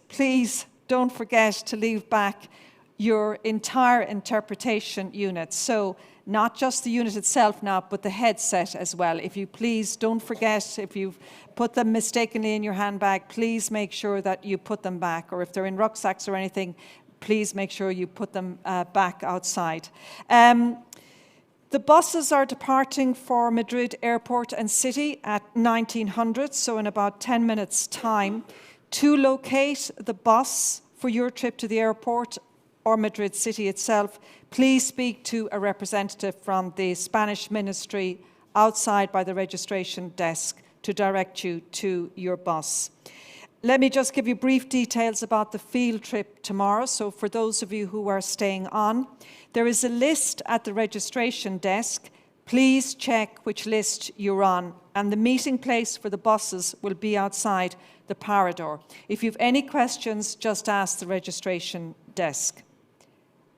Speaker 7: don't forget to leave back your entire interpretation unit. So not just the unit itself now, but the headset as well. If you please don't forget, if you've put them mistakenly in your handbag, please make sure that you put them back. Or if they're in rucksacks or anything, please make sure you put them back outside. The buses are departing for Madrid Airport and City at 1900, so in about 10 minutes' time. To locate the bus for your trip to the airport or Madrid City itself, please speak to a representative from the Spanish Ministry outside by the registration desk to direct you to your bus. Let me just give you brief details about the field trip tomorrow. So for those of you who are staying on, there is a list at the registration desk. Please check which list you're on, and the meeting place for the buses will be outside the Parador. If you have any questions, just ask the registration desk.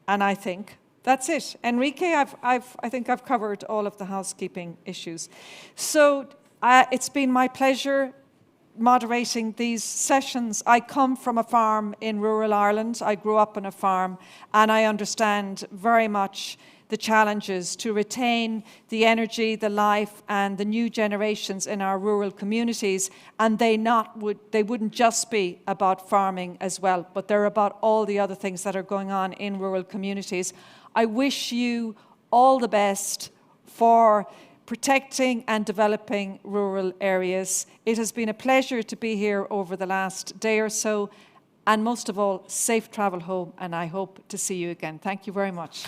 Speaker 7: And I think that's it. Enrique, I think I've covered all of the housekeeping issues. So it's been my pleasure moderating these sessions. I come from a farm in rural Ireland. I grew up on a farm, and I understand very much the challenges to retain the energy, the life, and the new generations in our rural communities. And they wouldn't just be about farming as well, but they're about all the other things that are going on in rural communities. I wish you all the best for protecting and developing rural areas. It has been a pleasure to be here over the last day or so, and most of all, safe travel home, and I hope to see you again. Thank you very much.